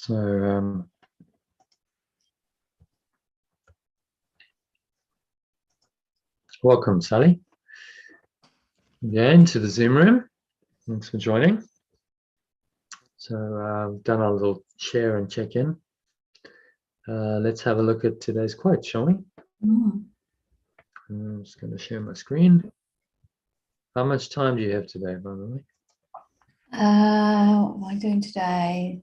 So welcome, Sally, again to the Zoom room. Thanks for joining. So we've done our little share and check-in. Let's have a look at today's quote, shall we? I'm just going to share my screen. How much time do you have today, by the way? What am I doing today?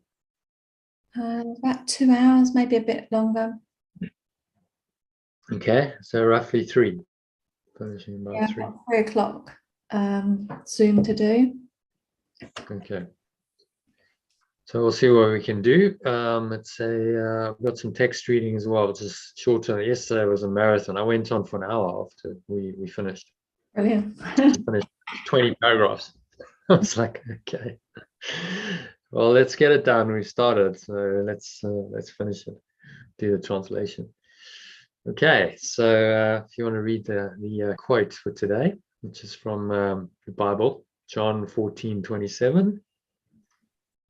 About 2 hours, maybe a bit longer. Okay, so roughly 3. Finishing about Yeah, 3. 3 o'clock Zoom to do. Okay. So we'll see what we can do. Let's say we've got some text reading as well, just shorter. Yesterday was a marathon. I went on for an hour after we finished. Brilliant. Finished 20 paragraphs. I was like, okay. Well, let's get it done. We've started, so let's finish it. Do the translation. Okay, so if you want to read the quote for today, which is from the Bible, John 14:27.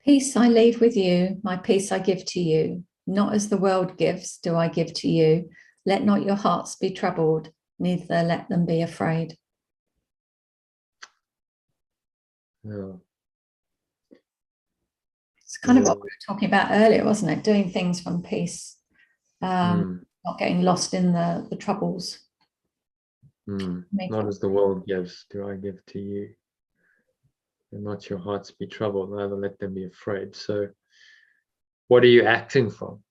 Peace I leave with you, my peace I give to you. Not as the world gives, do I give to you. Let not your hearts be troubled, neither let them be afraid. Yeah. It's kind of what we were talking about earlier, wasn't it? Doing things from peace, not getting lost in the troubles. Not as the world gives, do I give to you. And not your hearts be troubled, neither let them be afraid. So what are you acting from?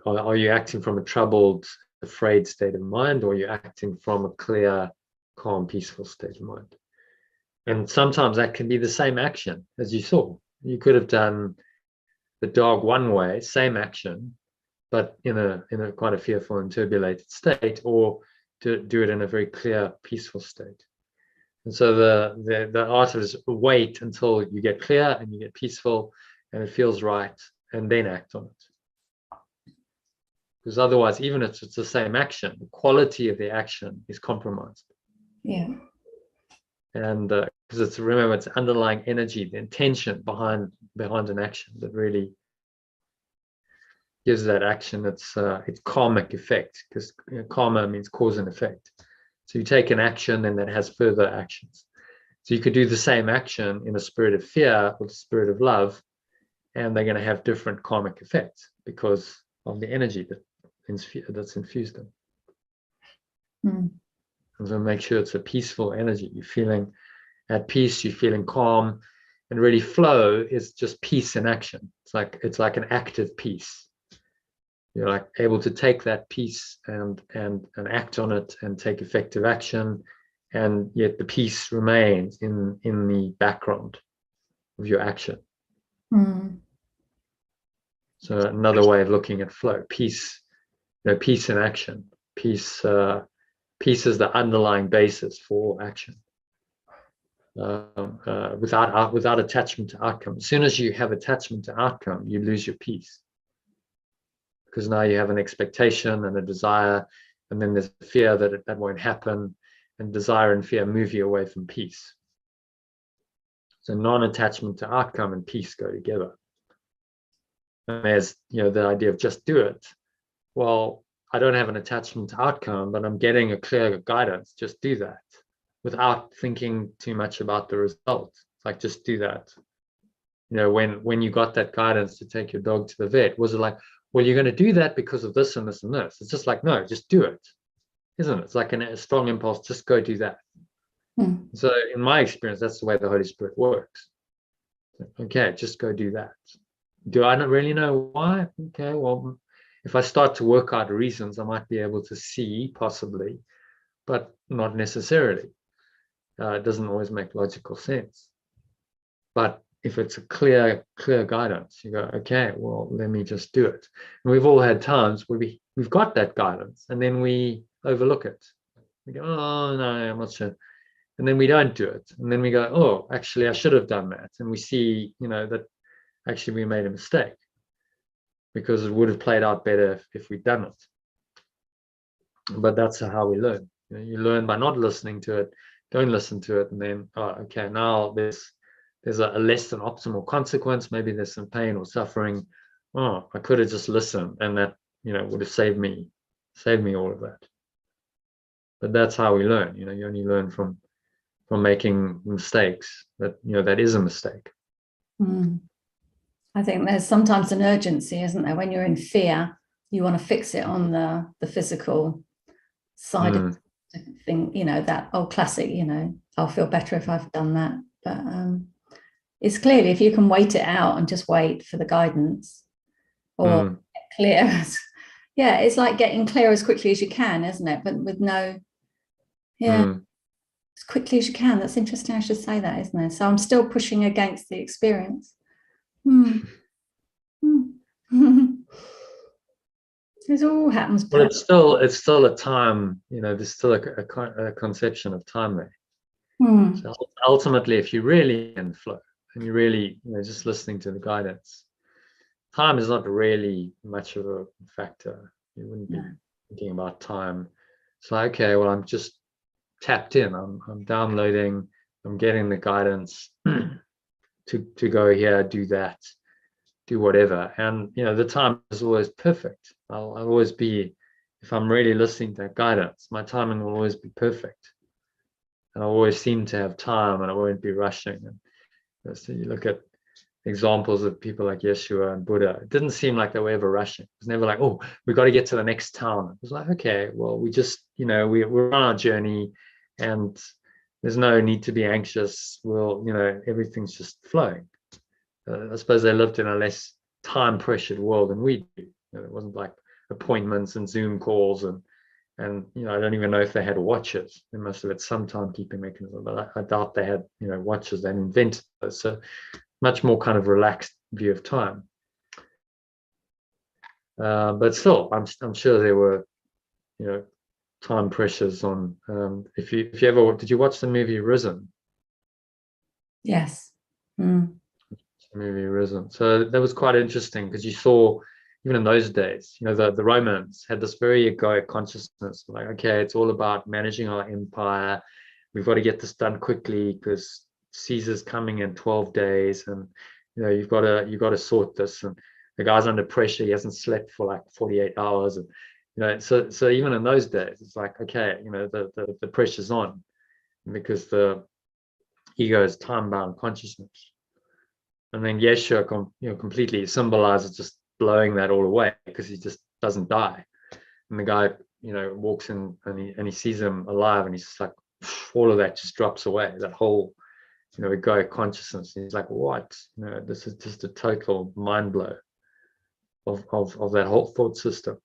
Are you acting from a troubled, afraid state of mind, or are you acting from a clear, calm, peaceful state of mind? And sometimes that can be the same action as you saw. You could have done the dog one way, same action, but in a quite a fearful and turbulated state, or to do it in a very clear, peaceful state. And so the art is wait until you get clear and you get peaceful and it feels right, and then act on it. Because otherwise, even if it's the same action, the quality of the action is compromised. Yeah. And because remember, it's underlying energy, the intention behind an action that really gives that action its karmic effect, because karma means cause and effect. So you take an action and that has further actions. So you could do the same action in a spirit of fear or the spirit of love, and they're going to have different karmic effects because of the energy that's infused in. And so make sure it's a peaceful energy. You're feeling at peace, you're feeling calm, and really flow is just peace in action. It's like an active peace. You're like able to take that peace and act on it and take effective action, and yet the peace remains in the background of your action. So another way of looking at flow, peace, peace in action. Peace is the underlying basis for action. Without attachment to outcome. As soon as you have attachment to outcome, you lose your peace. Because now you have an expectation and a desire, and then there's fear that won't happen, and desire and fear move you away from peace. So non-attachment to outcome and peace go together. And there's the idea of just do it. Well, I don't have an attachment to outcome, but I'm getting a clear guidance. Just do that without thinking too much about the result. It's like, just do that. When you got that guidance to take your dog to the vet, was it like, well, you're going to do that because of this and this and this? It's just like, no, just do it, isn't it? It's like a strong impulse, just go do that. So in my experience, that's the way the Holy Spirit works. Okay, just go do that. Do I not really know why? Okay, well, if I start to work out reasons, I might be able to see possibly, but not necessarily. It doesn't always make logical sense. But if it's a clear guidance, you go, okay, well, let me just do it. And we've all had times where we've got that guidance and then we overlook it. We go, oh, no, I'm not sure. And then we don't do it. And then we go, oh, actually, I should have done that. And we see, that actually we made a mistake because it would have played out better if we'd done it. But that's how we learn. You learn by not listening to it, don't listen to it, and then, oh, okay, now there's a less than optimal consequence. Maybe there's some pain or suffering, oh, I could have just listened, and that, you know, would have saved me all of that. But that's how we learn. You know, you only learn from making mistakes. That, you know, that is a mistake. I think there's sometimes an urgency, isn't there? When you're in fear, you want to fix it on the physical side of the thing, you know, that old classic, you know, I'll feel better if I've done that. But it's clearly, if you can wait it out and just wait for the guidance, or get clear, yeah, it's like getting clear as quickly as you can, isn't it? But with no, as quickly as you can. That's interesting. I should say that, isn't it? So I'm still pushing against the experience. It all happens. Well, it's still a time, you know, there's still a conception of time there. So ultimately, if you really in flow and you really, you know, just listening to the guidance, time is not really much of a factor. You wouldn't be thinking about time. It's like, okay, well, I'm just tapped in. I'm downloading. I'm getting the guidance to go here, do that, do whatever. And, you know, the time is always perfect. I'll always be, if I'm really listening to that guidance, my timing will always be perfect. And I always seem to have time, and I won't be rushing. And so you look at examples of people like Yeshua and Buddha, it didn't seem like they were ever rushing. It was never like, oh, we got to get to the next town. It was like, okay, well, we just, you know, we're on our journey, and there's no need to be anxious. Well, you know, everything's just flowing. I suppose they lived in a less time pressured world than we do. You know, it wasn't like appointments and Zoom calls, and you know, I don't even know if they had watches. They must have had some timekeeping mechanism, but I doubt they had, you know, watches. They invented those. So much more kind of relaxed view of time. But still, I'm sure there were, you know, time pressures on. If you ever, did you watch the movie Risen? Yes. Movie Risen. So that was quite interesting, because you saw, even in those days, you know, the Romans had this very egoic consciousness, like, okay, it's all about managing our empire. We've got to get this done quickly because Caesar's coming in 12 days, and, you know, you've got to sort this. And the guy's under pressure. He hasn't slept for like 48 hours, and, you know, so even in those days, it's like, okay, you know, the pressure's on, because the ego is time-bound consciousness. And then Yeshua, you know, completely symbolizes just blowing that all away, because he just doesn't die. And the guy, you know, walks in, and he sees him alive, and he's just like, all of that just drops away. That whole, you know, egoic consciousness. He's like, what? You know, this is just a total mind blow of that whole thought system.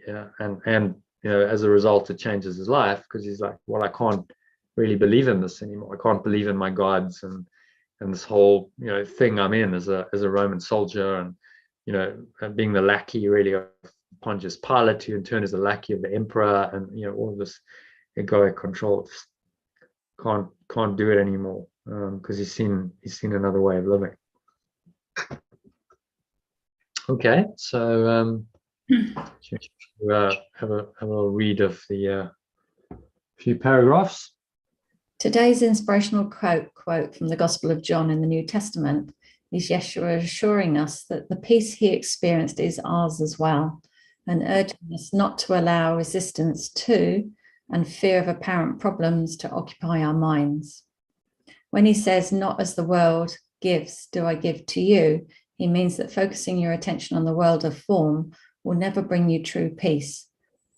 Yeah, and you know, as a result, it changes his life, because he's like, well, I can't really believe in this anymore. I can't believe in my gods and this whole, you know, thing I'm in as a Roman soldier, and, you know, being the lackey really of Pontius Pilate, who in turn is the lackey of the emperor, and, you know, all of this egoic control. Can't do it anymore, because he's seen another way of living. Okay, so have a little read of the few paragraphs. Today's inspirational quote from the Gospel of John in the New Testament is Yeshua assuring us that the peace he experienced is ours as well, and urging us not to allow resistance to and fear of apparent problems to occupy our minds. When he says, not as the world gives, do I give to you, he means that focusing your attention on the world of form will never bring you true peace,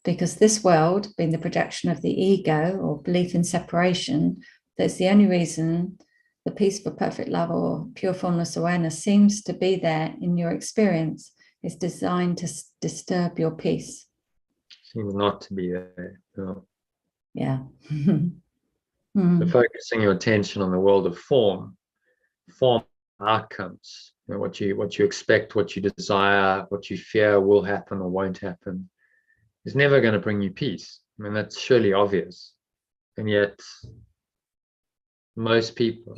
because this world, being the projection of the ego or belief in separation, that's the only reason the peace for perfect love or pure formless awareness seems to be there in your experience, is designed to disturb your peace. Seems not to be there. No. Yeah. So focusing your attention on the world of form outcomes, you know, what you expect, what you desire, what you fear will happen or won't happen, is never going to bring you peace. I mean, that's surely obvious. And yet, most people,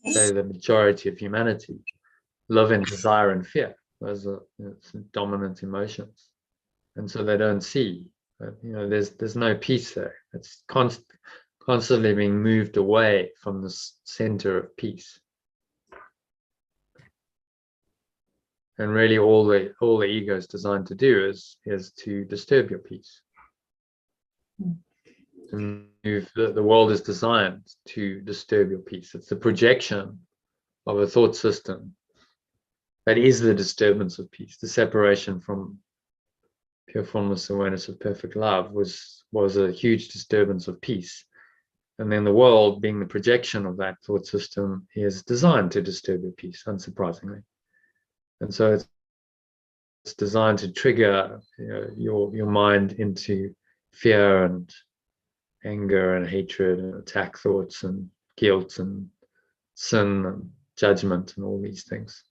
say the majority of humanity, live in desire and fear. Those are, you know, dominant emotions. And so they don't see that, you know, there's no peace there. It's constantly being moved away from the center of peace. And really all the ego is designed to do is to disturb your peace. The world is designed to disturb your peace. It's the projection of a thought system that is the disturbance of peace. The separation from pure formless awareness of perfect love was a huge disturbance of peace. And then the world, being the projection of that thought system, is designed to disturb your peace, unsurprisingly. And so it's designed to trigger, your mind into fear and anger and hatred and attack thoughts and guilt and sin and judgment and all these things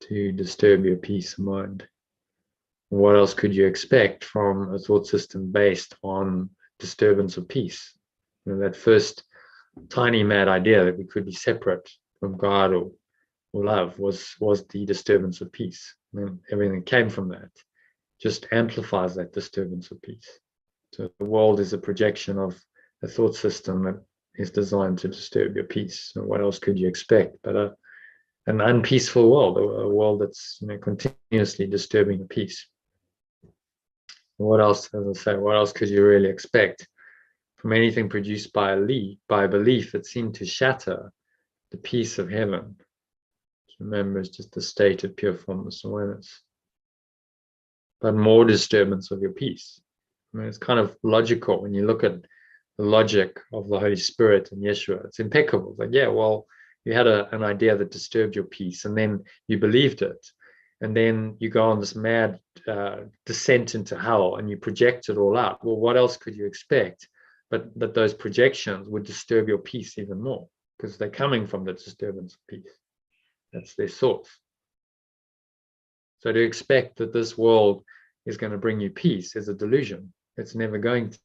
to disturb your peace of mind. What else could you expect from a thought system based on disturbance of peace? That first tiny mad idea that we could be separate from God or love was the disturbance of peace. And everything that came from that just amplifies that disturbance of peace. So the world is a projection of a thought system that is designed to disturb your peace. So what else could you expect but an unpeaceful world, a world that's continuously disturbing the peace? What else, as I say, what else could you really expect from anything produced by belief that seemed to shatter the peace of heaven? Remember, it's just a state of pure formless awareness, but more disturbance of your peace. It's kind of logical when you look at the logic of the Holy Spirit and Yeshua. It's impeccable. Like, yeah, well, you had an idea that disturbed your peace, and then you believed it, and then you go on this mad descent into hell, and you project it all out. Well, what else could you expect? But that those projections would disturb your peace even more, because they're coming from the disturbance of peace. That's their source. So to expect that this world is going to bring you peace is a delusion. It's never going to.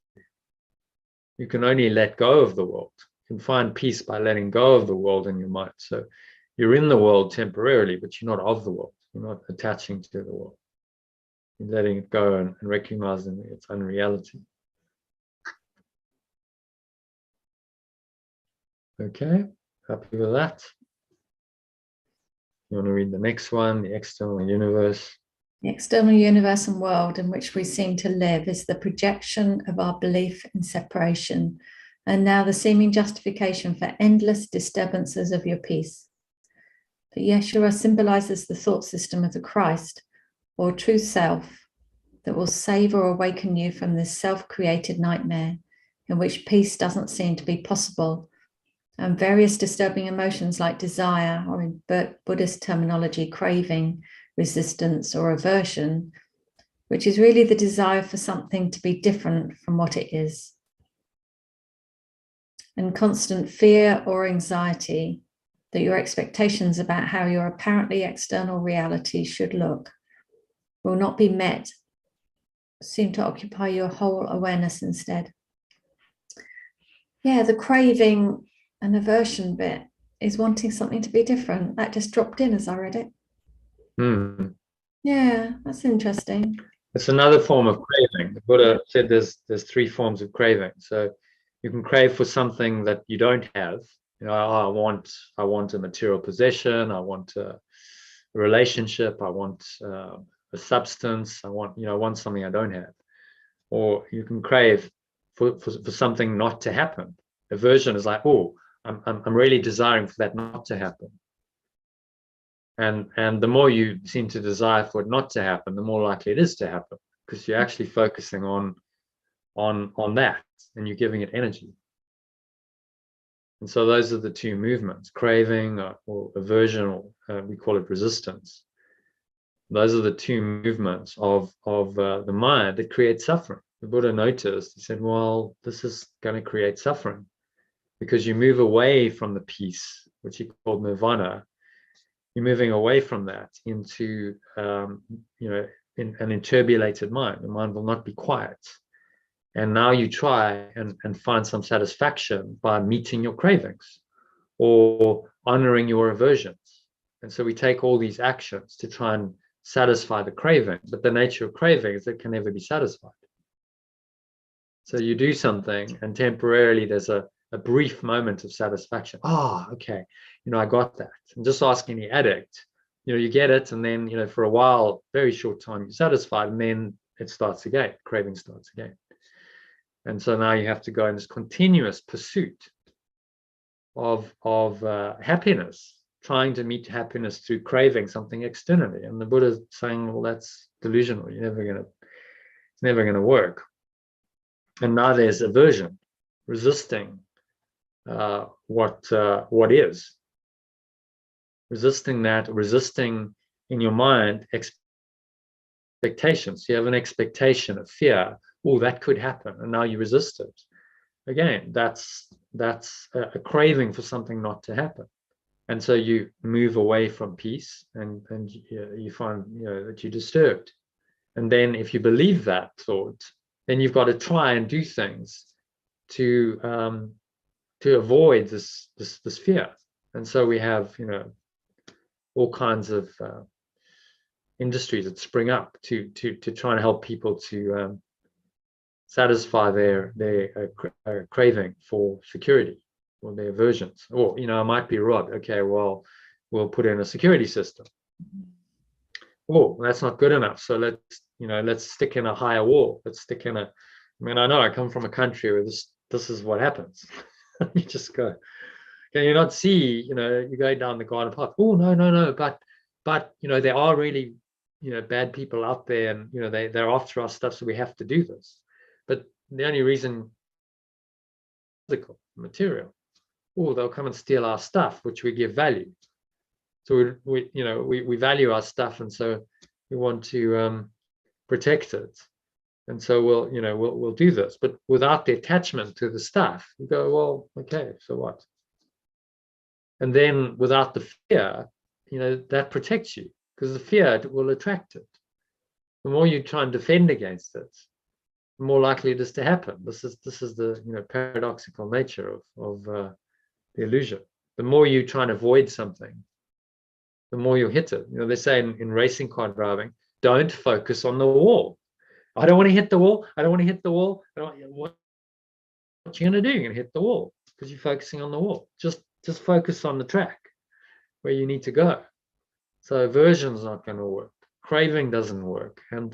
You can only let go of the world. You can find peace by letting go of the world in your mind. So you're in the world temporarily, but you're not of the world. You're not attaching to the world. You're letting it go and recognizing its unreality. Okay, happy with that? You want to read the next one, the external universe? The external universe and world in which we seem to live is the projection of our belief in separation, and now the seeming justification for endless disturbances of your peace. But Yeshua symbolizes the thought system of the Christ, or true self, that will save or awaken you from this self-created nightmare in which peace doesn't seem to be possible, and various disturbing emotions like desire, or in Buddhist terminology, craving, resistance, or aversion, which is really the desire for something to be different from what it is. And constant fear or anxiety that your expectations about how your apparently external reality should look will not be met seem to occupy your whole awareness instead. Yeah, the craving and aversion bit is wanting something to be different. That just dropped in as I read it. Yeah, that's interesting. It's another form of craving. The Buddha said there's three forms of craving. So you can crave for something that you don't have. I want a material possession. I want a relationship. I want a substance. I want something I don't have. Or you can crave for something not to happen. Aversion is like, oh, I'm really desiring for that not to happen. And the more you seem to desire for it not to happen, the more likely it is to happen, because you're actually focusing on that, and you're giving it energy. And so those are the two movements: craving or aversion, or we call it resistance. Those are the two movements of the mind that create suffering. The Buddha noticed, he said, well, this is going to create suffering because you move away from the peace, which he called nirvana. You're moving away from that into, in an inturbulated mind. The mind will not be quiet. And now you try and find some satisfaction by meeting your cravings or honoring your aversions. And so we take all these actions to try and satisfy the craving, but the nature of craving is that it can never be satisfied. So you do something and temporarily there's a brief moment of satisfaction. Okay, I got that. And just ask any addict, you get it, and then, for a while, very short time, you're satisfied, and then it starts again, craving starts again. And so now you have to go in this continuous pursuit of happiness, trying to meet happiness through craving something externally. And the Buddha is saying, well, that's delusional. It's never gonna work. And now there's aversion, resisting what is, resisting that, resisting in your mind expectations. You have an expectation of fear. Oh, that could happen, and now you resist it. Again, that's a craving for something not to happen, and so you move away from peace, and you find that you're disturbed. And then if you believe that thought, then you've got to try and do things to avoid this fear. And so we have all kinds of industries that spring up to try and help people to satisfy their craving for security, or their aversions. Or I might be robbed. Okay, well, we'll put in a security system. Oh, that's not good enough. So let's stick in a higher wall. Let's stick in a. I mean, I know I come from a country where this is what happens. You just go. Can you not see? You go down the garden path. Oh, no. But there are really bad people out there, and they're after our stuff, so we have to do this. But the only reason, physical material, they'll come and steal our stuff, which we give value. So we value our stuff, and so we want to protect it, and so we'll do this. But without the attachment to the stuff, you go, well, okay, so what? And then without the fear, that protects you, because the fear will attract it. The more you try and defend against it, the more likely it is to happen. This is the paradoxical nature of the illusion. The more you try and avoid something, the more you hit it. They say in racing car driving, don't focus on the wall. I don't want to hit the wall. I don't want to hit the wall. What you're going to do? You're going to hit the wall because you're focusing on the wall. Just focus on the track where you need to go. So aversion's not going to work. Craving doesn't work. And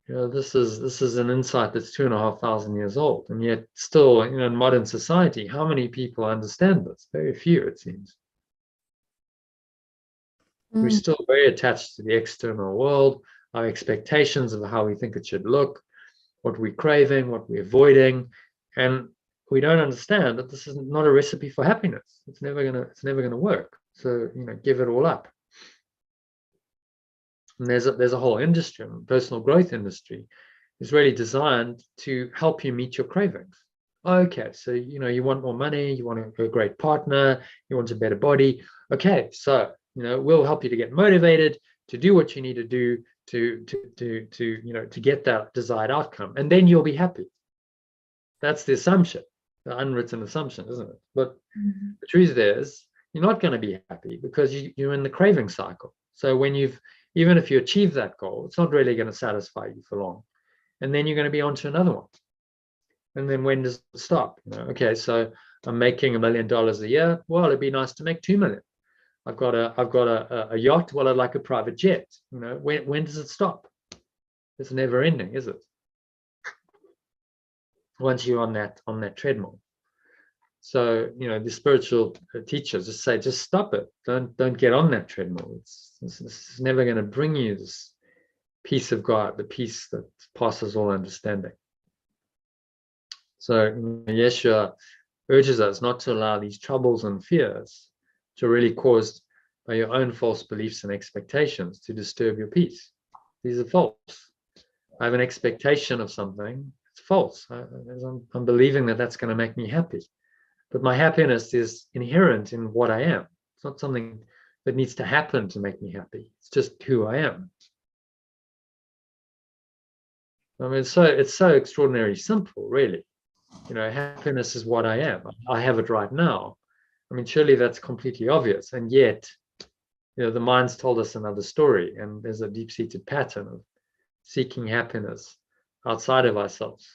this is an insight that's 2,500 years old, and yet still, in modern society, how many people understand this? Very few, it seems. We're still very attached to the external world, our expectations of how we think it should look, what we're craving, what we're avoiding, and we don't understand that this is not a recipe for happiness. It's never gonna work. So give it all up. And there's a whole industry, personal growth industry, is really designed to help you meet your cravings. Okay, so you want more money, you want a great partner, you want a better body. Okay, so we'll help you to get motivated to do what you need to do to get that desired outcome, and then you'll be happy. That's the assumption, the unwritten assumption, isn't it? But the truth is, you're not going to be happy because you're in the craving cycle. So even if you achieve that goal, it's not really going to satisfy you for long, and then you're going to be on to another one. And then when does it stop? Okay, so I'm making $1 million a year. Well, it'd be nice to make 2 million. I've got a yacht. Well, I'd like a private jet. When does it stop? It's never ending, is it? Once you're on that treadmill. So the spiritual teachers just say, just stop it. Don't get on that treadmill. It's never going to bring you this peace of God, the peace that passes all understanding. So Yeshua urges us not to allow these troubles and fears, which are really caused by your own false beliefs and expectations, to disturb your peace. These are false. I have an expectation of something. It's false. I'm believing that that's going to make me happy. But my happiness is inherent in what I am. It's not something that needs to happen to make me happy. It's just who I am. I mean, it's so extraordinarily simple, really. Happiness is what I am. I have it right now. I mean, surely that's completely obvious. And yet, the mind's told us another story, and there's a deep-seated pattern of seeking happiness outside of ourselves,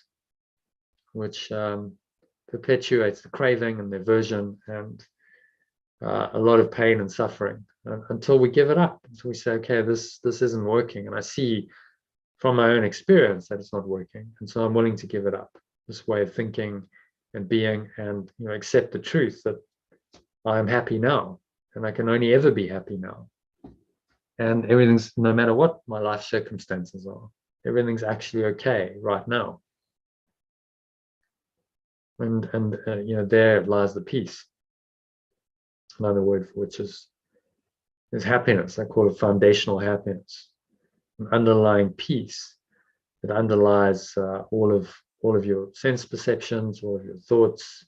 which perpetuates the craving and the aversion, and a lot of pain and suffering until we give it up, until we say, okay, this isn't working, and I see from my own experience that it's not working, and so I'm willing to give it up, this way of thinking and being, and accept the truth that I am happy now, and I can only ever be happy now, and everything's, no matter what my life circumstances are, everything's actually okay right now. And there lies the peace. Another word for which is happiness. I call it foundational happiness, an underlying peace that underlies all of your sense perceptions, all of your thoughts.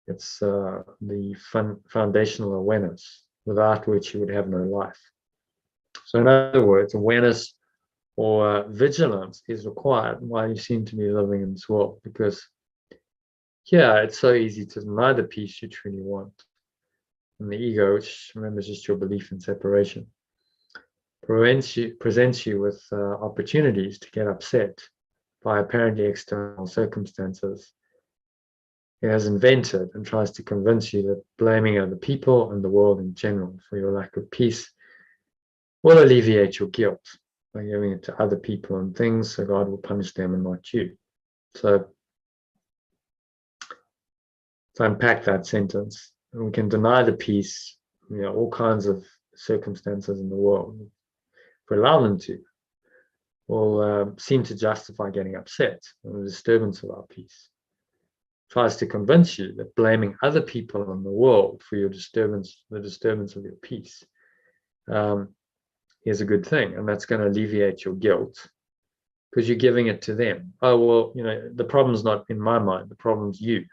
It's the foundational awareness, without which you would have no life. So in other words, awareness or vigilance is required while you seem to be living in this world, because it's so easy to deny the peace you truly want. And the ego, which remember is just your belief in separation, presents you with opportunities to get upset by apparently external circumstances it has invented, and tries to convince you that blaming other people and the world in general for your lack of peace will alleviate your guilt by giving it to other people and things, so God will punish them and not you. So to unpack that sentence, we can deny the peace, all kinds of circumstances in the world, if we allow them to, will seem to justify getting upset and the disturbance of our peace. Tries to convince you that blaming other people in the world for your disturbance, the disturbance of your peace, is a good thing, and that's going to alleviate your guilt, because you're giving it to them. Oh, well, the problem's not in my mind, the problem's you.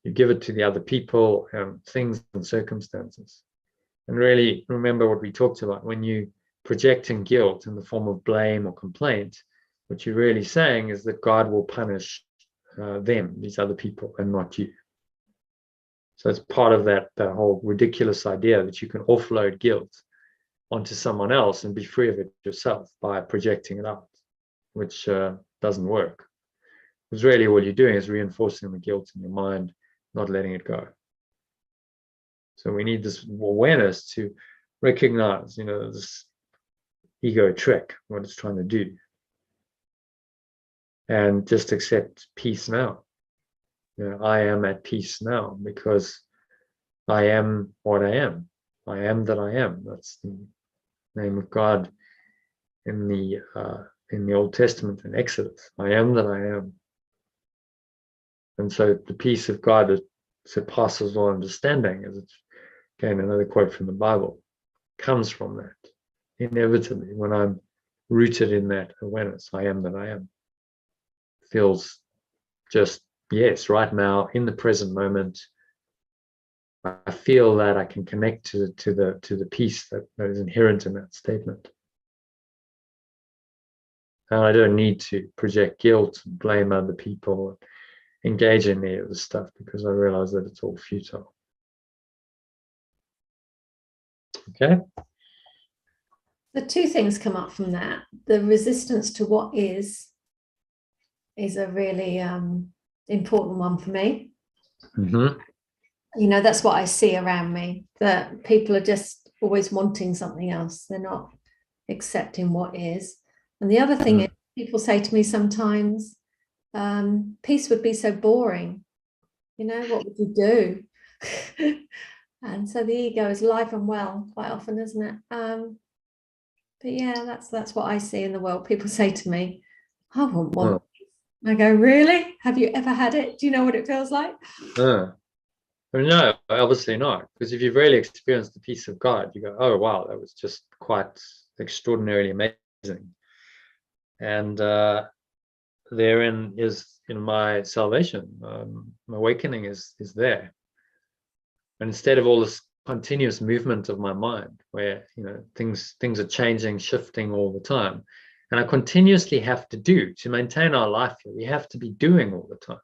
You give it to the other people and things and circumstances. And really remember what we talked about. When you projecting guilt in the form of blame or complaint, what you're really saying is that God will punish them, these other people, and not you. So it's part of that whole ridiculous idea that you can offload guilt onto someone else and be free of it yourself by projecting it out, which doesn't work. Because really all you're doing is reinforcing the guilt in your mind, not letting it go. So we need this awareness to recognize, this ego trick, what it's trying to do, and just accept peace now. I am at peace now because I am what I am. I am that I am. That's the name of God in the Old Testament in Exodus. I am that I am. And so the peace of God that surpasses all understanding, as it's, again, another quote from the Bible, comes from that. Inevitably, when I'm rooted in that awareness, I am that I am. Feels just, yes, right now, in the present moment, I feel that I can connect to the peace that is inherent in that statement. And I don't need to project guilt and blame other people, engage in any of this stuff, because I realize that it's all futile. Okay. The two things come up from that. The resistance to what is a really important one for me. Mm-hmm. That's what I see around me, that people are just always wanting something else. They're not accepting what is. And the other thing is, people say to me sometimes, peace would be so boring. What would you do? And so the ego is alive and well quite often, isn't it? But yeah, that's what I see in the world. People say to me, I want one. I go, really? Have you ever had it? Do you know what it feels like? No, obviously not. Because if you've really experienced the peace of God, you go, oh, wow, that was just quite extraordinarily amazing. And therein is my salvation. My awakening is there. And instead of all this continuous movement of my mind, where things are changing, shifting all the time, and I continuously have to maintain our life here, we have to be doing all the time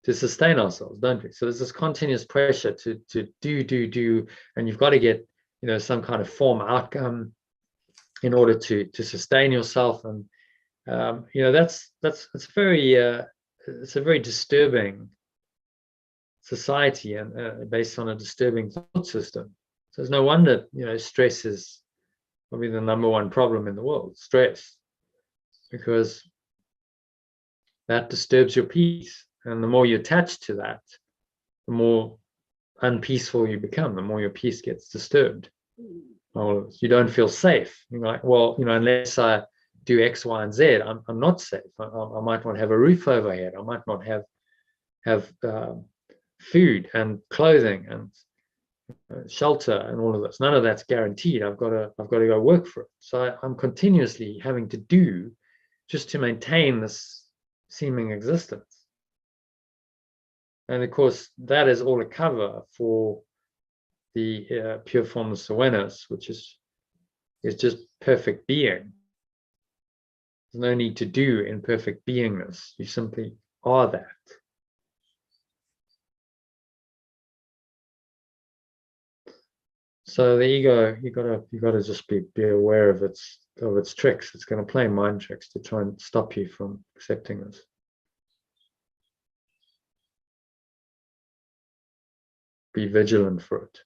to sustain ourselves, don't we? So there's this continuous pressure to do, and you've got to get some kind of form outcome in order to sustain yourself. And it's a very disturbing society and based on a disturbing thought system. So it's no wonder, stress is probably the number one problem in the world, stress, because that disturbs your peace. And the more you attach to that, the more unpeaceful you become, the more your peace gets disturbed. Or you don't feel safe. You're like, well, unless I do X, Y, and Z, I'm not safe. I might not have a roof overhead. I might not have food and clothing and shelter and all of this. None of that's guaranteed. I've got to go work for it. So I'm continuously having to do just to maintain this seeming existence. And of course, that is all a cover for the pure formless awareness, which is just perfect being. There's no need to do in perfect beingness. You simply are that. So the ego, you gotta just be aware of its tricks. It's going to play mind tricks to try and stop you from accepting this. Be vigilant for it.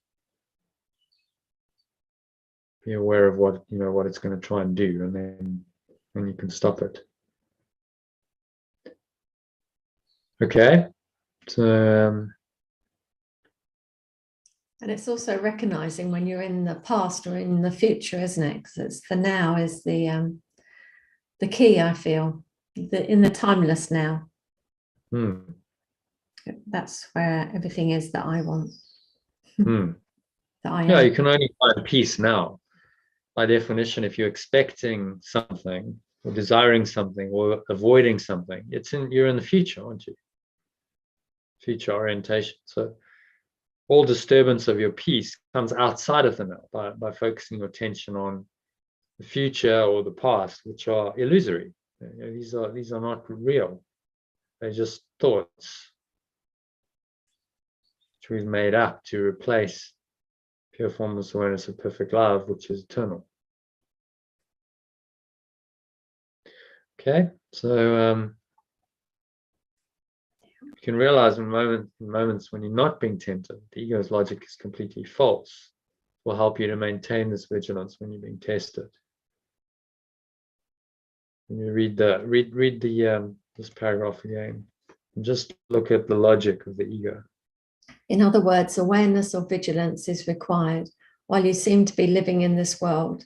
Be aware of what it's going to try and do, and then you can stop it. Okay, so. And it's also recognizing when you're in the past or in the future, isn't it? Because it's the now is the key. I feel in the timeless now. That's where everything is that I want. That I am. You can only find peace now. By definition, if you're expecting something or desiring something or avoiding something, you're in the future, aren't you? Future orientation. So all disturbance of your peace comes outside of the now by focusing your attention on the future or the past, which are illusory. These are not real. They're just thoughts which we've made up to replace pure formless awareness of perfect love, which is eternal. Okay, so you can realize in moments when you're not being tempted, the ego's logic is completely false. It will help you to maintain this vigilance when you're being tested. When you read this paragraph again, and just look at the logic of the ego. In other words, awareness or vigilance is required while you seem to be living in this world,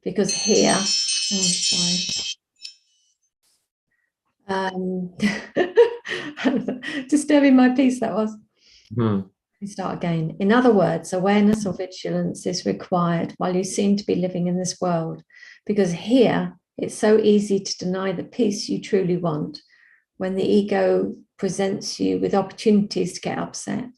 because here, disturbing my peace, that was. Let me start again. In other words, awareness or vigilance is required while you seem to be living in this world, because here it's so easy to deny the peace you truly want when the ego presents you with opportunities to get upset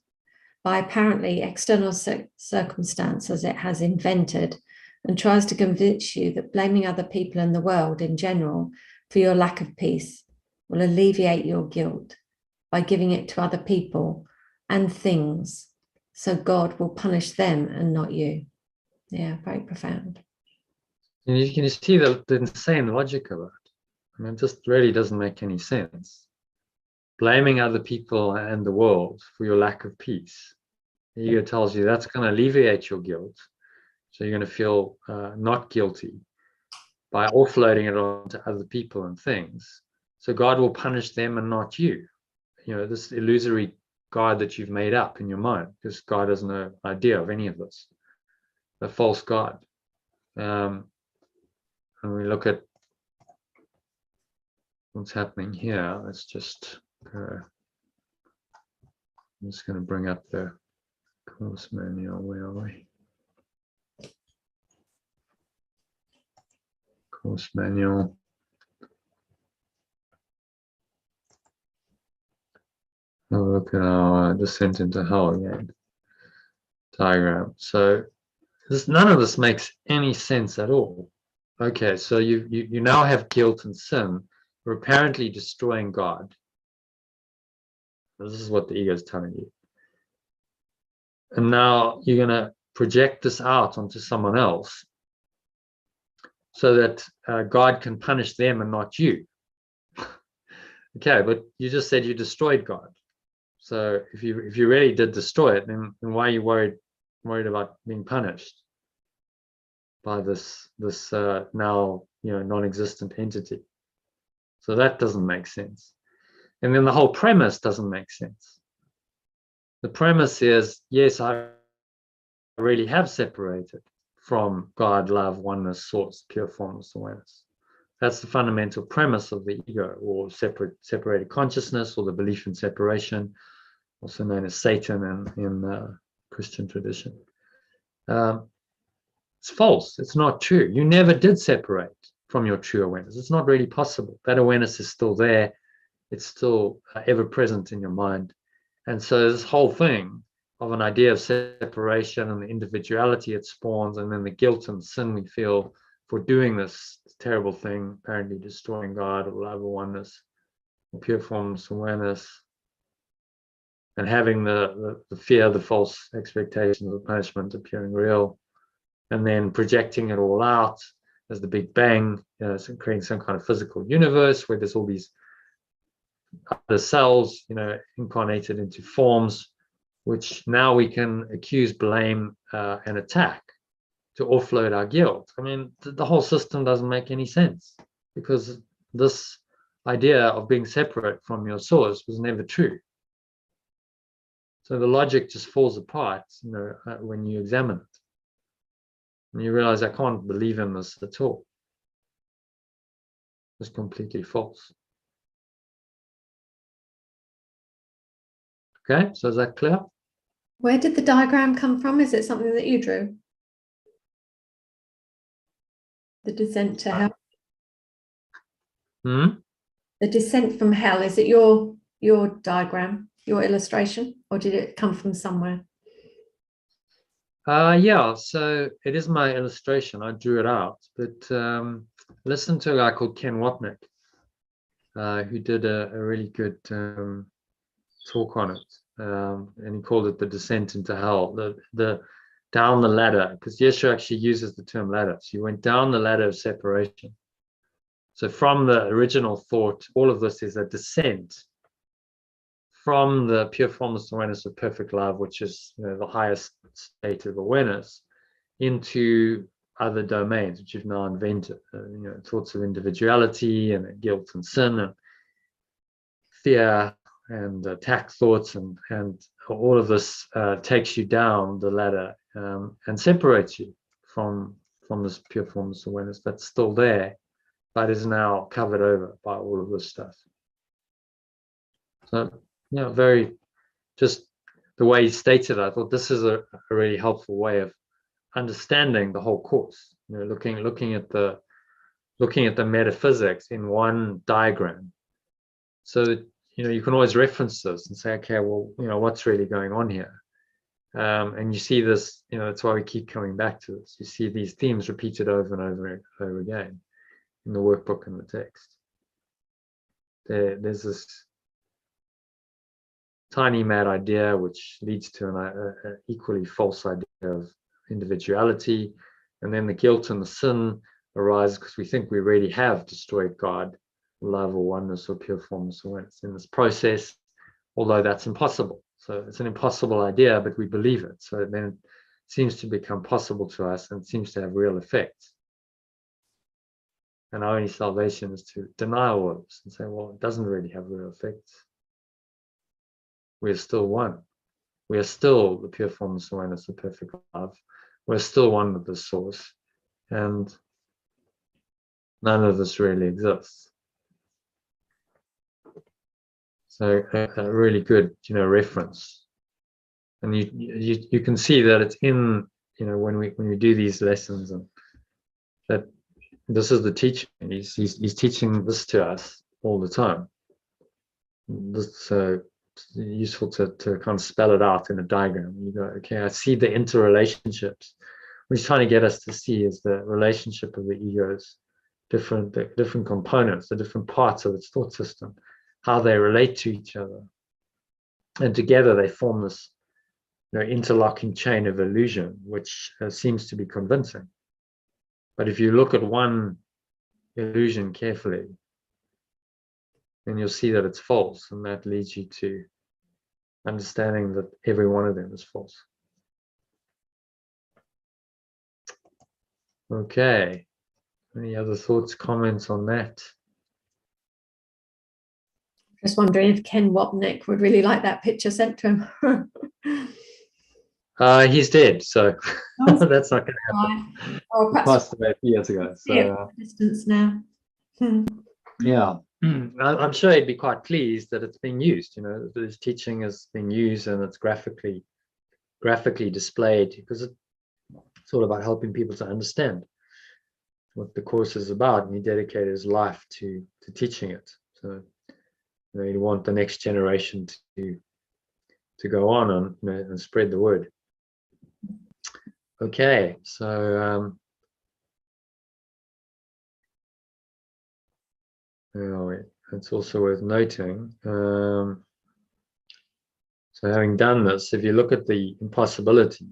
by apparently external circumstances it has invented, and tries to convince you that blaming other people in the world in general for your lack of peace will alleviate your guilt by giving it to other people and things, so God will punish them and not you. Yeah, very profound. And you can see the insane logic of it. I mean, it just really doesn't make any sense. Blaming other people and the world for your lack of peace. The ego tells you that's going to alleviate your guilt. So you're going to feel not guilty by offloading it onto other people and things. So God will punish them and not you. This illusory God that you've made up in your mind, because God has no idea of any of this. A false God. And we look at what's happening here. Let's just go. I'm just going to bring up the course manual. Where are we? Course manual. Oh, look at our descent into hell again diagram. So none of this makes any sense at all. Okay, so you now have guilt and sin. You're apparently destroying God. This is what the ego is telling you. And now you're going to project this out onto someone else so that God can punish them and not you. Okay, but you just said you destroyed God. So if you really did destroy it, then why are you worried about being punished by this now non-existent entity? So that doesn't make sense. And then the whole premise doesn't make sense. The premise is, yes, I really have separated from God, love, oneness, source, pure formless awareness. That's the fundamental premise of the ego, or separated consciousness, or the belief in separation, also known as Satan in Christian tradition. It's false. It's not true. You never did separate from your true awareness. It's not really possible. That awareness is still there. It's still ever present in your mind. And so this whole thing of an idea of separation and the individuality it spawns, and then the guilt and sin we feel for doing this terrible thing, apparently destroying God or love or oneness, or pure formless awareness, and having the fear, the false expectations of punishment appearing real, and then projecting it all out as the Big Bang, so creating some kind of physical universe where there's all these other cells, incarnated into forms, which now we can accuse, blame, and attack to offload our guilt. I mean, the whole system doesn't make any sense, because this idea of being separate from your source was never true. So the logic just falls apart, when you examine it. And you realize, I can't believe in this at all. It's completely false. Okay, so is that clear? Where did the diagram come from? Is it something that you drew? The descent to hell? The descent from hell, is it your diagram, your illustration, or did it come from somewhere? Yeah, so it is my illustration. I drew it out, but listen to a guy called Ken Wapnick, who did a really good talk on it, and he called it the descent into hell, the down the ladder, because Yeshua actually uses the term ladder. So you went down the ladder of separation. So from the original thought, all of this is a descent from the pure formless awareness of perfect love, which is the highest state of awareness, into other domains which you've now invented. Thoughts of individuality and guilt and sin and fear and attack thoughts, and all of this takes you down the ladder and separates you from this pure formless awareness that's still there, but is now covered over by all of this stuff. So very, just the way he stated it, I thought this is a really helpful way of understanding the whole course. Looking at the metaphysics in one diagram, so that you can always reference this and say, okay, well, what's really going on here? And you see this, that's why we keep coming back to this. You see these themes repeated over and over and over again in the workbook and the text. There's this tiny mad idea which leads to an equally false idea of individuality, and then the guilt and the sin arise because we think we really have destroyed God, love, or oneness, or pure formless awareness in this process, although that's impossible. So it's an impossible idea, but we believe it. So then it seems to become possible to us and seems to have real effects. And our only salvation is to deny all of this and say, well, it doesn't really have real effects. We are still one. We are still the pure formless awareness of perfect love. We're still one with the source, and none of this really exists. So a really good, reference, and you can see that it's in, when we do these lessons, and that this is the teaching. He's teaching this to us all the time. This useful to kind of spell it out in a diagram. You go, okay, I see the interrelationships. What he's trying to get us to see is the relationship of the ego's different components, the different parts of its thought system, how they relate to each other, and together they form this interlocking chain of illusion, which seems to be convincing. But if you look at one illusion carefully, then you'll see that it's false, and that leads you to understanding that every one of them is false. Okay. Any other thoughts, comments on that? Just wondering if Ken Wapnick would really like that picture sent to him. He's dead, so that's not going to happen. Right. Or He perhaps passed away a few years ago. see it So from a distance now. yeah, I'm sure he'd be quite pleased that it's being used. You know, that his teaching is being used and it's graphically displayed, because it's all about helping people to understand what the course is about, and he dedicated his life to teaching it. So you know, he'd want the next generation to go on and, you know, and spread the word. Okay, so it's also worth noting. So having done this, if you look at the impossibility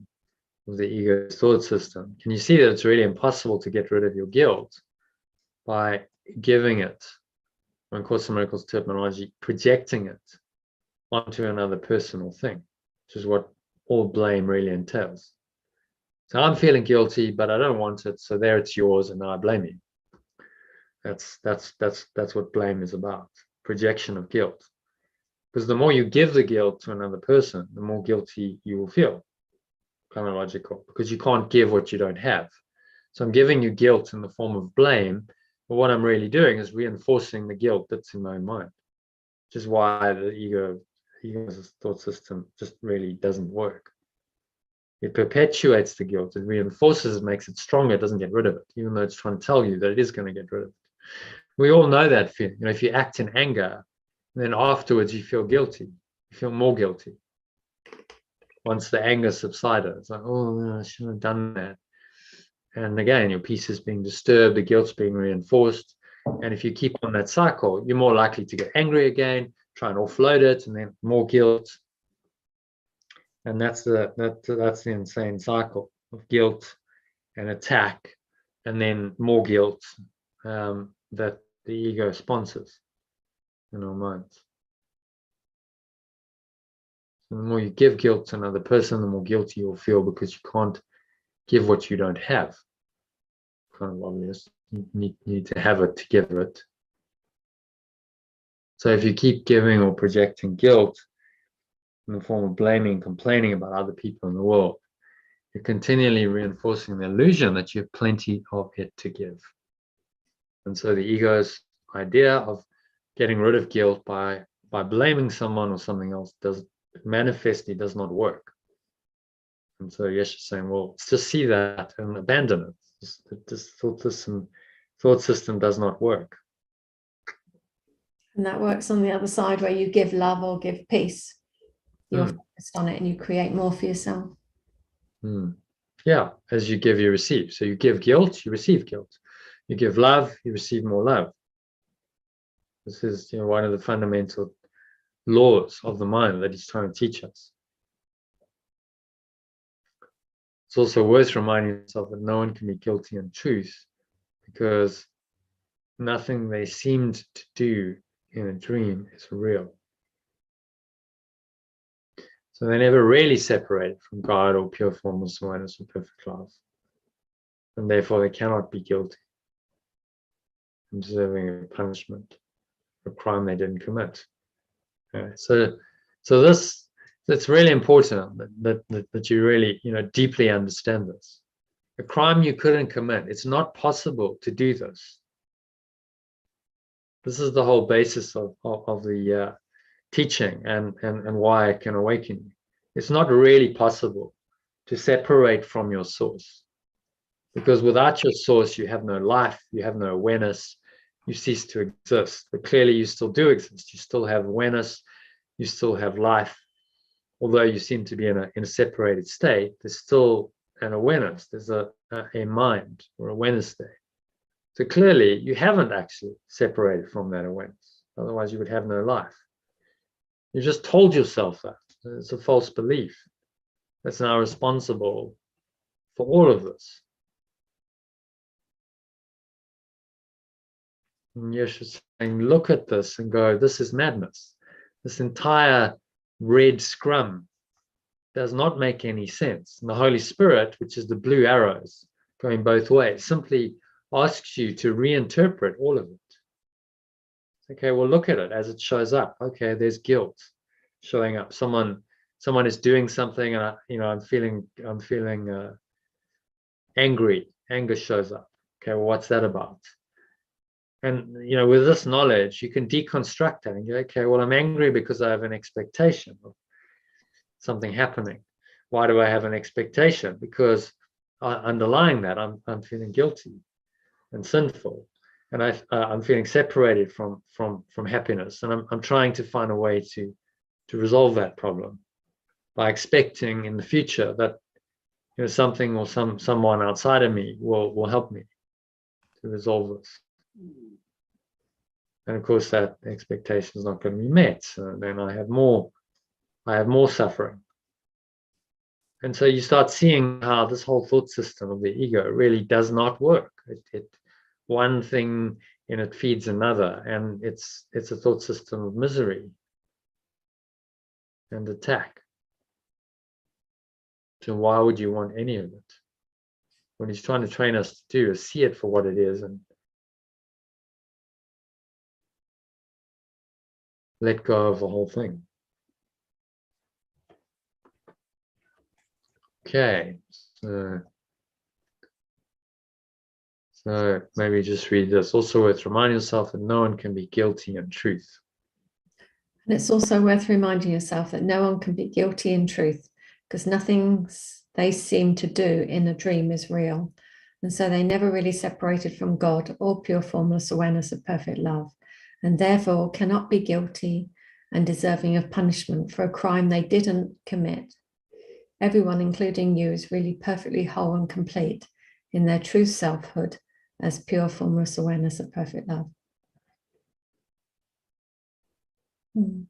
of the ego thought system, can you see that it's really impossible to get rid of your guilt by giving it, in Course in Miracles terminology, projecting it onto another person or thing, which is what all blame really entails. So I'm feeling guilty, but I don't want it, so there it's yours, and now I blame you. That's what blame is about, projection of guilt. Because the more you give the guilt to another person, the more guilty you will feel. Kind of logical, because you can't give what you don't have. So I'm giving you guilt in the form of blame, but what I'm really doing is reinforcing the guilt that's in my own mind, which is why the ego's thought system just really doesn't work. It perpetuates the guilt, it reinforces it, makes it stronger, it doesn't get rid of it, even though it's trying to tell you that it is going to get rid of it. We all know that feeling. You know, if you act in anger, then afterwards you feel guilty, you feel more guilty. Once the anger subsided, it's like, oh, no, I shouldn't have done that. And again, your peace is being disturbed, the guilt's being reinforced. And if you keep on that cycle, you're more likely to get angry again, try and offload it, and then more guilt. And that's the insane cycle of guilt and attack, and then more guilt that the ego sponsors in our minds. So the more you give guilt to another person, the more guilty you'll feel, because you can't give what you don't have. Kind of obvious. You need to have it to give it. So if you keep giving or projecting guilt in the form of blaming, complaining about other people in the world, you're continually reinforcing the illusion that you have plenty of it to give. And so the ego's idea of getting rid of guilt by blaming someone or something else manifestly does not work. And so Yesh is saying, well, let's just see that and abandon it. This thought system does not work. And that works on the other side, where you give love or give peace. You're focused on it and you create more for yourself. Yeah, as you give, you receive. So you give guilt, you receive guilt. You give love, you receive more love. This is, you know, one of the fundamental laws of the mind that he's trying to teach us. It's also worth reminding yourself that no one can be guilty in truth, because nothing they seemed to do in a dream is real. So they never really separated from God or pure formless oneness or perfect love. And therefore they cannot be guilty and deserving of punishment for a crime they didn't commit. So this, it's really important that you really, you know, deeply understand this. A crime you couldn't commit, it's not possible to do this. This is the whole basis of the teaching and why it can awaken you. It's not really possible to separate from your source, because without your source, you have no life, you have no awareness, you cease to exist. But clearly you still do exist. You still have awareness, you still have life. Although you seem to be in a separated state, there's still an awareness, there's a mind or awareness there. So clearly you haven't actually separated from that awareness. Otherwise you would have no life. You just told yourself that. It's a false belief that's now responsible for all of this. And Yesh is saying, look at this and go, this is madness. This entire red scrum does not make any sense. And the Holy Spirit, which is the blue arrows going both ways, simply asks you to reinterpret all of it. Okay, well, look at it as it shows up. Okay, there's guilt showing up. Someone is doing something, and I'm feeling angry. Anger shows up. Okay, well, what's that about? And with this knowledge, you can deconstruct that and go, okay, well, I'm angry because I have an expectation of something happening. Why do I have an expectation? Because underlying that, I'm feeling guilty and sinful, and I'm feeling separated from happiness, and I'm trying to find a way to resolve that problem by expecting in the future that something or someone outside of me will help me to resolve this. And of course, that expectation is not going to be met. So then I have more suffering. And so you start seeing how this whole thought system of the ego really does not work. One thing in it feeds another, and it's a thought system of misery and attack. So why would you want any of it? What he's trying to train us to do is see it for what it is and let go of the whole thing. Okay, so maybe just read this. Also worth reminding yourself that no one can be guilty in truth. And it's also worth reminding yourself that no one can be guilty in truth, because nothing they seem to do in a dream is real. And so they never really separated from God or pure formless awareness of perfect love, and therefore cannot be guilty and deserving of punishment for a crime they didn't commit. Everyone, including you, is really perfectly whole and complete in their true selfhood as pure formless awareness of perfect love. And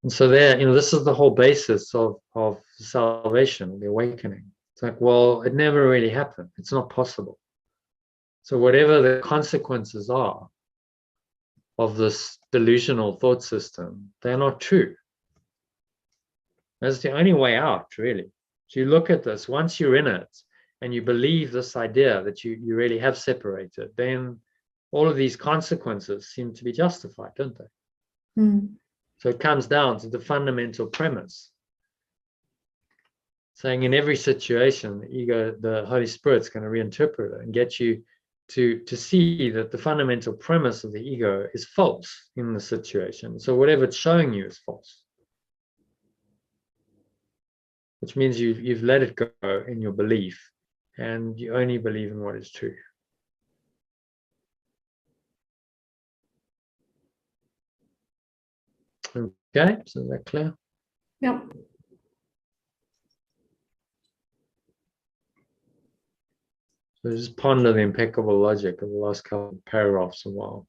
so there, this is the whole basis of salvation, the awakening. It's like, well, it never really happened. It's not possible. So whatever the consequences are of this delusional thought system, they're not true. That's the only way out, really. So you look at this, once you're in it and you believe this idea that you really have separated, then all of these consequences seem to be justified, don't they? So it comes down to the fundamental premise, saying in every situation, the ego, the Holy Spirit's going to reinterpret it and get you to see that the fundamental premise of the ego is false in the situation. So whatever it's showing you is false, which means you've let it go in your belief, and you only believe in what is true. Okay, so is that clear? Yep. So just ponder the impeccable logic of the last couple of paragraphs a while.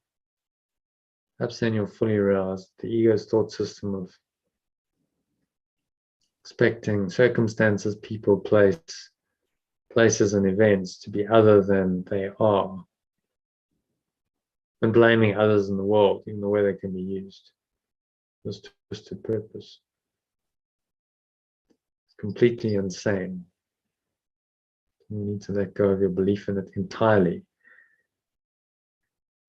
Perhaps then you'll fully realize the ego's thought system of expecting circumstances, people, places, and events to be other than they are, and blaming others in the world, even the way they can be used, this twisted purpose. It's completely insane. You need to let go of your belief in it entirely,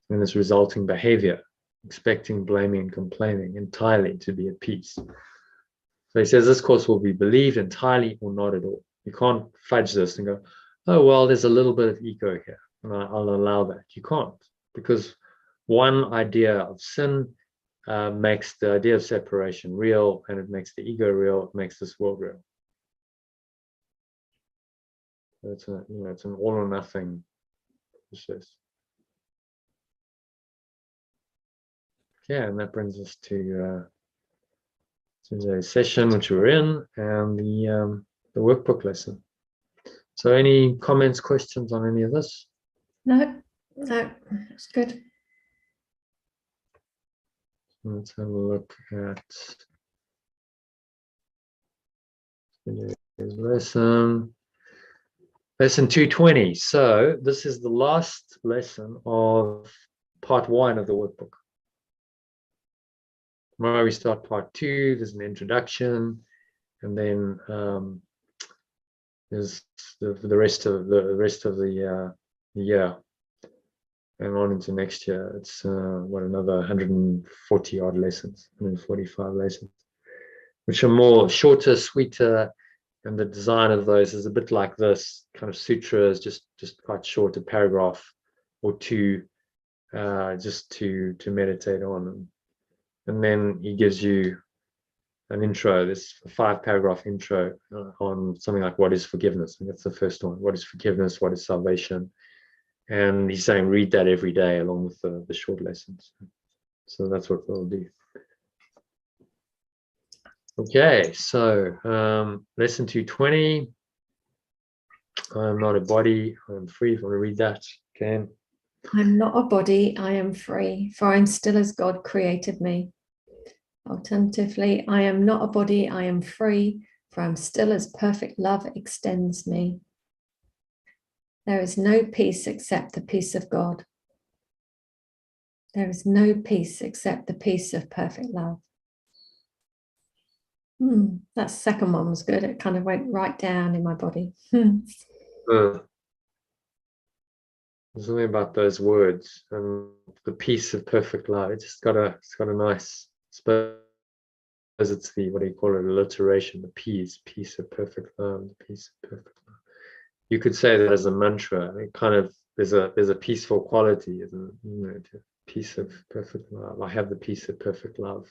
and its resulting behavior, expecting, blaming, and complaining entirely to be at peace. So he says this course will be believed entirely or not at all. You can't fudge this and go, oh, well, there's a little bit of ego here, and I'll allow that. You can't, because one idea of sin makes the idea of separation real, and it makes the ego real, it makes this world real. It's an all or nothing process. Yeah, and that brings us to today's session, which we're in, and the workbook lesson. So, any comments, questions on any of this? No, it's good. Let's have a look at today's lesson. Lesson 220. So this is the last lesson of part 1 of the workbook. Tomorrow we start part 2. There's an introduction, and then there's the rest of the year, and on into next year. It's another 140 odd lessons, 145 lessons, which are more shorter, sweeter, and the design of those is a bit like this kind of sutras, just quite short, a paragraph or two, just to meditate on. And then he gives you an intro, this 5-paragraph intro on something like what is forgiveness. And that's the first one. What is forgiveness? What is salvation? And he's saying read that every day along with the short lessons. So that's what we'll do. Okay, so lesson 220. I am not a body, I am free. If you want to read that, okay. I'm not a body, I am free, for I'm still as God created me. Alternatively, I am not a body, I am free, for I'm still as perfect love extends me. There is no peace except the peace of God. There is no peace except the peace of perfect love. That second one was good. It kind of went right down in my body. There's something about those words and the peace of perfect love. It's got a nice, I suppose it's the, what do you call it, alliteration, the peace of perfect love, the peace of perfect love. You could say that as a mantra. It kind of, there's a peaceful quality, isn't it? You know, peace of perfect love. I have the peace of perfect love.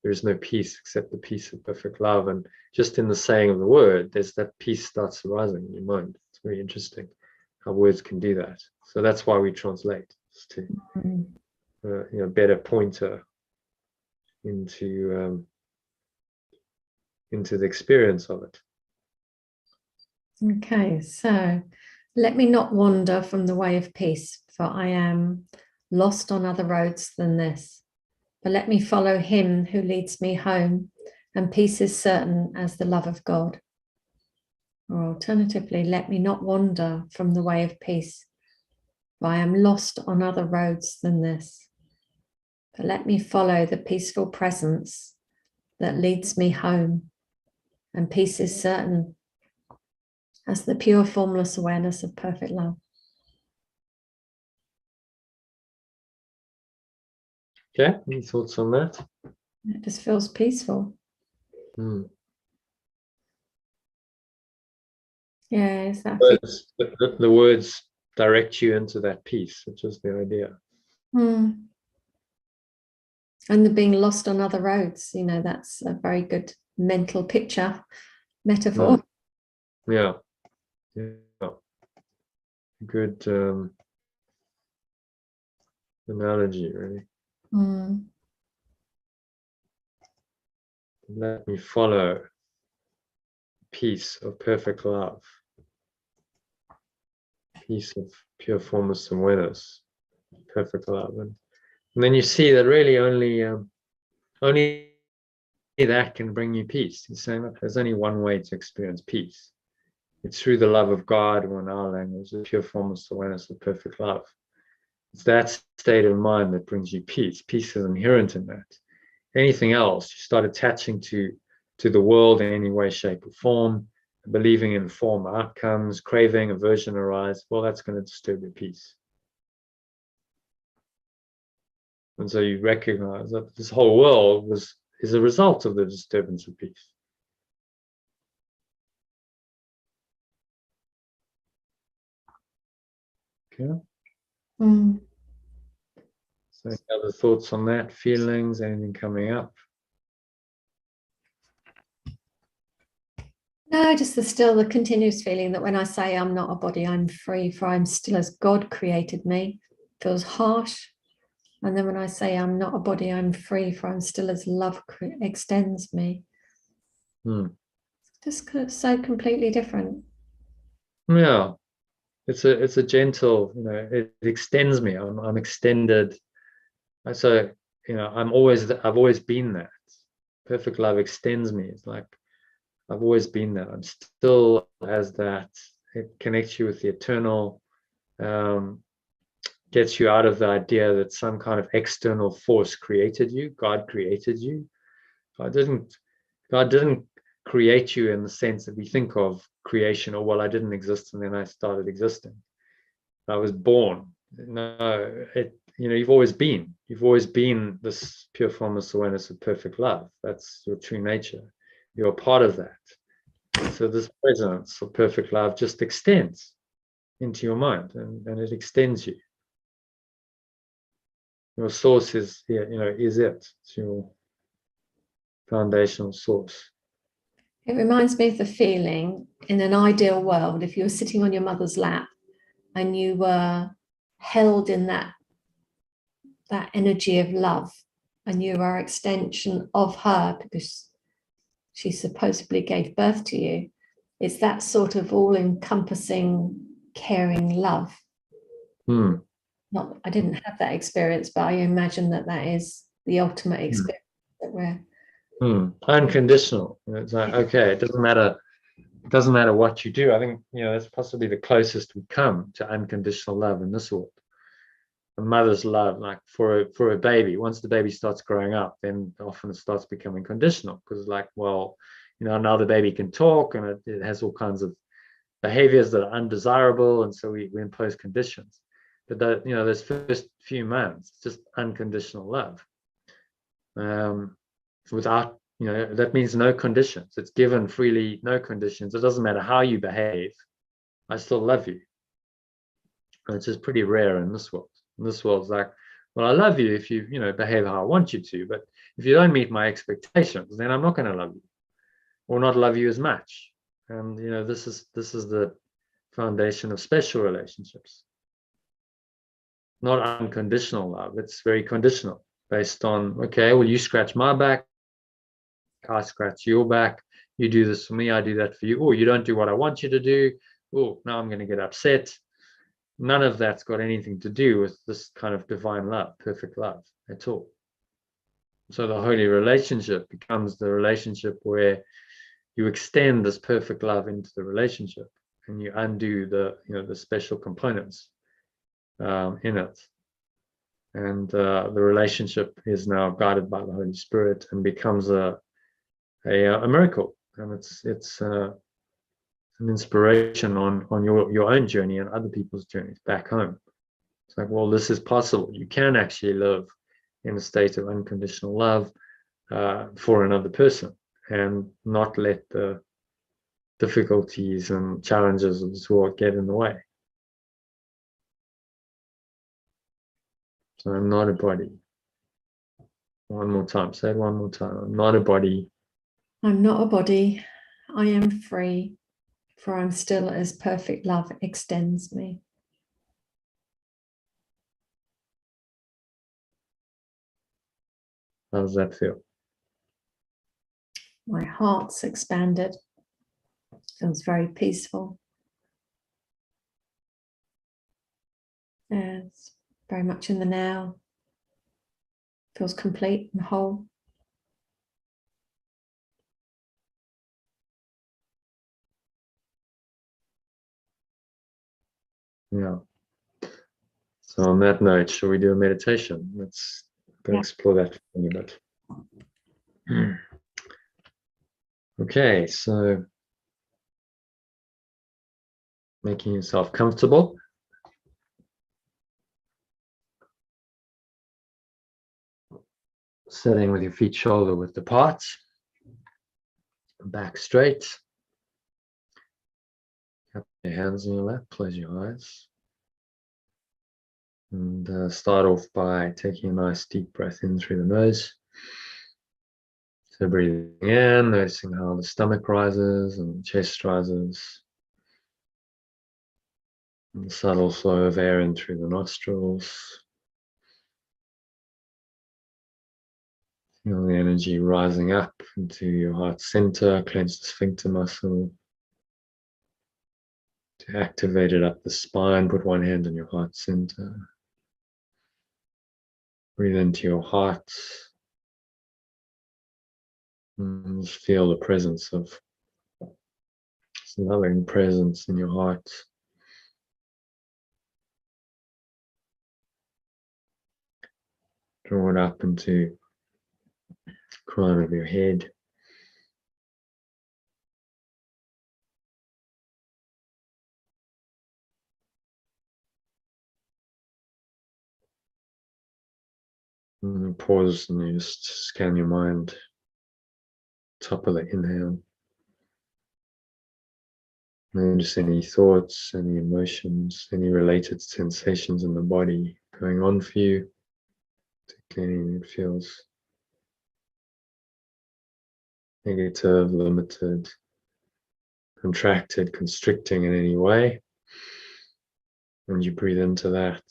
There is no peace except the peace of perfect love. And just in the saying of the word, there's that peace starts arising in your mind. It's very interesting how words can do that. So that's why we translate, just to better pointer into the experience of it. Okay, so let me not wander from the way of peace, for I am lost on other roads than this. But let me follow him who leads me home, and peace is certain as the love of God. Or alternatively, let me not wander from the way of peace, for I am lost on other roads than this. But let me follow the peaceful presence that leads me home, and peace is certain as the pure formless awareness of perfect love. Okay, any thoughts on that? It just feels peaceful. Yeah, is that the words direct you into that peace, which is the idea. And the being lost on other roads, that's a very good mental picture, metaphor. Yeah. Good analogy, really. Let me follow peace of perfect love, peace of pure formless awareness, perfect love, and then you see that really only that can bring you peace. He's saying that there's only one way to experience peace. It's through the love of God, or in our language, the pure formless awareness of perfect love. It's that state of mind that brings you peace. Peace is inherent in that. Anything else, you start attaching to the world in any way, shape, or form, believing in form outcomes, craving, aversion arise, well, that's going to disturb your peace. And so you recognize that this whole world is a result of the disturbance of peace. Okay. So any other thoughts on that? Feelings? Anything coming up? No, just the continuous feeling that when I say I'm not a body, I'm free, for I'm still as God created me. It feels harsh. And then when I say I'm not a body, I'm free, for I'm still as love extends me. Just so completely different. Yeah. It's a gentle, it extends me. I'm extended. So, I've always been that. Perfect love extends me. It's like I've always been that. I'm still as that. It connects you with the eternal. gets you out of the idea that some kind of external force created you. God created you. God didn't create you in the sense that we think of creation, or well, I didn't exist and then I started existing. I was born. No, you've always been this pure formless awareness of perfect love. That's your true nature. You're a part of that. So this presence of perfect love just extends into your mind, and it extends you. Your source is is it. It's your foundational source. It reminds me of the feeling in an ideal world, if you were sitting on your mother's lap and you were held in that energy of love, and you are an extension of her because she supposedly gave birth to you. It's that sort of all-encompassing, caring love. I didn't have that experience, but I imagine that is the ultimate experience that we're unconditional. It's like, okay, it doesn't matter what you do. I think that's possibly the closest we come to unconditional love in this world. A mother's love, like for a baby, once the baby starts growing up, then often it starts becoming conditional, because like, well, now the baby can talk and it has all kinds of behaviors that are undesirable, and so we impose conditions. But those first few months, it's just unconditional love. Without, that means no conditions. It's given freely, no conditions. It doesn't matter how you behave, I still love you. And it's just pretty rare in this world. In this world's like, well, I love you if you behave how I want you to, but if you don't meet my expectations, then I'm not going to love you, or not love you as much. And this is the foundation of special relationships. Not unconditional love. It's very conditional, based on, okay, well, you scratch my back, I scratch your back. You do this for me, I do that for you. Oh, you don't do what I want you to do. Oh, now I'm going to get upset. None of that's got anything to do with this kind of divine love, perfect love at all. So the holy relationship becomes the relationship where you extend this perfect love into the relationship, and you undo the special components in it. And the relationship is now guided by the Holy Spirit and becomes a miracle. And it's an inspiration on your own journey and other people's journeys back home. It's like, well, this is possible. You can actually live in a state of unconditional love for another person, and not let the difficulties and challenges of this world get in the way. So I'm not a body. One more time. Say it one more time. I'm not a body. I'm not a body. I am free, for I'm still as perfect love extends me. How does that feel? My heart's expanded. Feels very peaceful. It's very much in the now. Feels complete and whole. Yeah. So on that note, shall we do a meditation? Let's explore that a little bit. Okay, so making yourself comfortable. Sitting with your feet shoulder width apart, back straight. Have your hands in your lap, close your eyes. And start off by taking a nice deep breath in through the nose. So breathing in, noticing how the stomach rises and the chest rises. And the subtle flow of air in through the nostrils. Feel the energy rising up into your heart center, clench the sphincter muscle. To activate it up the spine, put one hand on your heart center. Breathe into your heart. And just feel the presence of this loving presence in your heart. Draw it up into the crown of your head. And then pause and you just scan your mind. Top of the inhale. Notice any thoughts, any emotions, any related sensations in the body going on for you. Particularly if it feels negative, limited, contracted, constricting in any way. And you breathe into that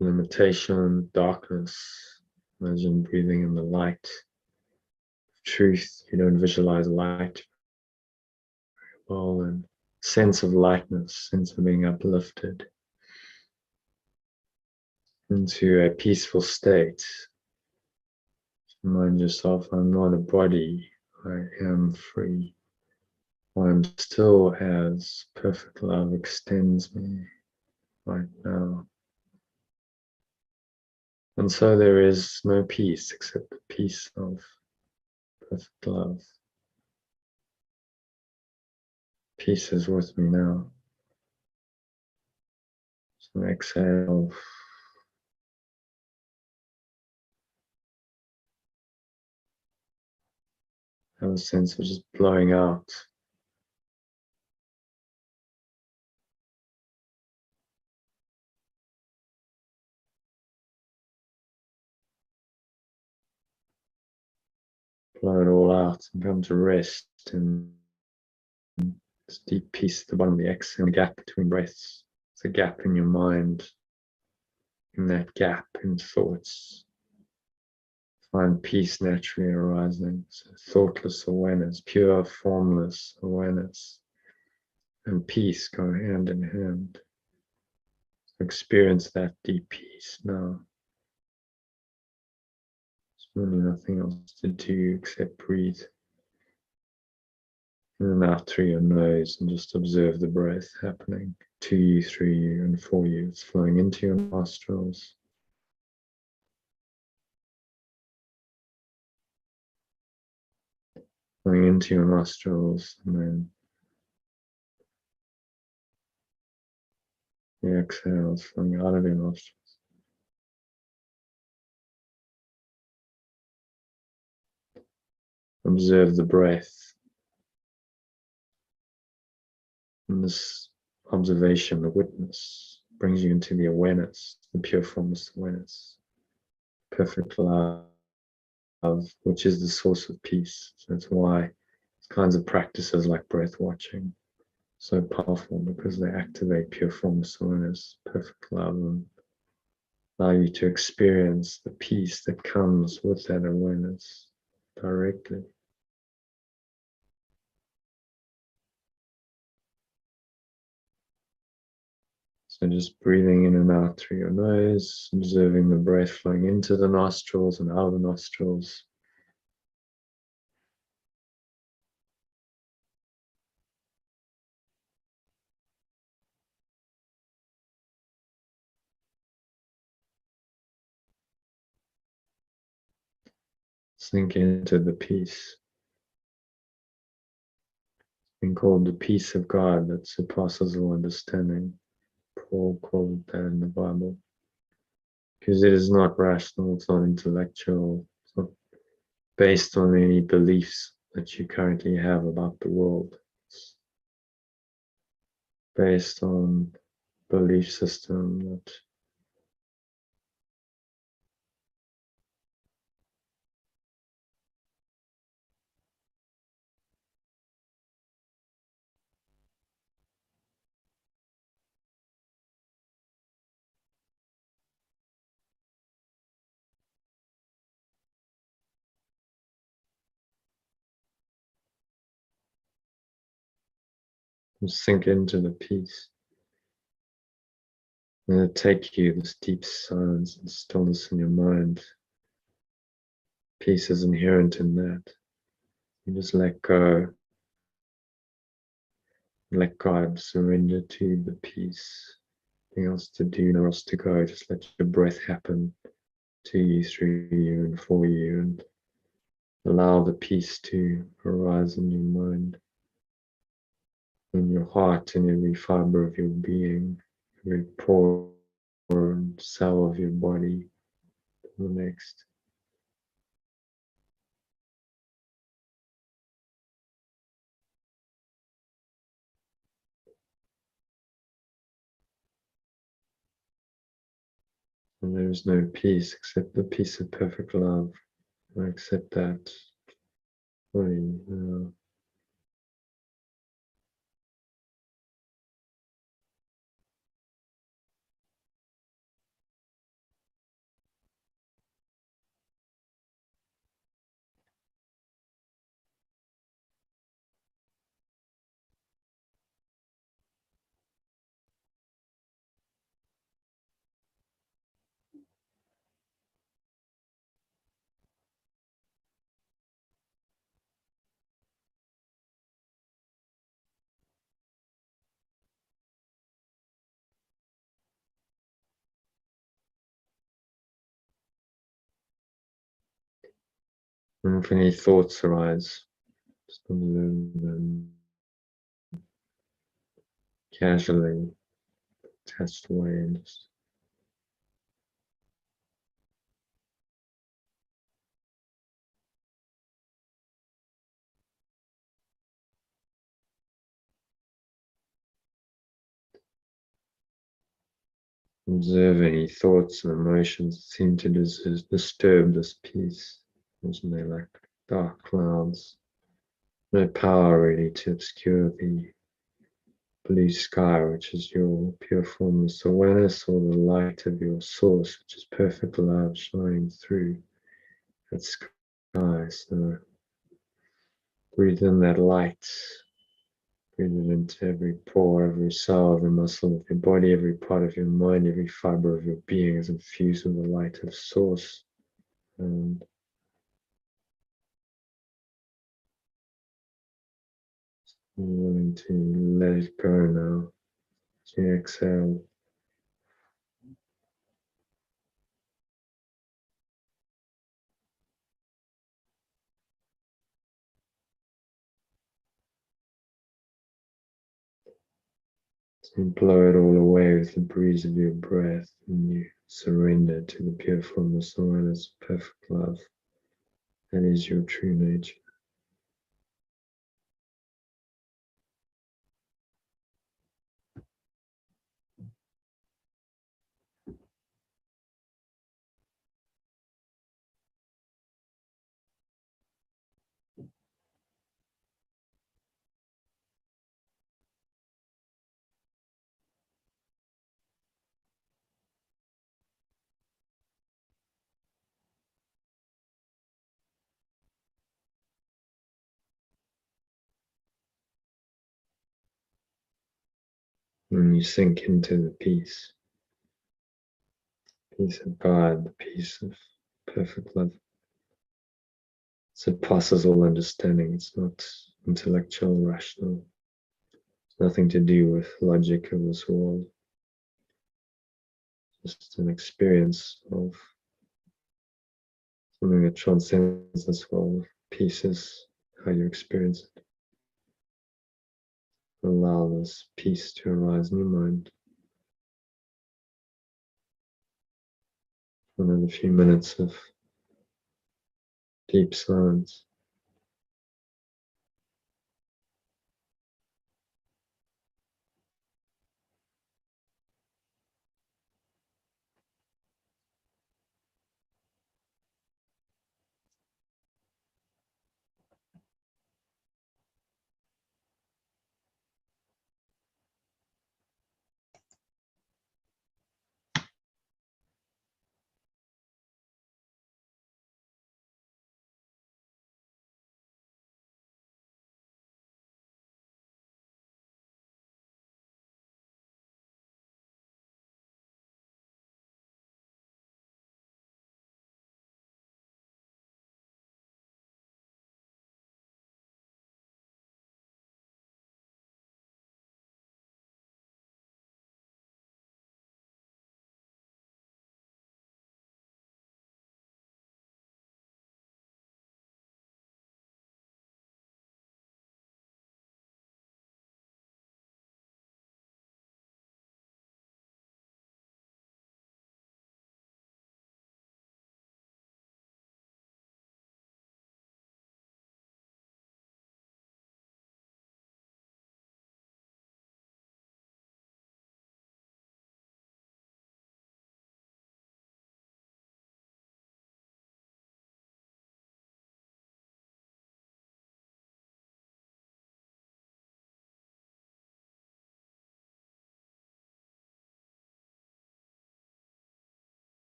limitation, darkness. Imagine breathing in the light of truth. You don't visualize light very well, and sense of lightness, sense of being uplifted into a peaceful state. Remind yourself, I'm not a body, I am free. I'm still as perfect love extends me right now. And so there is no peace except the peace of perfect love. Peace is with me now. So exhale. Have a sense of just blowing out. Blow it all out and come to rest in this deep peace at the bottom of the exhale, the gap between breaths. It's a gap in your mind. In that gap in thoughts, find peace naturally arising. So thoughtless awareness, pure formless awareness, and peace go hand in hand. So experience that deep peace now. There's really nothing else to do except breathe in and out through your nose and just observe the breath happening to you, through you, and for you. It's flowing into your nostrils. Flowing into your nostrils, and then the exhales flowing out of your nostrils. Observe the breath. And this observation, the witness, brings you into the awareness, the pure formless awareness, perfect love, which is the source of peace. So that's why kinds of practices like breath watching so powerful, because they activate pure formless awareness, perfect love, and allow you to experience the peace that comes with that awareness directly. So just breathing in and out through your nose, observing the breath flowing into the nostrils and out of the nostrils. Sink into the peace. It's been called the peace of God that surpasses all understanding. Paul called that in the Bible. Because it is not rational, it's not intellectual, it's not based on any beliefs that you currently have about the world. It's based on belief system that will sink into the peace. And it'll take you this deep silence and stillness in your mind. Peace is inherent in that. You just let go. Let God surrender to the peace. nothing else to do, nowhere else to go. Just let your breath happen to you, through you, and for you, and allow the peace to arise in your mind, in your heart, in every fiber of your being, every pore and cell of your body. The next. And there is no peace except the peace of perfect love. I accept that fully now. And if any thoughts arise, just observe them casually, attached away, and just observe any thoughts and emotions that seem to disturb this peace. Isn't they like dark clouds? No power really to obscure the blue sky, which is your pure formless awareness, or the light of your source, which is perfect love shining through that sky. So breathe in that light, breathe it into every pore, every cell, every muscle of your body, every part of your mind, every fiber of your being is infused with the light of source. And you're willing to let it go now. As you exhale, you blow it all away with the breeze of your breath, and you surrender to the pure formless awareness of perfect love. That is your true nature. When you sink into the peace of God, the peace of perfect love, it surpasses all understanding. It's not intellectual, rational. It's nothing to do with logic of this world. Just an experience of something that transcends this world. Peace is how you experience it. Allow this peace to arise in your mind. Another few minutes of deep silence.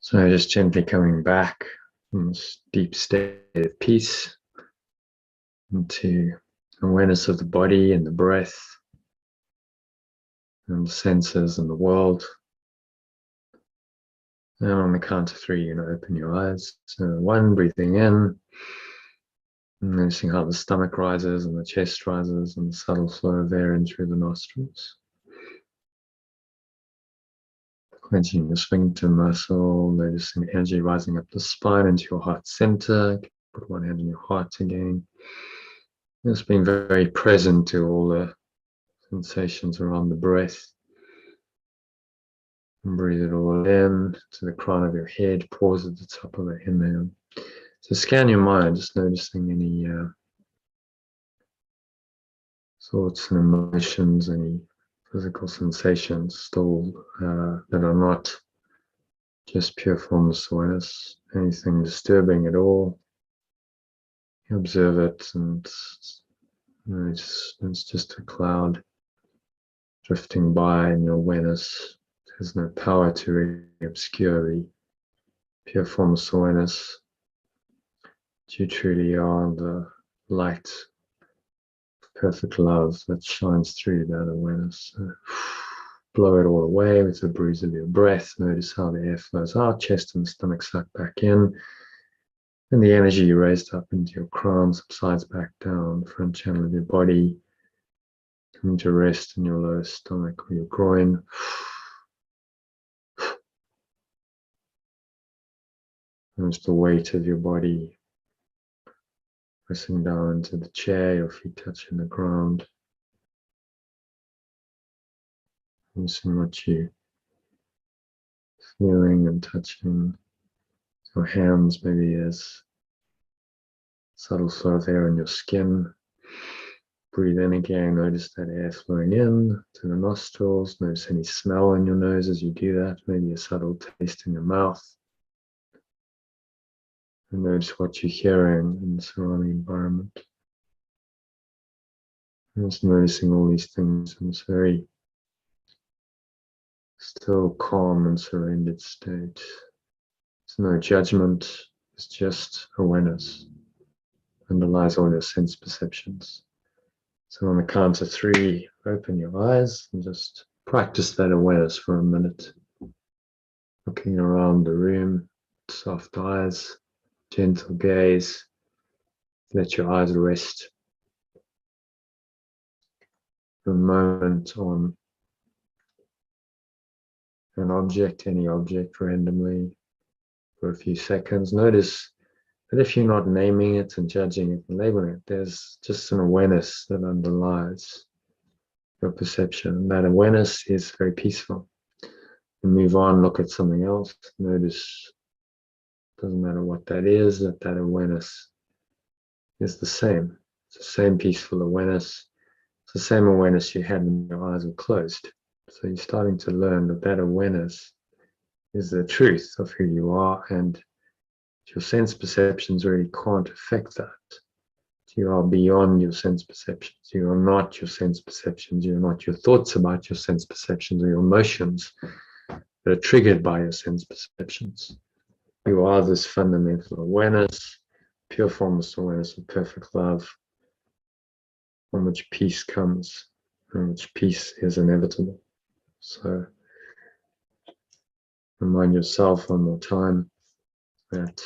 So just gently coming back from this deep state of peace into awareness of the body and the breath and the senses and the world. And on the count of 3, open your eyes. So 1, breathing in, and noticing how the stomach rises and the chest rises and the subtle flow of air in through the nostrils. Clenching the sphincter muscle, noticing energy rising up the spine into your heart center. Put one hand on your heart again. Just being very present to all the sensations around the breath. And breathe it all in to the crown of your head. Pause at the top of the inhale. So scan your mind, just noticing any thoughts and emotions, any physical sensations still that are not just pure formless awareness. Anything disturbing at all, you observe it, and it's just a cloud drifting by in your awareness. There's no power to really obscure the pure formless awareness. You truly are the light, perfect love that shines through that awareness. So, blow it all away with the breeze of your breath. Notice how the air flows out, chest and stomach suck back in. And the energy you raised up into your crown subsides back down, front channel of your body. Come to rest in your lower stomach or your groin. Notice the weight of your body pressing down into the chair, your feet touching the ground. Noticing what you feeling and touching. Your hands, maybe as subtle flow of air in your skin. Breathe in again, notice that air flowing in to the nostrils. Notice any smell in your nose as you do that, maybe a subtle taste in your mouth. And notice what you're hearing in the surrounding environment. And just noticing all these things in this very still, calm and surrendered state. There's no judgment, it's just awareness. Underlies all your sense perceptions. So on the count of 3, open your eyes and just practice that awareness for a minute. Looking around the room, soft eyes, gentle gaze. Let your eyes rest for a moment on an object, any object randomly for a few seconds. Notice that if you're not naming it and judging it and labeling it, there's just an awareness that underlies your perception. And that awareness is very peaceful. And move on, look at something else. Notice, doesn't matter what that is, that awareness is the same. It's the same peaceful awareness. It's the same awareness you had when your eyes were closed. So you're starting to learn that awareness is the truth of who you are, and your sense perceptions really can't affect that. You are beyond your sense perceptions. You are not your sense perceptions. You are not your thoughts about your sense perceptions or your emotions that are triggered by your sense perceptions. You are this fundamental awareness, pure formless awareness of perfect love, from which peace comes, from which peace is inevitable. So remind yourself one more time that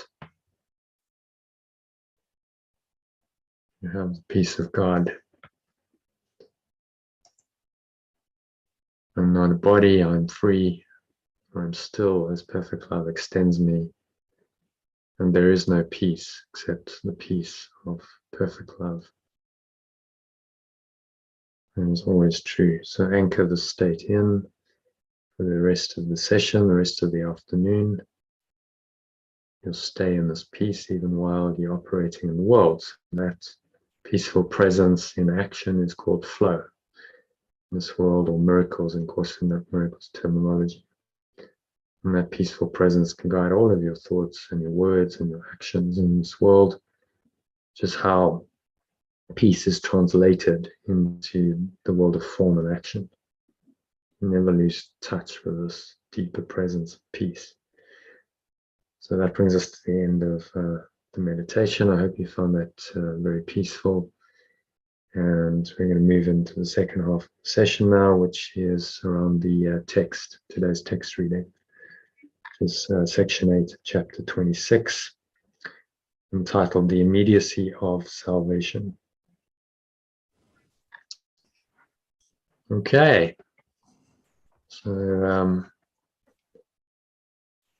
you have the peace of God. I'm not a body, I'm free, I'm still as perfect love extends me. And there is no peace except the peace of perfect love. And it's always true. So anchor the state in for the rest of the session, the rest of the afternoon. You'll stay in this peace even while you're operating in the world. That peaceful presence in action is called flow in this world, or miracles in Course in Miracles terminology. And that peaceful presence can guide all of your thoughts and your words and your actions in this world. Just how peace is translated into the world of form and action. You never lose touch with this deeper presence of peace. So that brings us to the end of the meditation. I hope you found that very peaceful. And we're going to move into the second half of the session now, which is around the text, today's text reading, which is section 8, chapter 26, entitled The Immediacy of Salvation. Okay, so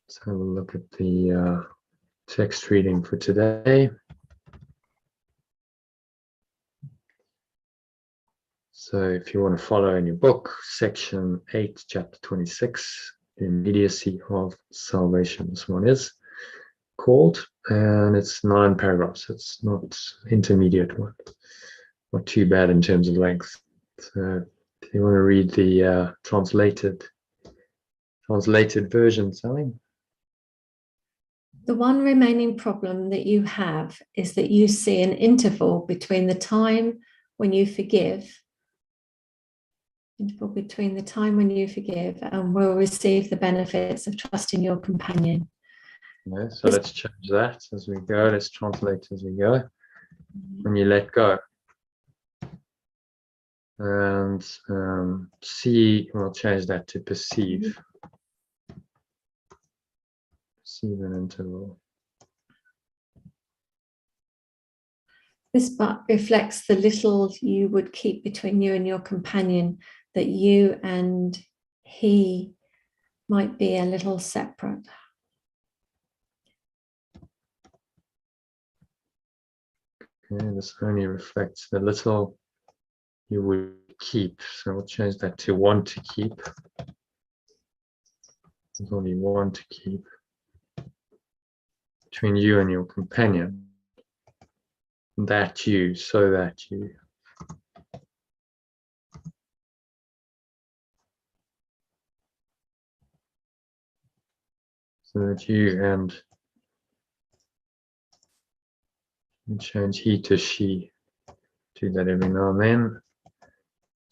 let's have a look at the text reading for today. So if you want to follow in your book, section 8, chapter 26, The Immediacy of Salvation, this one is called, and it's 9 paragraphs. It's not intermediate one, not too bad in terms of length. So if you want to read the translated version, Sally. The one remaining problem that you have is that you see an interval between the time when you forgive and will receive the benefits of trusting your companion. Yeah, so let's change that as we go. Let's translate as we go. When you let go. And see, we'll change that to perceive. Perceive an interval. This but reflects the little you would keep between you and your companion, that you and he might be a little separate. Okay, this only reflects the little you would keep. So we'll change that to want to keep. There's only one to keep between you and your companion. That you, so that you. So that you and change he to she. Do that every now and then.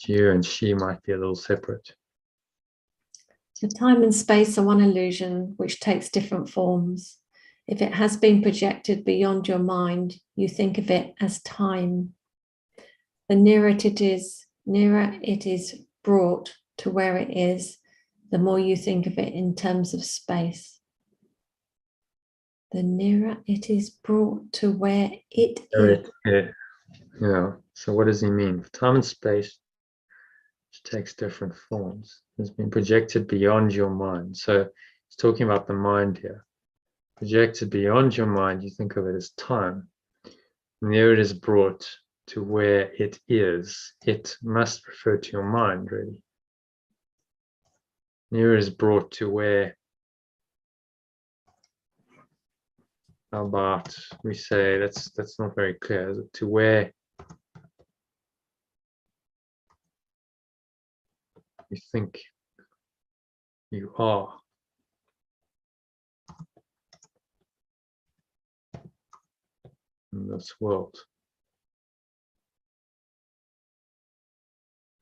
You and she might be a little separate. So time and space are one illusion which takes different forms. If it has been projected beyond your mind, you think of it as time. The nearer it is brought to where it is, the more you think of it in terms of space. The nearer it is brought to where it is. Yeah. So what does he mean? Time and space takes different forms. It's been projected beyond your mind. So it's talking about the mind here. Projected beyond your mind, you think of it as time. And there it is brought to where it is. It must refer to your mind, really. Near is brought to where, how about we say, that's not very clear, is it? To where you think you are. In this world.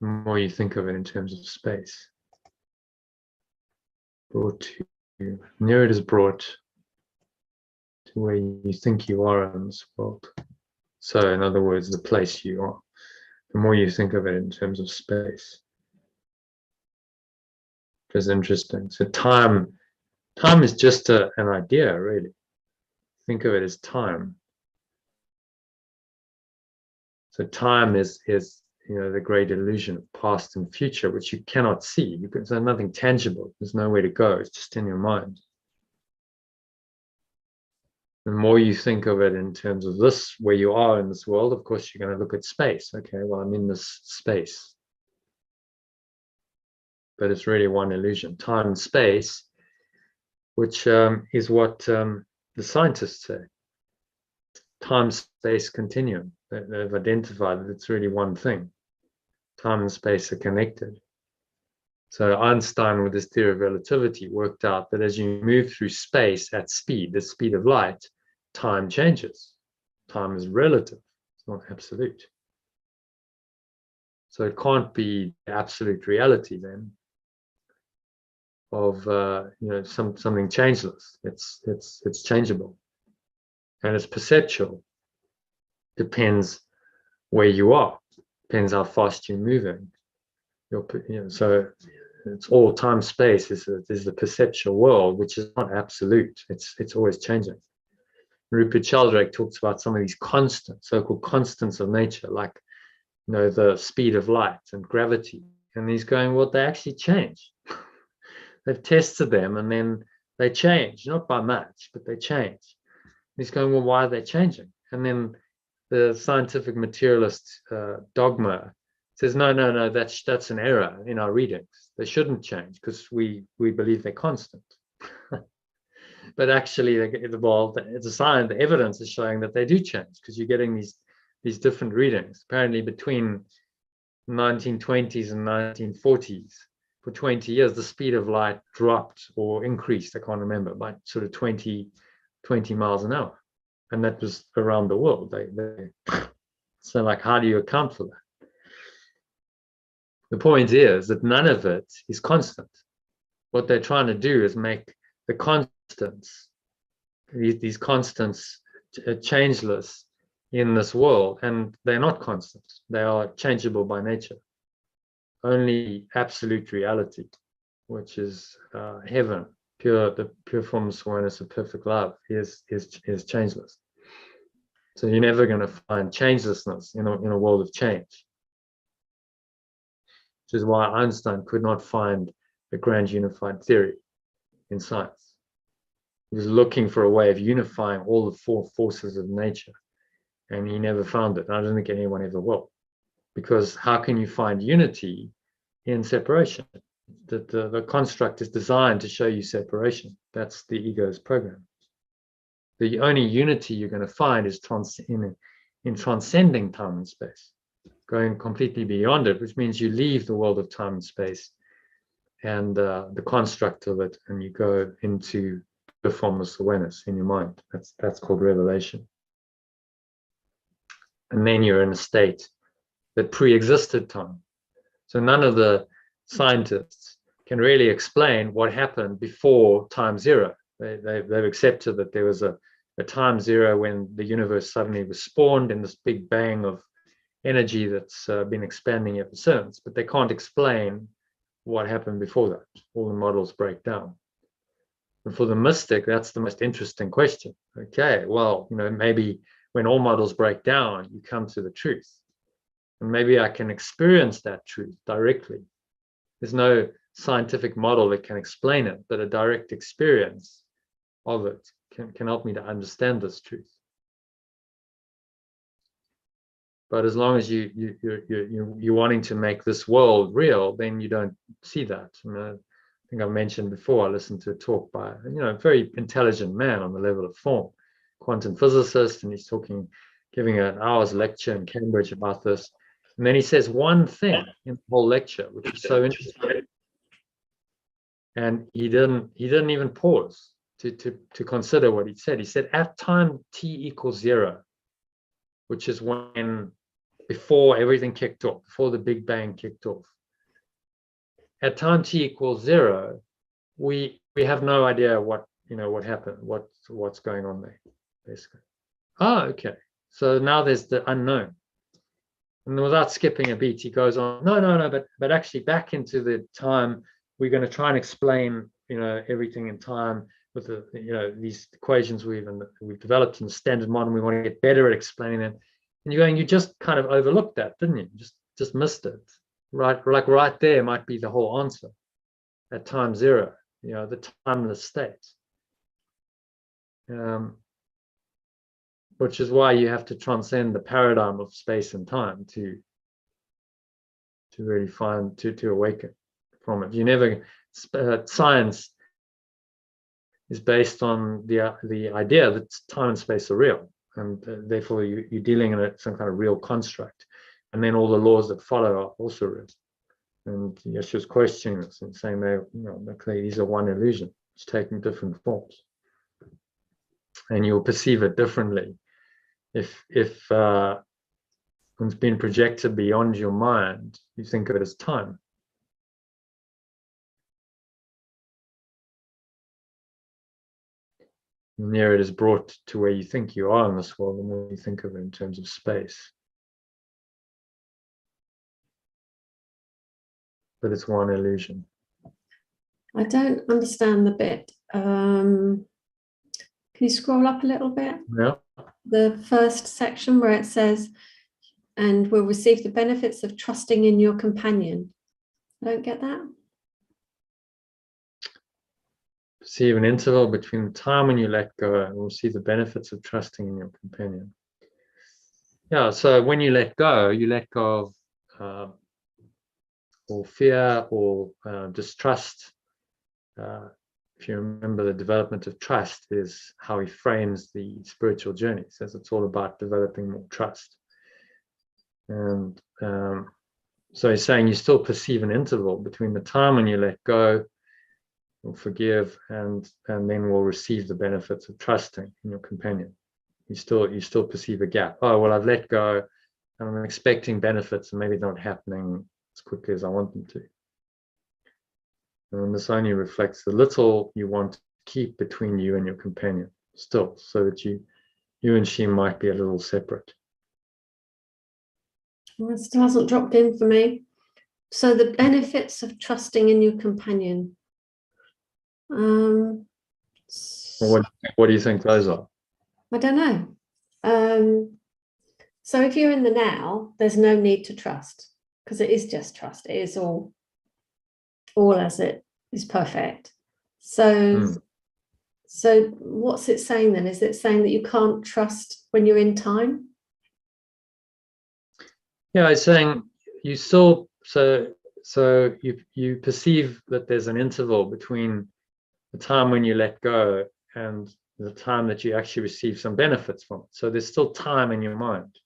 The more you think of it in terms of space. Brought to you. Near it is brought to where you think you are in this world. So in other words, the place you are. The more you think of it in terms of space. Which is interesting. So time is just an idea, really. Think of it as time. So time is the great illusion of past and future, which you cannot see because there's nothing tangible. There's nowhere to go. It's just in your mind. The more you think of it in terms of this, where you are in this world, of course, you're going to look at space. Okay, well, I'm in this space. But it's really one illusion, time and space, which is what the scientists say. Time-space continuum. They've identified that it's really one thing. Time and space are connected. So Einstein, with his theory of relativity, worked out that as you move through space at speed, the speed of light, time changes. Time is relative, it's not absolute. So it can't be absolute reality then. something changeless. It's changeable, and it's perceptual. Depends where you are. Depends how fast you're moving. So it's all time space is the perceptual world, which is not absolute. It's always changing. Rupert Sheldrake talks about some of these constants, so-called constants of nature, like the speed of light and gravity. And he's going, well, they actually change. They've tested them, and then they change, not by much, but they change. He's going, well, why are they changing? And then the scientific materialist dogma says, no, that's an error in our readings. They shouldn't change because we believe they're constant. But actually, it's a sign. The evidence is showing that they do change, because you're getting these different readings. Apparently, between 1920s and 1940s, for 20 years, the speed of light dropped or increased. I can't remember, by sort of 20 miles an hour, and that was around the world. So, like, how do you account for that? The point is that none of it is constant. What they're trying to do is make the constants, these constants, changeless in this world, and they're not constant. They are changeable by nature. Only absolute reality, which is heaven, the pure formless awareness of perfect love, is changeless. So you're never going to find changelessness in a world of change. Which is why Einstein could not find the grand unified theory in science. He was looking for a way of unifying all the four forces of nature, and he never found it. I don't think anyone ever will, because how can you find unity in separation? The construct is designed to show you separation. That's the ego's program. The only unity you're going to find is in transcending time and space, going completely beyond it, which means you leave the world of time and space and the construct of it, and you go into the formless awareness in your mind. That's called revelation. And then you're in a state that pre-existed time. So none of the scientists can really explain what happened before time zero. They've accepted that there was a time zero when the universe suddenly was spawned in this big bang of energy that's been expanding ever since, but they can't explain what happened before that. All the models break down. And for the mystic, that's the most interesting question. Okay, well, maybe when all models break down, you come to the truth. And maybe I can experience that truth directly. There's no scientific model that can explain it, but a direct experience of it can help me to understand this truth. But as long as you're wanting to make this world real, then you don't see that. I think I mentioned before, I listened to a talk by a very intelligent man on the level of form, quantum physicist, and he's giving an hour's lecture in Cambridge about this. And then he says one thing in the whole lecture, which is so interesting. And he didn't even pause to consider what he said. He said, at time t equals 0, which is before everything kicked off, before the Big Bang kicked off. At time t equals 0, we have no idea what happened, what's going on there, basically. Oh, okay. So now there's the unknown. And without skipping a beat, he goes on, no, but actually back into the time, we're going to try and explain, everything in time with these equations we've developed in the standard model. We want to get better at explaining them. And you just kind of overlooked that, didn't you? Just missed it. Right, like right there might be the whole answer at time 0, the timeless state. Which is why you have to transcend the paradigm of space and time to really find, to awaken from it. You never, science is based on the idea that time and space are real, and therefore you're dealing in some kind of real construct, and then all the laws that follow are also real. And Yeshua's questioning us and saying these are one illusion. It's taking different forms, and you'll perceive it differently if it's been projected beyond your mind. You think of it as time. The nearer it is brought to where you think you are in this world, the more you think of it in terms of space. But it's one illusion. I don't understand the bit. Can you scroll up a little bit? Yeah. The first section where it says, and will receive the benefits of trusting in your companion. I don't get that. Perceive an interval between the time when you let go and receive the benefits of trusting in your companion. Yeah, so when you let go of or fear or distrust. If you remember, the development of trust is how he frames the spiritual journey. He says it's all about developing more trust. And so he's saying you still perceive an interval between the time when you let go or forgive and then will receive the benefits of trusting in your companion. You still perceive a gap. Oh, well, I've let go and I'm expecting benefits and maybe not happening as quickly as I want them to. And this only reflects the little you want to keep between you and your companion still, so that you and she might be a little separate. Well, it still hasn't dropped in for me. So the benefits of trusting in your companion. Well, what do you think those are? I don't know. So if you're in the now, there's no need to trust, because it is just trust. It is all as it is perfect. So so what's it saying then? Is it saying that you can't trust when you're in time? Yeah, it's saying you still so you perceive that there's an interval between the time when you let go and the time that you actually receive some benefits from it. So there's still time in your mind.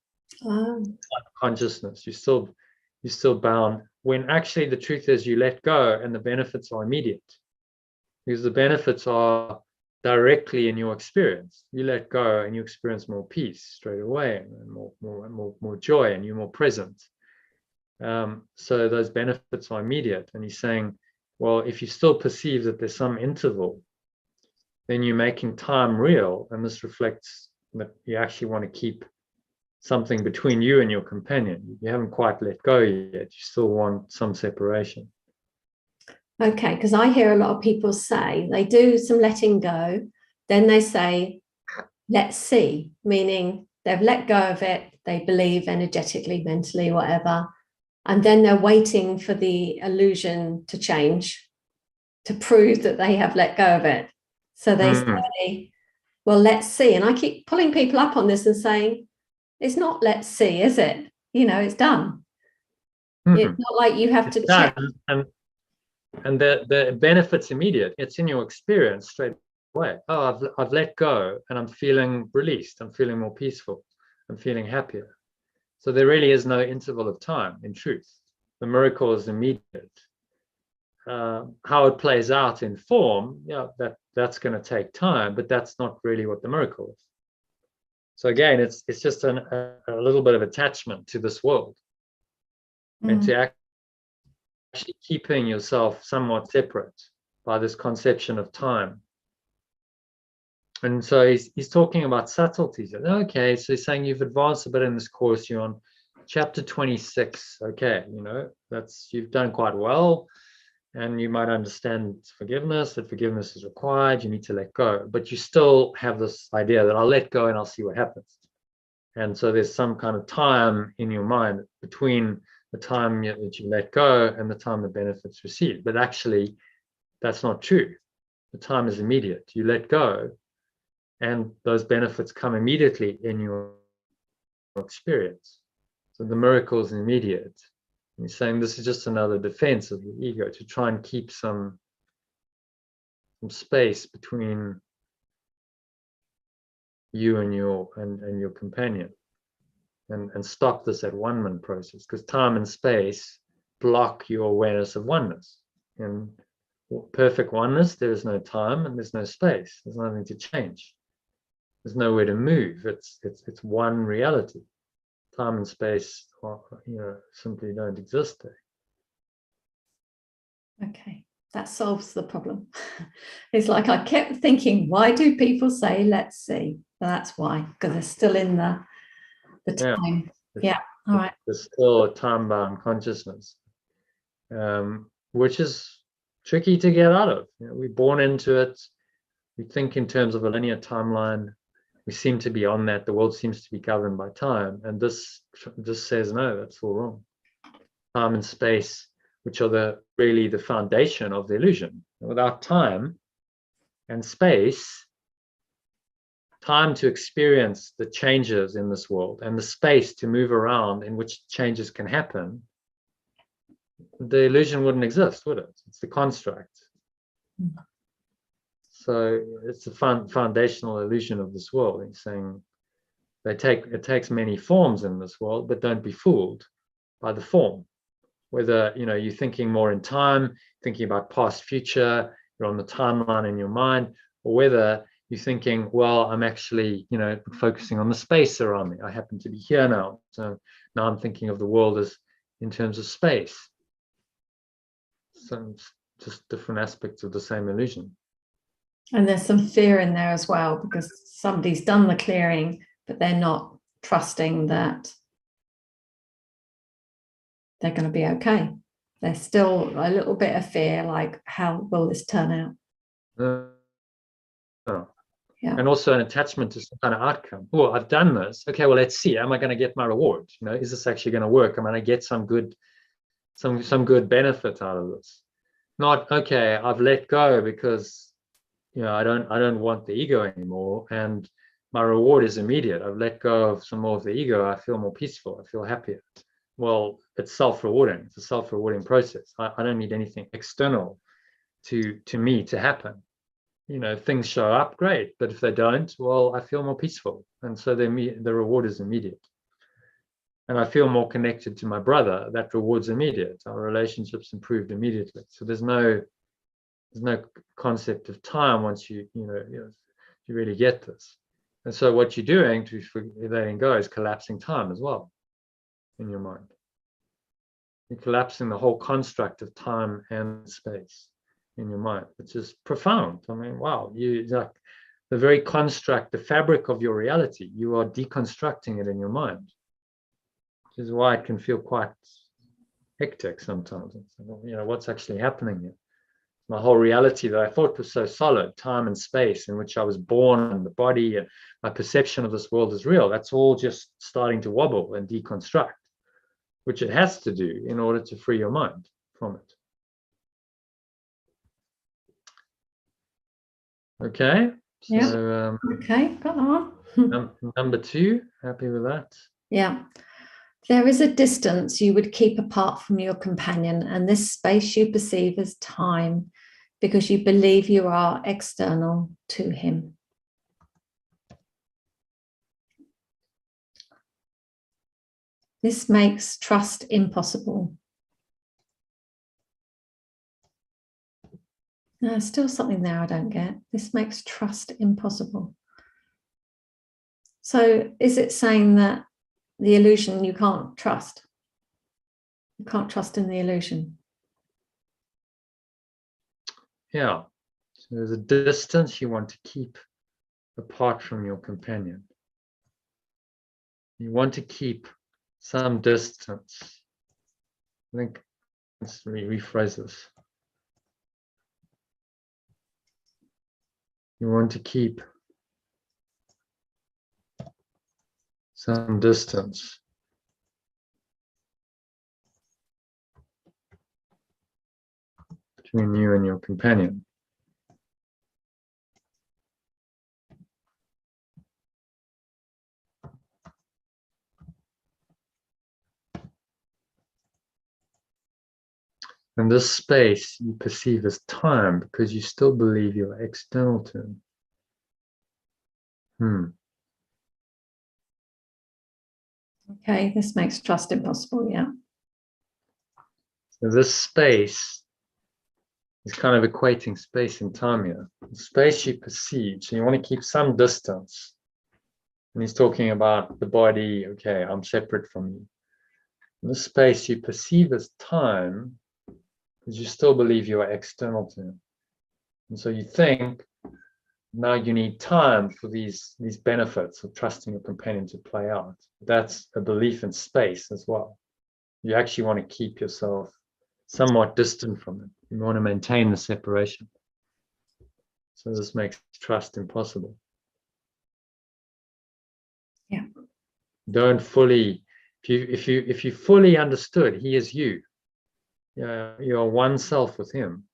Consciousness. You're still bound, when actually the truth is you let go and the benefits are immediate, because the benefits are directly in your experience. You let go and you experience more peace straight away, and more joy, and you're more present. So those benefits are immediate. And he's saying, well, if you still perceive that there's some interval, then you're making time real, and this reflects that you actually want to keep something between you and your companion. You haven't quite let go yet. You still want some separation. Okay, because I hear a lot of people say they do some letting go, then they say, let's see, meaning they've let go of it, they believe energetically, mentally, whatever, and then they're waiting for the illusion to change to prove that they have let go of it. So they say, well, let's see. And I keep pulling people up on this and saying, it's not let's see, is it? You know, it's done. It's not like you have to check. And the benefit's immediate. It's in your experience straight away. Oh, I've let go and I'm feeling released. I'm feeling more peaceful. I'm feeling happier. So there really is no interval of time, in truth. The miracle is immediate. How it plays out in form, yeah, that's going to take time, but that's not really what the miracle is. So again, it's just a little bit of attachment to this world, and to actually keeping yourself somewhat separate by this conception of time. And so he's talking about subtleties. Okay, so he's saying you've advanced a bit in this course. You're on chapter 26. Okay, you know, you've done quite well. And you might understand forgiveness, that forgiveness is required, you need to let go. But you still have this idea that I'll let go and I'll see what happens. And so there's some kind of time in your mind between the time that you let go and the time the benefits received. But actually, that's not true. The time is immediate. You let go, and those benefits come immediately in your experience. So the miracle is immediate. He's saying this is just another defense of the ego, to try and keep some space between you and your companion, and stop this at one-man process, because time and space block your awareness of oneness. In perfect oneness, there is no time and there's no space. There's nothing to change. There's nowhere to move. It's one reality. Time and space, simply don't exist there. Okay. that solves the problem. It's like I kept thinking, why do people say let's see? Well, that's why, because they're still in the time. Yeah. All right. There's still a time-bound consciousness, which is tricky to get out of. We're born into it. We think in terms of a linear timeline. We seem to be on that. The world seems to be governed by time, and this says no. That's all wrong. Time and space, which are really the foundation of the illusion. Without time and space, time to experience the changes in this world and the space to move around in which changes can happen, the illusion wouldn't exist, would it? It's the construct. So it's the foundational illusion of this world. He's saying it takes many forms in this world, but don't be fooled by the form. Whether you're thinking more in time, thinking about past, future, you're on the timeline in your mind, or whether you're thinking, well, I'm actually, focusing on the space around me. I happen to be here now. So now I'm thinking of the world as in terms of space. So just different aspects of the same illusion. And there's some fear in there as well, because somebody's done the clearing, but they're not trusting that they're going to be okay. There's still a little bit of fear, like, how will this turn out? Yeah. And also an attachment to some kind of outcome. Oh, I've done this. Okay, well, let's see. Am I going to get my reward? Is this actually going to work? Am I going to get some good benefit out of this? Not, okay, I've let go because I don't want the ego anymore, and my reward is immediate. I've let go of some more of the ego. I feel more peaceful. I feel happier. Well, it's self-rewarding. It's a self-rewarding process. I don't need anything external to me to happen. Things show up, great, but if they don't, well, I feel more peaceful, and so the reward is immediate, and I feel more connected to my brother. That reward's immediate. Our relationships improved immediately. So there's no concept of time once you really get this. And so what you're doing to letting go is collapsing time as well in your mind. You're collapsing the whole construct of time and space in your mind, which is profound. I mean, wow, like the very construct, the fabric of your reality, you are deconstructing it in your mind, which is why it can feel quite hectic sometimes. What's actually happening here? My whole reality that I thought was so solid, time and space in which I was born, and the body and my perception of this world is real, that's all just starting to wobble and deconstruct, which it has to do in order to free your mind from it. Okay. Yeah. So, okay, got on. Number 2, happy with that? Yeah. There is a distance you would keep apart from your companion, and this space you perceive as time because you believe you are external to him. This makes trust impossible. There's still something there I don't get. This makes trust impossible. So is it saying that the illusion you can't trust? You can't trust in the illusion? Yeah. So there's a distance you want to keep apart from your companion. You want to keep some distance. I think, let's rephrase this. You want to keep some distance between you and your companion. And this space you perceive as time because you still believe you're external to him. Okay, this makes trust impossible, yeah. So this space is kind of equating space and time here. The space you perceive, so you want to keep some distance. And he's talking about the body, okay, I'm separate from you. And the space you perceive as time because you still believe you are external to him. And so you think now you need time for these benefits of trusting your companion to play out. That's a belief in space as well. You actually want to keep yourself somewhat distant from it. You want to maintain the separation. So this makes trust impossible. Yeah. Don't fully, if you fully understood he is you, you're one self with him,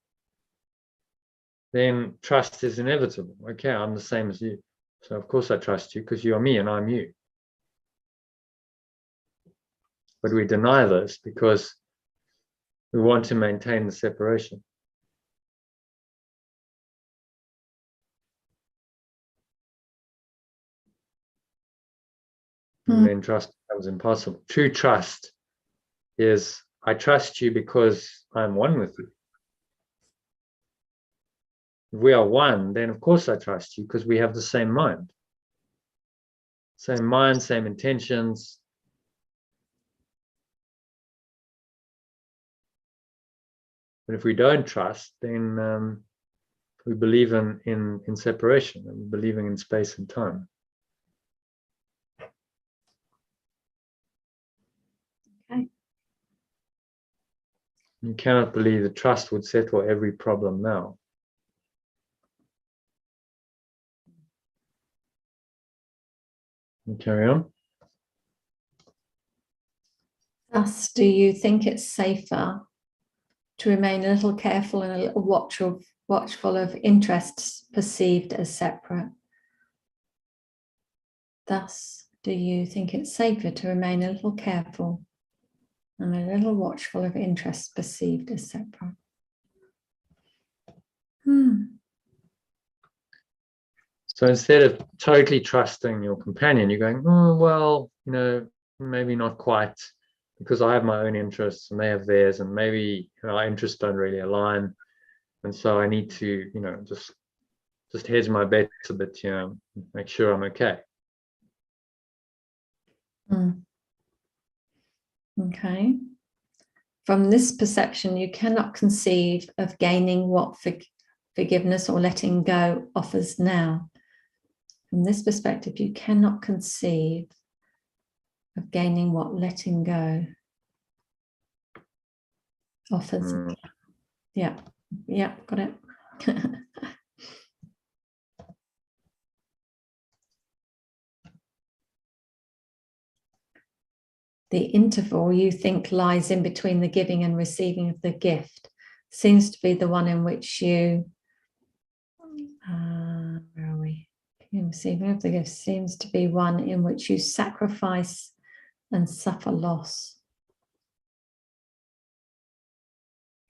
then trust is inevitable. Okay, I'm the same as you. So of course I trust you because you're me and I'm you. But we deny this because we want to maintain the separation. And then trust becomes impossible. True trust is, I trust you because I'm one with you. If we are one, then of course I trust you because we have the same mind. Same mind, same intentions. But if we don't trust, then we believe in separation and believing in space and time. Okay. You cannot believe that trust would settle every problem now. You carry on. Thus, do you think it's safer to remain a little careful and a little watchful of interests perceived as separate? Thus, do you think it's safer to remain a little careful and a little watchful of interests perceived as separate? So instead of totally trusting your companion, you're going, oh, well, maybe not quite, because I have my own interests and they have theirs, and maybe our interests don't really align. And so I need to, just hedge my bets a bit, make sure I'm okay. Okay. From this perception, you cannot conceive of gaining what forgiveness or letting go offers now. From this perspective, you cannot conceive of gaining what letting go offers. Yeah, got it. The interval you think lies in between the giving and receiving of the gift seems to be the one in which you, where are we? Receiving of the gift seems to be one in which you sacrifice and suffer loss.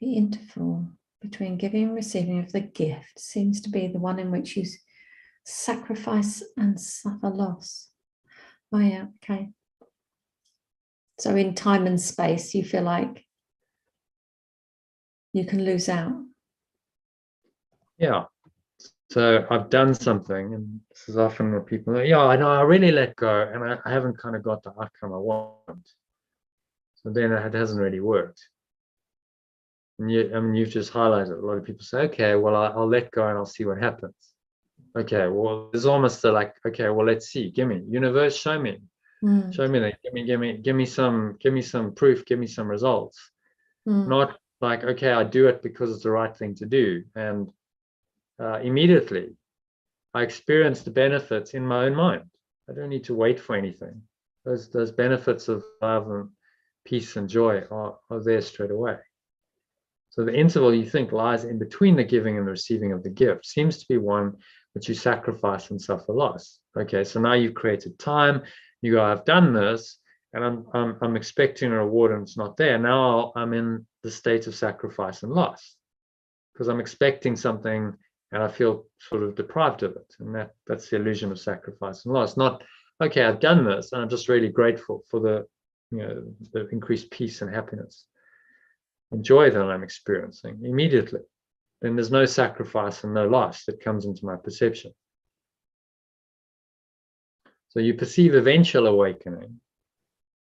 The interval between giving and receiving of the gift seems to be the one in which you sacrifice and suffer loss. Oh yeah, okay. So in time and space, you feel like you can lose out. Yeah. So I've done something, and this is often what people say, yeah, I know, I really let go, and I haven't kind of got the outcome I want. So then it hasn't really worked. And you've just highlighted, a lot of people say, okay, well, I'll let go and I'll see what happens. Okay, well, there's almost like, okay, well, let's see, give me, universe, show me. Show me that, give me some proof, give me some results. Not like, okay, I do it because it's the right thing to do. And immediately I experience the benefits in my own mind. I don't need to wait for anything. Those benefits of love and peace and joy are there straight away. So the interval you think lies in between the giving and the receiving of the gift seems to be one which you sacrifice and suffer loss. Okay, so now you've created time. You go, I've done this, and I'm expecting a reward, and it's not there. Now I'm in the state of sacrifice and loss because I'm expecting something and I feel sort of deprived of it. And that's the illusion of sacrifice and loss. Not, okay, I've done this and I'm just really grateful for the increased peace and happiness and joy that I'm experiencing immediately. Then there's no sacrifice and no loss that comes into my perception. So you perceive eventual awakening,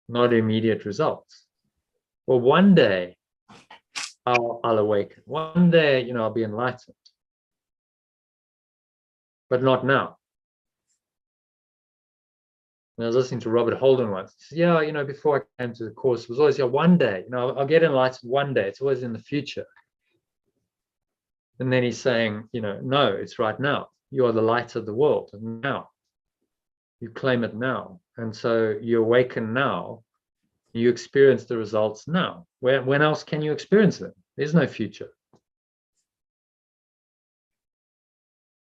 not immediate results. Well, one day I'll awaken. One day, I'll be enlightened, but not now. And I was listening to Robert Holden once. He said, yeah, before I came to the course, it was always, one day, I'll get enlightened one day. It's always in the future. And then he's saying, no, it's right now. You are the light of the world. And now you claim it now. And so you awaken now. You experience the results now. When else can you experience them? There's no future.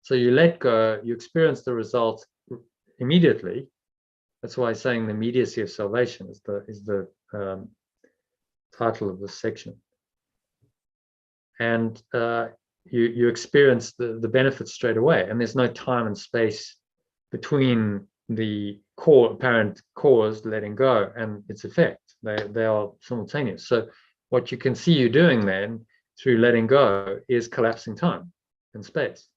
So you let go, you experience the results immediately. That's why saying the immediacy of salvation is the title of this section. And you experience the benefits straight away, and there's no time and space between the apparent cause, letting go, and its effect. They are simultaneous. So what you can see you doing then through letting go is collapsing time and space.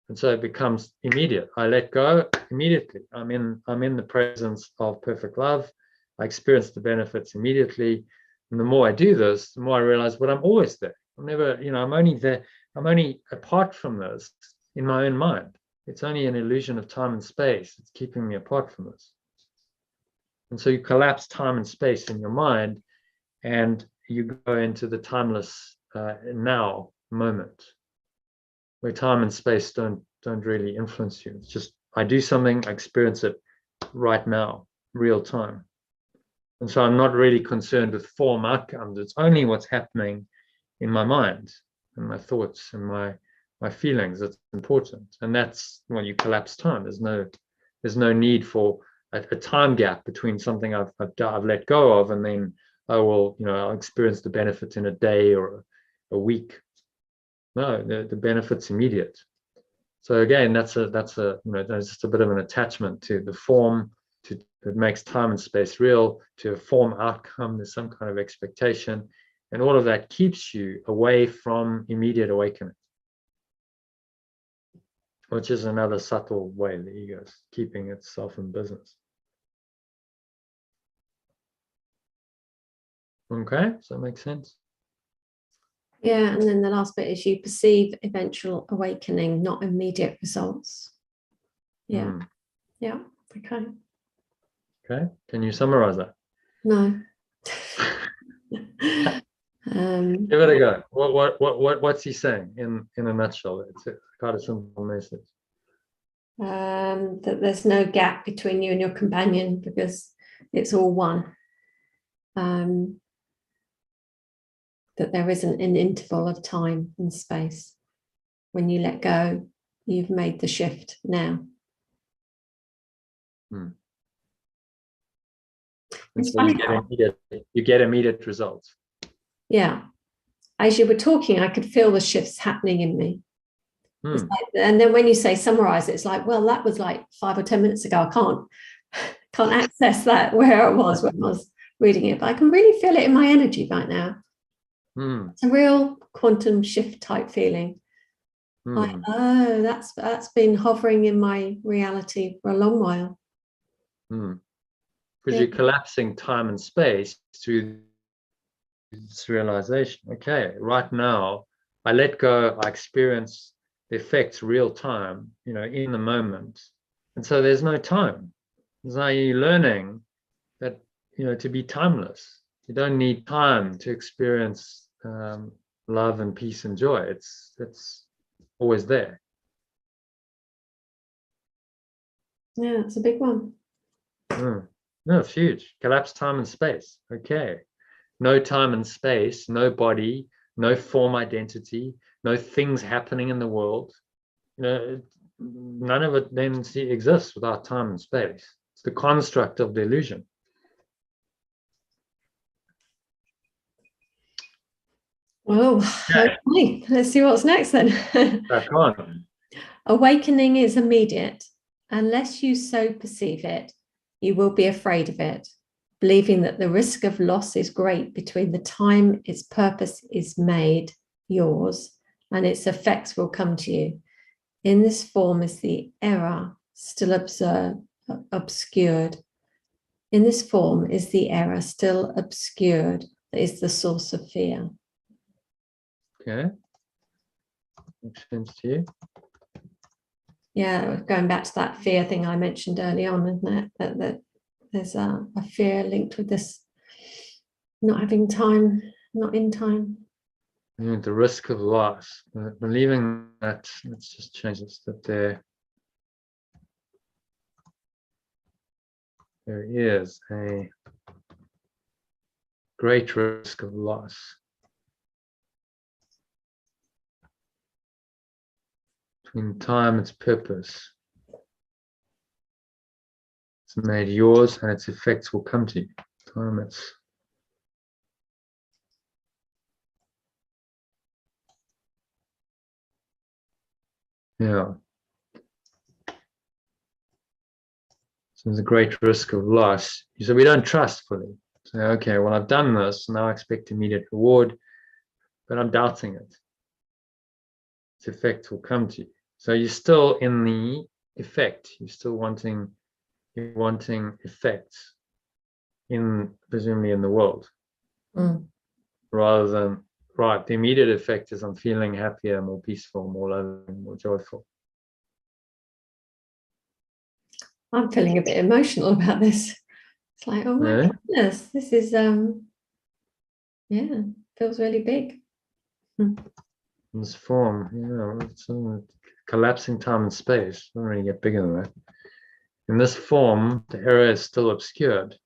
And so it becomes immediate. I let go immediately. I'm in the presence of perfect love. I experience the benefits immediately. And the more I do this, the more I realize, but I'm always there. I'm never, I'm only there. I'm only apart from this in my own mind. It's only an illusion of time and space. It's keeping me apart from this. And so you collapse time and space in your mind, and you go into the timeless now moment, where time and space don't really influence you. It's just, I do something, I experience it right now, real time. And so I'm not really concerned with form outcomes. It's only what's happening in my mind and my thoughts and my feelings that's important. And that's when you collapse time. There's no need for a time gap between something I've let go of, and then, I'll experience the benefits in a day or a week. No, the benefit's immediate. So again, that's just a bit of an attachment to the form, that makes time and space real, to a form outcome. There's some kind of expectation, and all of that keeps you away from immediate awakening, which is another subtle way the ego is keeping itself in business. Okay, does that make sense? Yeah, and then the last bit is you perceive eventual awakening, not immediate results. Yeah. Yeah. Okay. Okay. Can you summarize that? No. Give it a go. What's he saying in a nutshell? It's quite a simple message. That there's no gap between you and your companion because it's all one. That there isn't an interval of time and space. When you let go, you've made the shift now. And so you get immediate results. Yeah. As you were talking, I could feel the shifts happening in me. And then when you say summarize it, it's like, well, that was like 5 or 10 minutes ago. I can't access that where I was when I was reading it, but I can really feel it in my energy right now. It's a real quantum shift type feeling. Like, oh, that's been hovering in my reality for a long while. Because you're collapsing time and space through this realization. Okay, right now, I let go, I experience the effects real time, in the moment. And so there's no time. It's like you're learning that, to be timeless. You don't need time to experience love and peace and joy. It's always there. Yeah, it's a big one. No, it's huge. Collapse time and space. Okay. No time and space, no body, no form identity, no things happening in the world. None of it then exists without time and space. It's the construct of the illusion. Oh, okay. Let's see what's next then. Back on. Awakening is immediate. Unless you so perceive it, you will be afraid of it, believing that the risk of loss is great between the time its purpose is made yours and its effects will come to you. In this form is the error still obscured. in this form, is the error still obscured that is the source of fear? Okay. Makes sense to you? Yeah, going back to that fear thing I mentioned early on, isn't it? That there's a fear linked with this not having time, not in time. The risk of loss. Believing that, let's just change this, that there is a great risk of loss. Between time, its purpose. It's made yours and its effects will come to you. Time, it's yeah. So there's a great risk of loss. So we don't trust fully. So, okay, well, I've done this, now I expect immediate reward, but I'm doubting it. Its effect will come to you. So you're still in the effect. You're still wanting effects presumably in the world, rather than right. The immediate effect is I'm feeling happier, more peaceful, more loving, more joyful. I'm feeling a bit emotional about this. It's like, oh my goodness, this is feels really big. In this form, it's collapsing time and space. Doesn't really get bigger than that. In this form, the error is still obscured.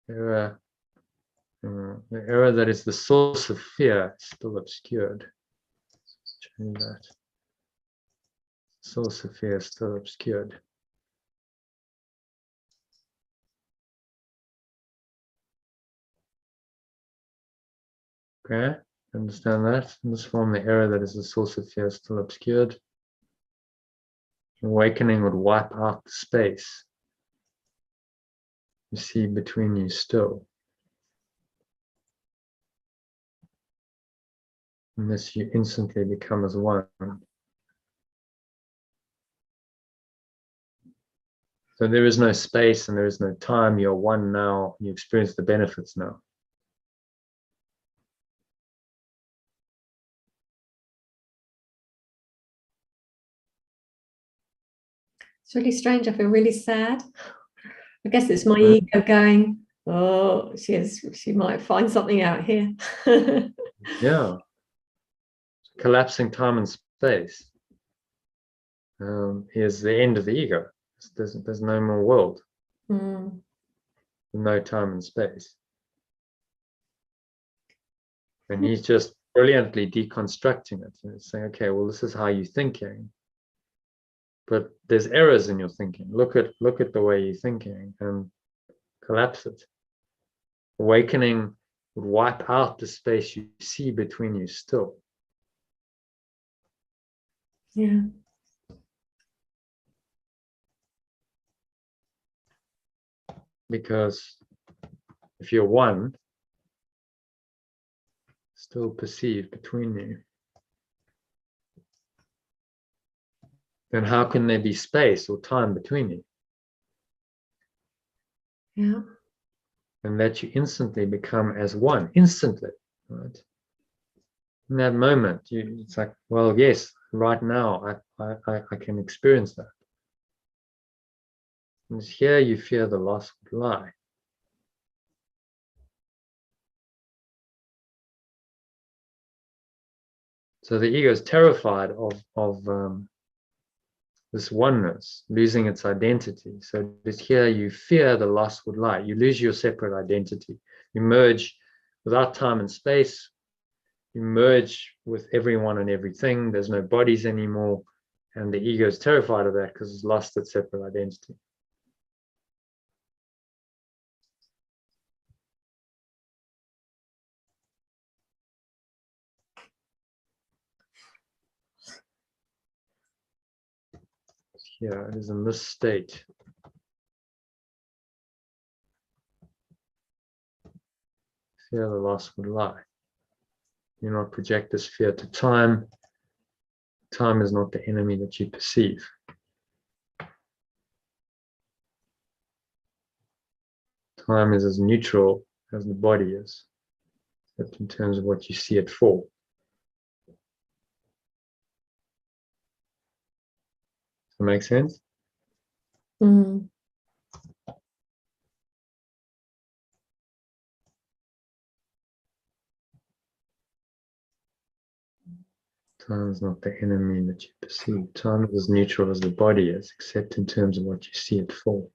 The error that is the source of fear is still obscured. Let's change that. Source of fear is still obscured. Okay, understand that? In this form, the error that is the source of fear is still obscured. Awakening would wipe out the space you see between you still. Unless you instantly become as one. So there is no space and there is no time. You're one now. You experience the benefits now. It's really strange. I feel really sad. I guess it's my ego going, oh, she might find something out here. Yeah. Collapsing time and space is the end of the ego. There's no more world. No time and space. And he's just brilliantly deconstructing it and saying, okay, well, this is how you're thinking. But there's errors in your thinking. Look at the way you're thinking and collapse it. Awakening would wipe out the space you see between you still. Yeah. Because if you're one, still perceived between you, then how can there be space or time between you? Yeah. And that you instantly become as one, instantly, right? In that moment, it's like, well, yes, right now I can experience that. And here you fear the loss would lie. So the ego is terrified of this oneness, losing its identity. So it's here you fear the loss would lie. You lose your separate identity. You merge without time and space. You merge with everyone and everything. There's no bodies anymore. And the ego is terrified of that because it's lost its separate identity. Here it is in this state. Fear the loss would lie. Do not project this fear to time. Time is not the enemy that you perceive. time is as neutral as the body is, except in terms of what you see it for. Does that make sense? Mm. Time is not the enemy that you perceive. Time is as neutral as the body is, except in terms of what you see it for.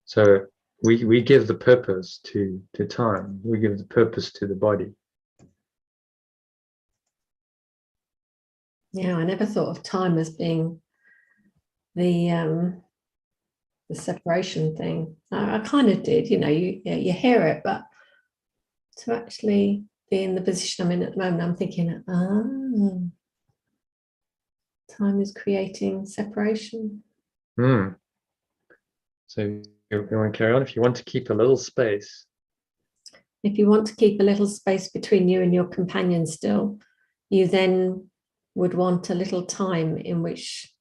So we give the purpose to time. We give the purpose to the body. Yeah, I never thought of time as being the separation thing. I kind of did, you know, you hear it, but to actually be in the position I'm in at the moment, I'm thinking, time is creating separation. So you want to carry on? If you want to keep a little space. If you want to keep a little space between you and your companion still, you then would want a little time in which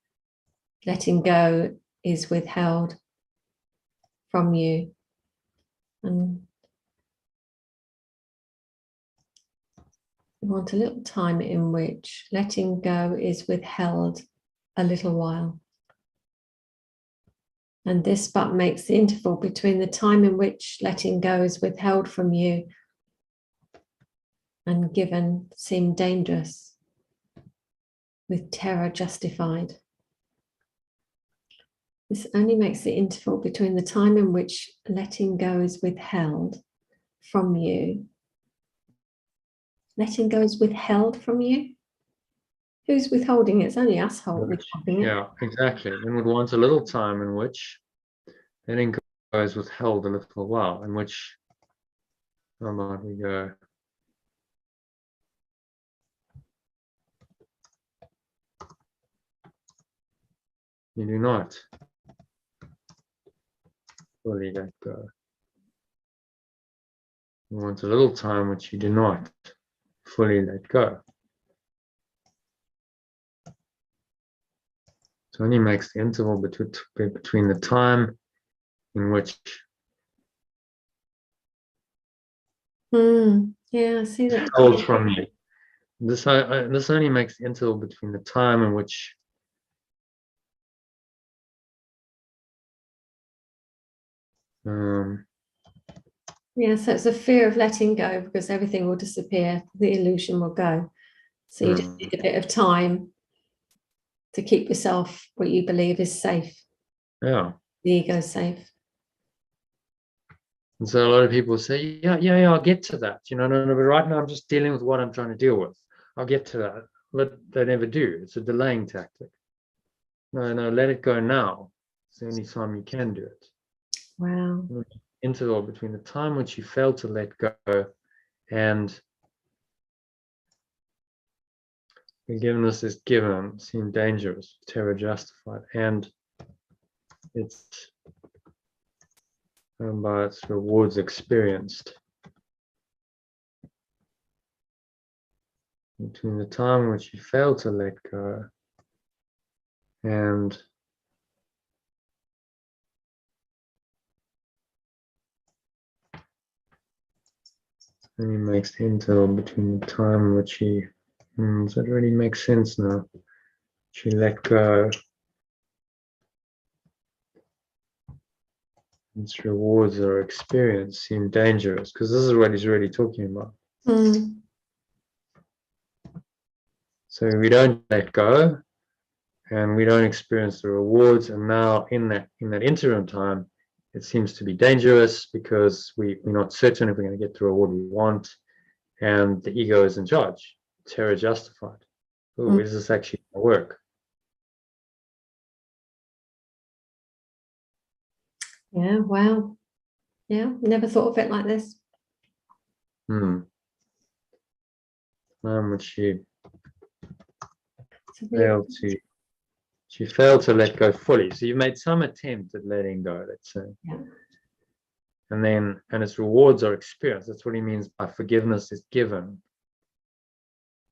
letting go is withheld from you. And you want a little time in which letting go is withheld a little while. And this but makes the interval between the time in which letting go is withheld from you and given seem dangerous, with terror justified. This only makes the interval between the time in which letting go is withheld from you. Letting go is withheld from you? Who's withholding it? It's only us withholding it. Yeah, exactly. And would want a little time in which letting go is withheld a little while, in which, how might we go? You do not fully let go. You want a little time which you do not fully let go. It only makes the interval between the time in which Yeah, I see that. held from you. This only makes the interval between the time in which Yeah, so it's a fear of letting go because everything will disappear, the illusion will go. So you just need a bit of time to keep yourself what you believe is safe. Yeah. The ego safe. And so a lot of people say, yeah, I'll get to that. No, but right now I'm just dealing with what I'm trying to deal with. I'll get to that. But they never do. It's a delaying tactic. No, let it go now. It's the only time you can do it. Wow. Interval between the time which you fail to let go and forgiveness is given, seem dangerous, terror justified, and it's by its rewards experienced. Between the time in which you fail to let go and only makes the interval between the time in which you does that really make sense now? You let go. Its rewards or experience seem dangerous, because this is what he's really talking about. So we don't let go and we don't experience the rewards, and now in that interim time it seems to be dangerous because we're not certain if we're going to get the reward we want, and the ego is in charge. Terror justified. Oh, is this actually going to work? Yeah, wow. Yeah, never thought of it like this. Which she failed to let go fully. So you made some attempt at letting go, let's say. Yeah. And its rewards are experienced. That's what he means by forgiveness is given.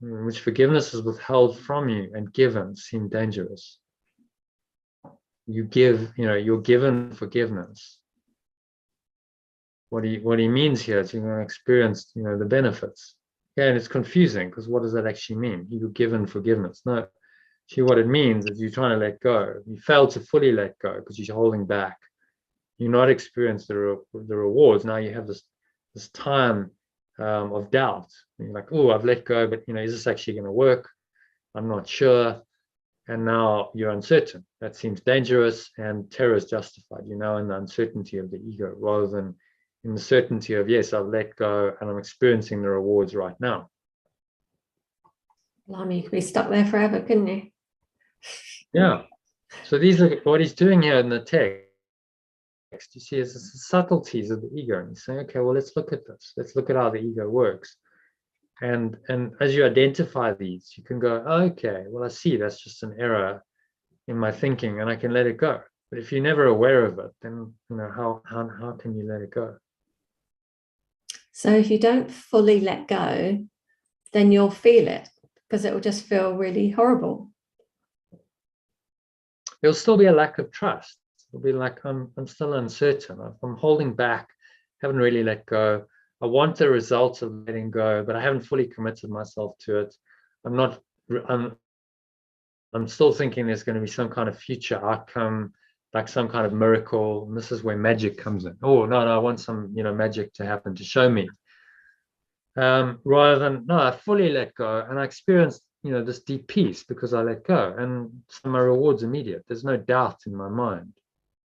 Which forgiveness is withheld from you and given seem dangerous. You give, you're given forgiveness. what he means here is you're going to experience, the benefits. Yeah, and it's confusing because what does that actually mean? You're given forgiveness. No, see, what it means is you're trying to let go. You fail to fully let go because you're holding back. You're not experiencing the rewards. Now you have this time of doubt. You're like, oh, I've let go, but is this actually going to work? I'm not sure. And now you're uncertain. That seems dangerous, and terror is justified. In the uncertainty of the ego rather than in the certainty of, yes, I've let go and I'm experiencing the rewards right now. Blimey, you could be stuck there forever, couldn't you? Yeah. So these are what he's doing here in the text. You see, it's the subtleties of the ego. And he's saying, okay, well, let's look at this. Let's look at how the ego works. And as you identify these, you can go, oh, okay, well, I see that's just an error in my thinking, and I can let it go. But if you're never aware of it, then how can you let it go? So if you don't fully let go, then you'll feel it because it will just feel really horrible. There'll still be a lack of trust. It'll be like I'm still uncertain. I'm holding back, haven't really let go. I want the results of letting go, but I haven't fully committed myself to it. I'm still thinking there's going to be some kind of future outcome, like some kind of miracle. And this is where magic comes in. Oh, no, I want some, magic to happen to show me. Rather than, no, I fully let go and I experienced, this deep peace because I let go, and so my reward's immediate. There's no doubt in my mind.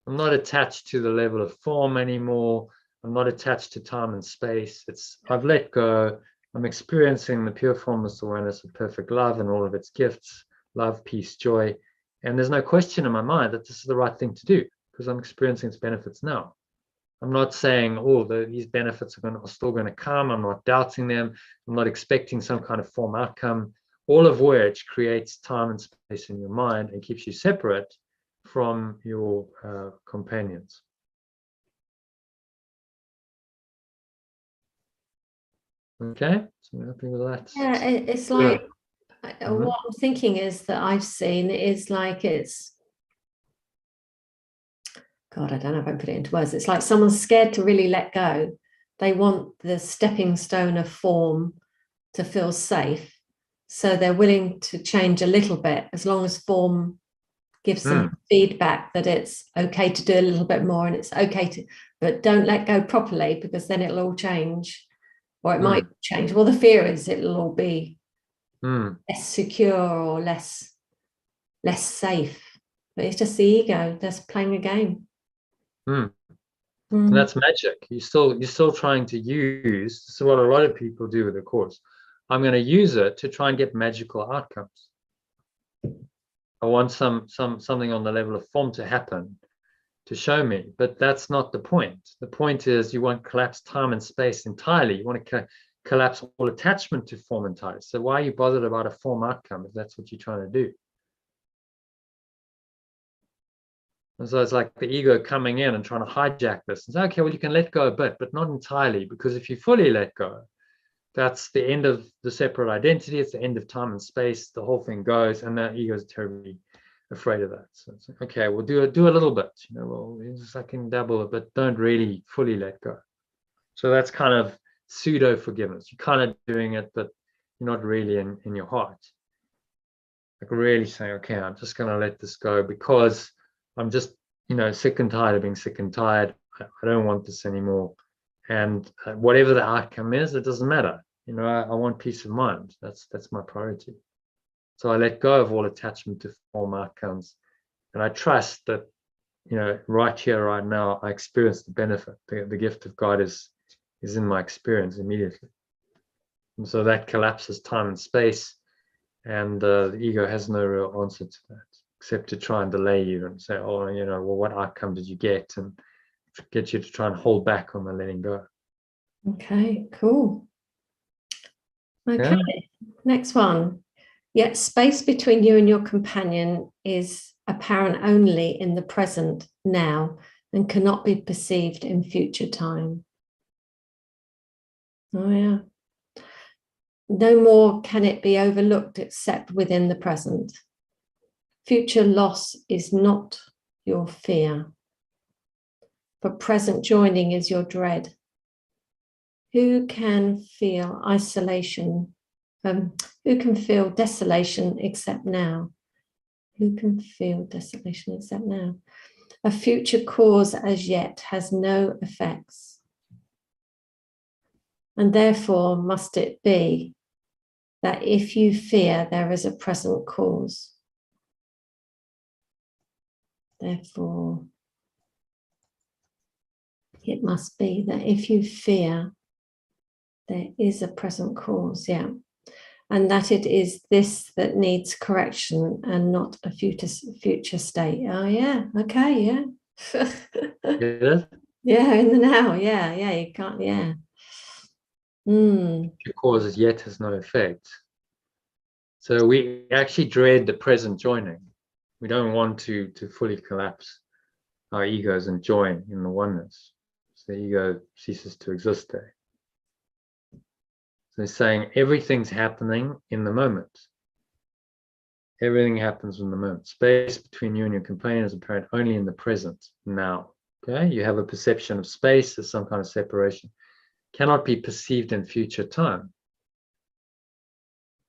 I'm not attached to the level of form anymore. I'm not attached to time and space. I've let go. I'm experiencing the pure formless awareness of perfect love and all of its gifts, love, peace, joy. And there's no question in my mind that this is the right thing to do because I'm experiencing its benefits now. I'm not saying, oh, these benefits are still going to come. I'm not doubting them. I'm not expecting some kind of form outcome, all of which creates time and space in your mind and keeps you separate from your companions. Okay, so I'm happy with that. Yeah, it's like what I'm thinking is that I've seen is like God, I don't know if I can put it into words. It's like someone's scared to really let go. They want the stepping stone of form to feel safe. So they're willing to change a little bit as long as form gives them feedback that it's okay to do a little bit more and it's okay to, but don't let go properly because then it'll all change, or it might change. Well, the fear is it'll all be less secure or less safe. But it's just the ego that's playing a game. And that's magic. You're still trying to use. This is what a lot of people do with the course. I'm going to use it to try and get magical outcomes. I want something on the level of form to happen to show me, but that's not the point. The point is you want to collapse time and space entirely. You want to collapse all attachment to form entirely. So why are you bothered about a form outcome if that's what you're trying to do? And so it's like the ego coming in and trying to hijack this and say, okay, well, you can let go a bit, but not entirely, because if you fully let go, that's the end of the separate identity. It's the end of time and space. The whole thing goes, and that ego is terribly afraid of that. So it's like, okay, we'll do a little bit. Well, just I can dabble, but don't really fully let go. So that's kind of pseudo forgiveness. You're kind of doing it, but you're not really in your heart. Like really saying, okay, I'm just going to let this go because I'm just, sick and tired of being sick and tired. I don't want this anymore. And whatever the outcome is, it doesn't matter. I want peace of mind. That's my priority. So I let go of all attachment to form outcomes. And I trust that, right here, right now, I experience the benefit. The gift of God is in my experience immediately. And so that collapses time and space. And the ego has no real answer to that, except to try and delay you and say, oh, well, what outcome did you get? And get you to try and hold back on the letting go. Okay, cool. Okay, next one. Yet space between you and your companion is apparent only in the present now and cannot be perceived in future time. Oh, yeah. No more can it be overlooked except within the present. Future loss is not your fear, but present joining is your dread. Who can feel isolation? Who can feel desolation except now? Who can feel desolation except now? A future cause as yet has no effects. And therefore must it be that if you fear, there is a present cause. Therefore, it must be that if you fear, there is a present cause, yeah. And that it is this that needs correction and not a future state. Oh, yeah, okay, yeah. Get it? Yeah, in the now, yeah, you can't, yeah. Future cause yet has no effect. So we actually dread the present joining. We don't want to fully collapse our egos and join in the oneness. So the ego ceases to exist there. So he's saying everything's happening in the moment. Everything happens in the moment. Space between you and your companion is apparent only in the present, now. Okay, you have a perception of space as some kind of separation. Cannot be perceived in future time,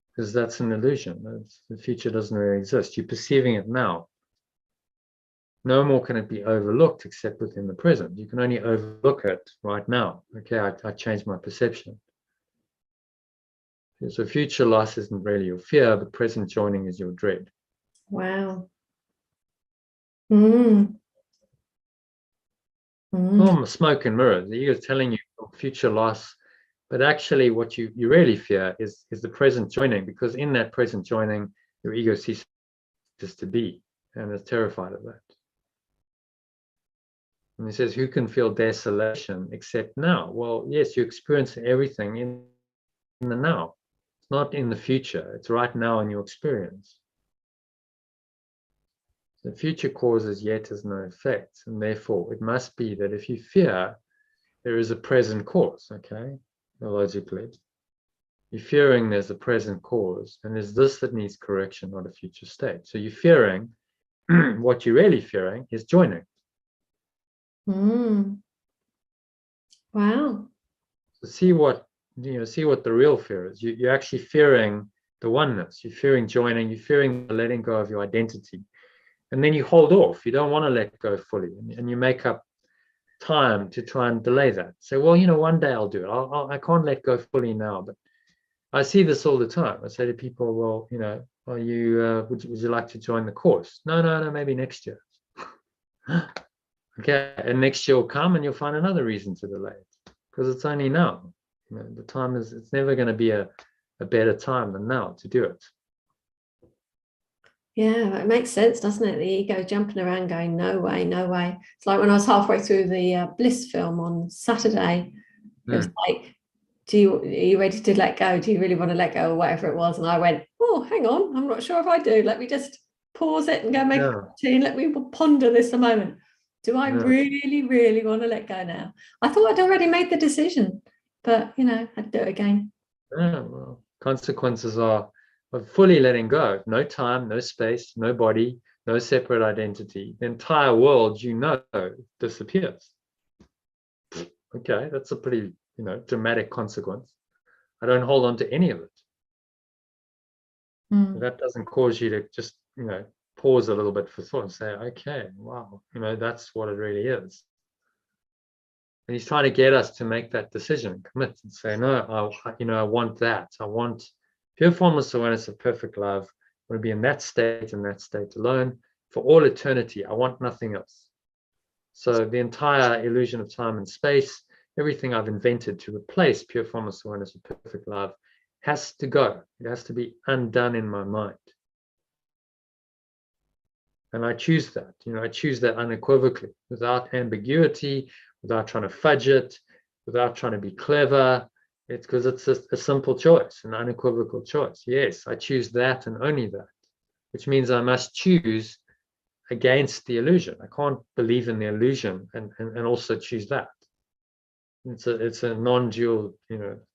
because that's an illusion. The future doesn't really exist. You're perceiving it now. No more can it be overlooked except within the present. You can only overlook it right now. Okay, I changed my perception. So future loss isn't really your fear, but present joining is your dread. Wow. Smoke and mirrors. The ego is telling you future loss, but actually what you really fear is the present joining, because in that present joining, your ego ceases to be and is terrified of that. And he says, who can feel desolation except now? Well, yes, you experience everything in the now. It's not in the future. It's right now in your experience. The future causes yet has no effect, and therefore it must be that if you fear, there is a present cause, okay, logically. You're fearing there's a present cause, and there's this that needs correction, not a future state. So you're fearing, what you're really fearing is joining. Wow. So see what the real fear is. You're actually fearing the oneness. You're fearing joining. You're fearing the letting go of your identity. And then you hold off. You don't want to let go fully. And you make up time to try and delay that. Say, well, one day I'll do it. I can't let go fully now. But I see this all the time. I say to people, well, are you, would you like to join the course? No, maybe next year. Okay. And next year will come and you'll find another reason to delay it, because it's only now. The time it's never going to be a better time than now to do it. Yeah, it makes sense, doesn't it? The ego jumping around going, no way, no way. It's like when I was halfway through the Bliss film on Saturday, it was like, are you ready to let go? Do you really want to let go, or whatever it was? And I went, oh, hang on, I'm not sure if I do. Let me just pause it and go make a tea and let me ponder this a moment. Do I really, really want to let go now? I thought I'd already made the decision, but I'd do it again. Yeah, well, consequences are of fully letting go. No time, no space, no body, no separate identity. The entire world, disappears. Okay, that's a pretty, dramatic consequence. I don't hold on to any of it. That doesn't cause you to just, pause a little bit for thought and say, okay, wow, that's what it really is. And he's trying to get us to make that decision, commit and say, no, I want that. I want pure formless awareness of perfect love. I want to be in that state alone for all eternity. I want nothing else. So the entire illusion of time and space, everything I've invented to replace pure formless awareness of perfect love has to go. It has to be undone in my mind. And I choose that. I choose that unequivocally, without ambiguity, without trying to fudge it, without trying to be clever. It's because it's a simple choice, an unequivocal choice. Yes, I choose that and only that, which means I must choose against the illusion. I can't believe in the illusion and also choose that. It's a non-dual. The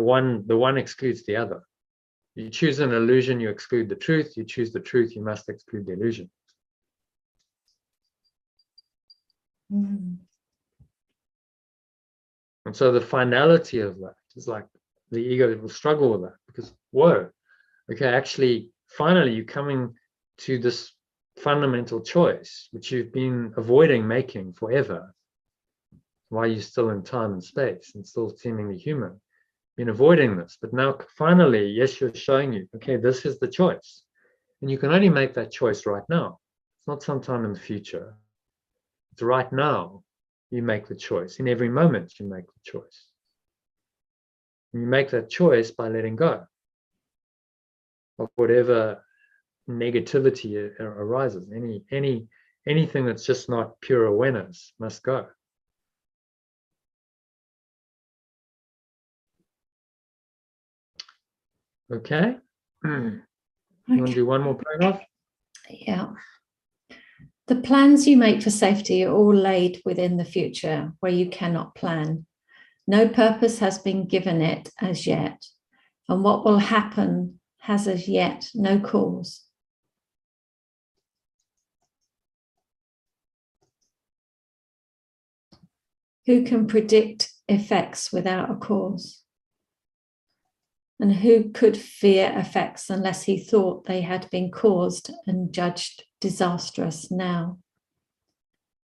one excludes the other. You choose an illusion, you exclude the truth. You choose the truth, you must exclude the illusion. And so the finality of that is like the ego will struggle with that because, whoa, okay, actually, finally, you're coming to this fundamental choice, which you've been avoiding making forever. Why you're still in time and space and still seemingly human, been avoiding this. But now, finally, Yeshua is showing you, okay, this is the choice. And you can only make that choice right now. It's not sometime in the future. It's right now you make the choice. In every moment, you make the choice. And you make that choice by letting go of whatever negativity arises. Anything that's just not pure awareness must go. Okay. You want to do one more paragraph? Yeah. The plans you make for safety are all laid within the future where you cannot plan. No purpose has been given it as yet, and what will happen has as yet no cause. Who can predict effects without a cause? And who could fear effects unless he thought they had been caused and judged disastrous now?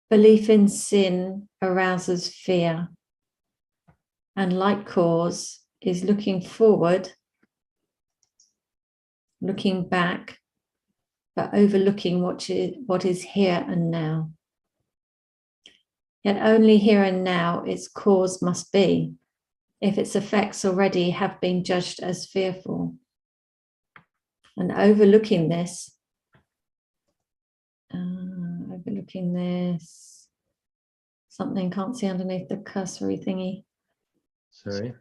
Belief in sin arouses fear, and like cause is looking forward, looking back, but overlooking what is here and now. Yet only here and now its cause must be, if its effects already have been judged as fearful. And overlooking this, something can't see underneath the cursory thingy. Sorry.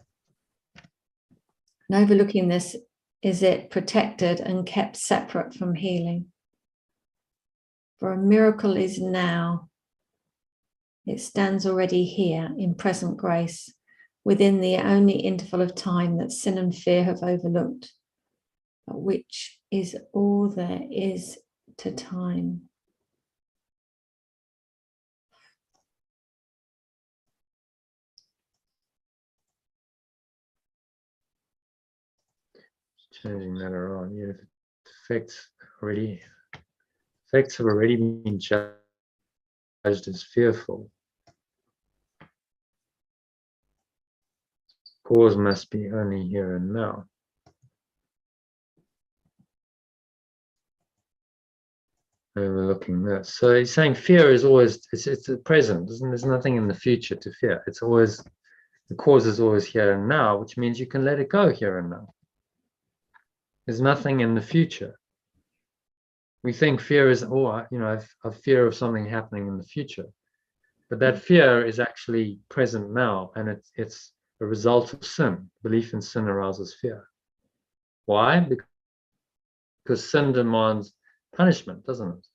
And overlooking this, is it protected and kept separate from healing? For a miracle is now. It stands already here in present grace, within the only interval of time that sin and fear have overlooked, but which is all there is to time. Changing that around. Yeah, effects have already been judged as fearful. Cause must be only here and now. Overlooking this. So he's saying fear is always, it's the present. There's nothing in the future to fear. It's always, the cause is always here and now, which means you can let it go here and now. There's nothing in the future. We think fear is, I've fear of something happening in the future. But that fear is actually present now, and it's a result of sin. Belief in sin arouses fear. Why? Because sin demands punishment, doesn't it?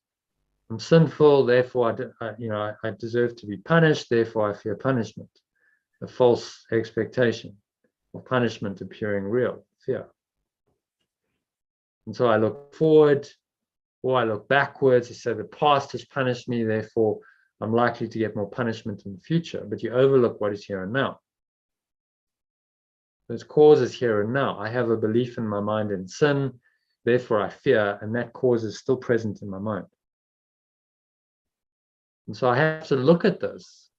I'm sinful, therefore I deserve to be punished, therefore I fear punishment. A false expectation of punishment appearing real, fear. And so I look forward, or I look backwards. You say the past has punished me, therefore I'm likely to get more punishment in the future. But you overlook what is here and now. Those cause is here and now. I have a belief in my mind in sin, therefore I fear, and that cause is still present in my mind. And so I have to look at this.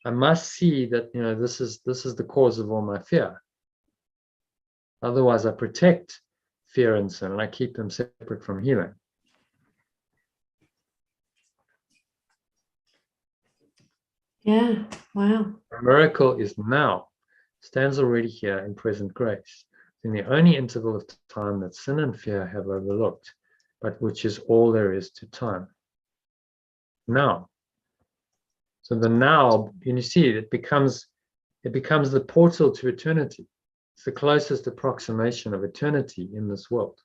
I must see that this is the cause of all my fear. Otherwise, I protect fear and sin, and I keep them separate from healing. Yeah, wow. A miracle is now, stands already here in present grace, in the only interval of time that sin and fear have overlooked, but which is all there is to time. Now. So the now, you see, it becomes the portal to eternity. It's the closest approximation of eternity in this world.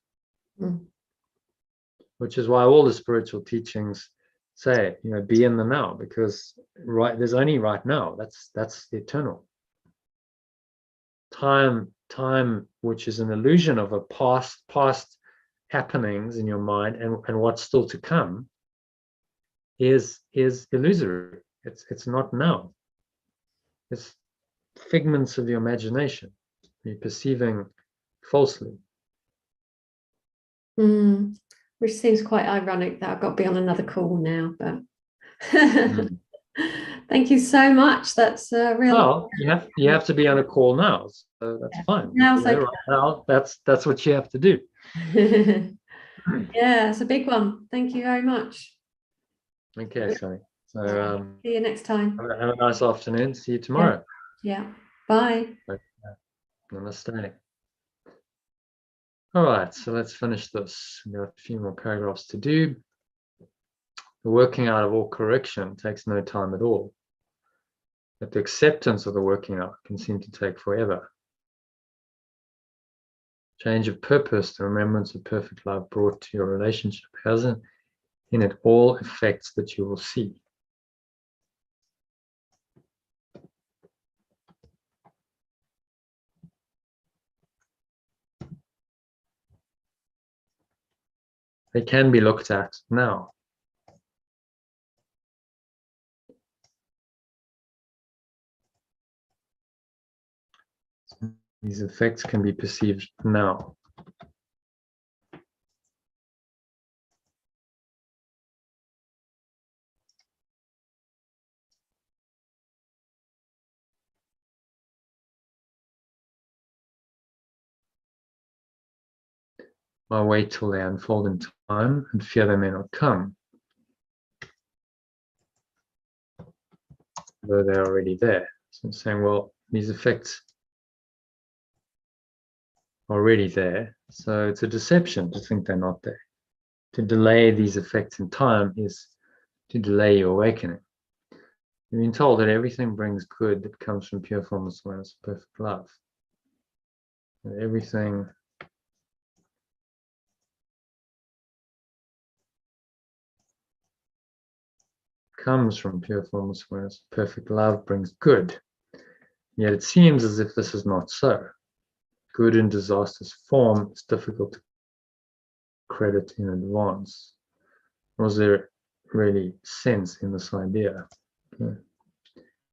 Which is why all the spiritual teachings say, be in the now, because there's only right now. That's eternal. Time, which is an illusion of a past happenings in your mind and what's still to come, is illusory. It's not now. figments of your imagination. You're perceiving falsely. Which seems quite ironic that I've got to be on another call now, but thank you so much. That's really well, you have to be on a call now, so that's fine. Now's okay. Right now, that's what you have to do. Yeah, it's a big one. Thank you very much. Okay, Sally. So see you next time. have a nice afternoon. See you tomorrow. Yeah. Bye. Namaste. All right, so let's finish this. We've got a few more paragraphs to do. The working out of all correction takes no time at all, but the acceptance of the working out can seem to take forever. Change of purpose, the remembrance of perfect love brought to your relationship has in it all effects that you will see. They can be looked at now. These effects can be perceived now. I wait till they unfold in time and fear they may not come, though they're already there. So I'm saying, well, these effects are already there, so it's a deception to think they're not there. To delay these effects in time is to delay your awakening. You've been told that everything brings good that comes from pure formless awareness, perfect love. That everything comes from pure formless awareness, perfect love brings good. Yet it seems as if this is not so. Good in disastrous form is difficult to credit in advance. Was there really sense in this idea? Okay.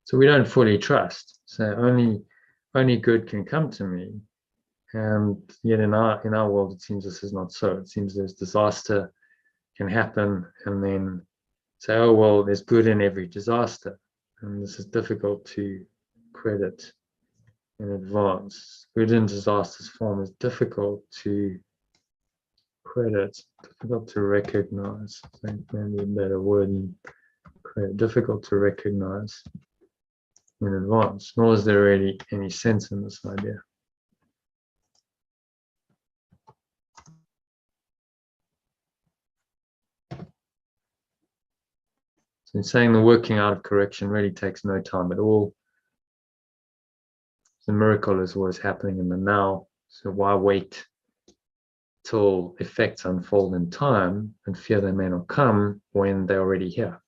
So we don't fully trust. So only good can come to me, and yet in our world it seems this is not so. It seems there's disaster can happen, and then say, oh well, there's good in every disaster, and this is difficult to credit in advance. Good in disastrous form is difficult to credit, difficult to recognize. I think maybe a better word than credit, difficult to recognize in advance, nor is there really any sense in this idea. So in saying the working out of correction really takes no time at all. The miracle is always happening in the now, so why wait till effects unfold in time and fear they may not come when they're already here?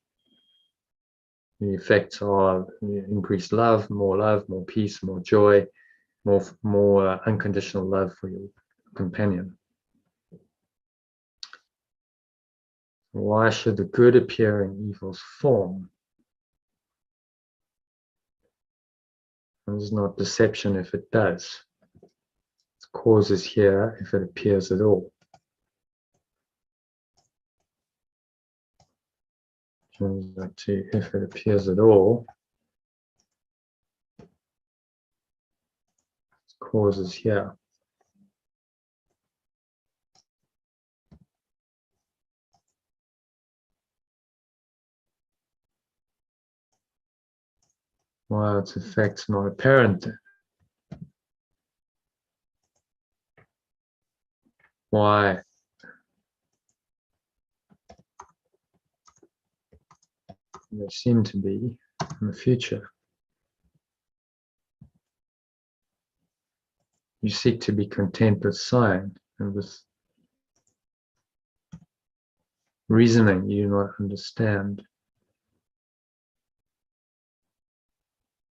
The effects are increased love, more peace, more joy, more unconditional love for your companion. Why should the good appear in evil's form? It's not deception if it does. Its cause is here if it appears at all. Change that to if it appears at all. Its cause is here. While its effects not apparent. Why? They seem to be in the future. You seek to be content with sighing and with reasoning you do not understand.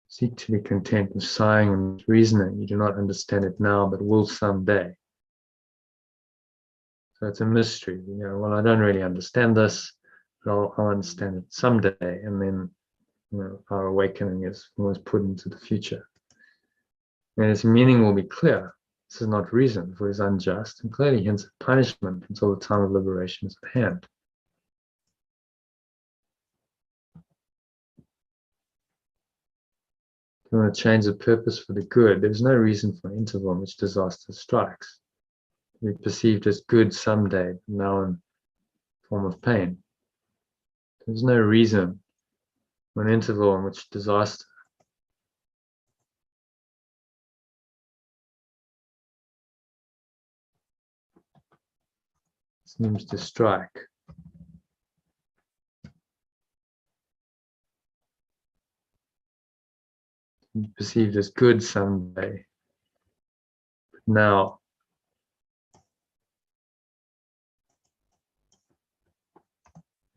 Seek to be content with sighing and reasoning. You do not understand it now, but will someday. So it's a mystery. You know, well, I don't really understand this, but I'll understand it someday. And then, you know, our awakening is always put into the future. and its meaning will be clear. This is not reason, for it is unjust, and clearly hints at punishment until the time of liberation is at hand. If you want to change the purpose for the good, there is no reason for an interval in which disaster strikes. To be perceived as good someday, now in form of pain. There's no reason for an interval in which disaster seems to strike. To be perceived as good someday, but now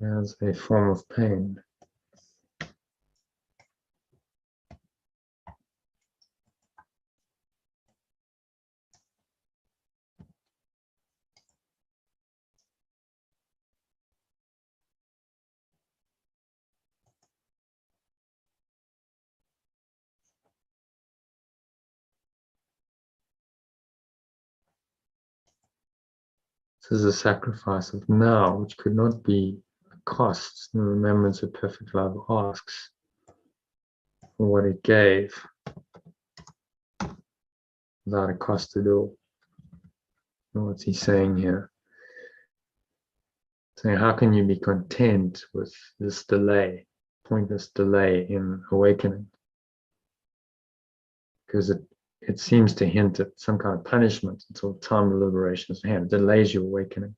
as a form of pain. This is a sacrifice of now, which could not be a cost. The remembrance of perfect love asks for what it gave without a cost at all. And what's he saying here? Saying, how can you be content with this delay, pointless delay in awakening? Because it seems to hint at some kind of punishment until time of liberation is at hand. It delays your awakening.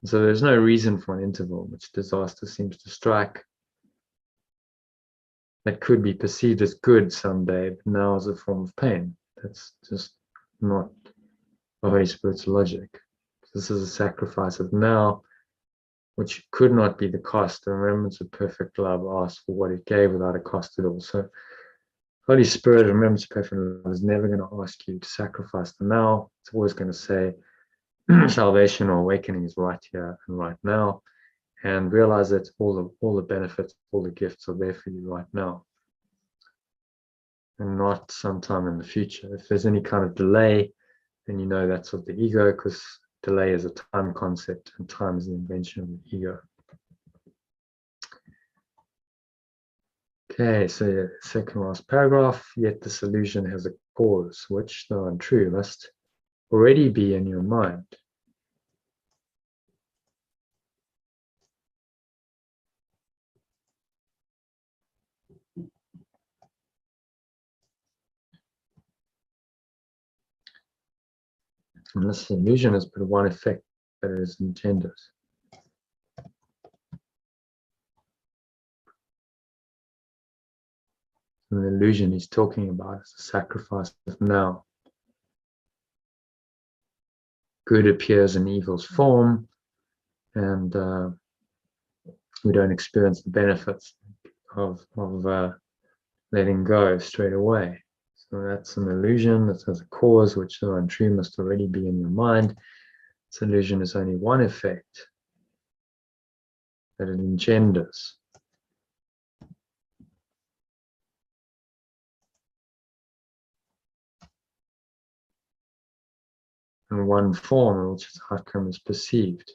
And so there's no reason for an interval which disaster seems to strike that could be perceived as good someday, but now as a form of pain. That's just not the Holy Spirit's logic. This is a sacrifice of now, which could not be the cost. The remembrance of perfect love asks for what it gave without a cost at all. So Holy Spirit, remembrance of perfect love, is never going to ask you to sacrifice the now. It's always going to say salvation or awakening is right here and right now, and realize that all the benefits, all the gifts are there for you right now, and not sometime in the future. If there's any kind of delay, then you know that's of the ego, because delay is a time concept, and time is the invention of the ego. Okay, so second last paragraph. Yet this illusion has a cause, which, though untrue, must already be in your mind. And this illusion has but one effect, that it is engendered. And the illusion he's talking about is the sacrifice of now. Good appears in evil's form, and we don't experience the benefits of letting go straight away. So that's an illusion that has a cause, which, though untrue, must already be in your mind. This illusion is only one effect, that it engenders. And one form in which its outcome is perceived.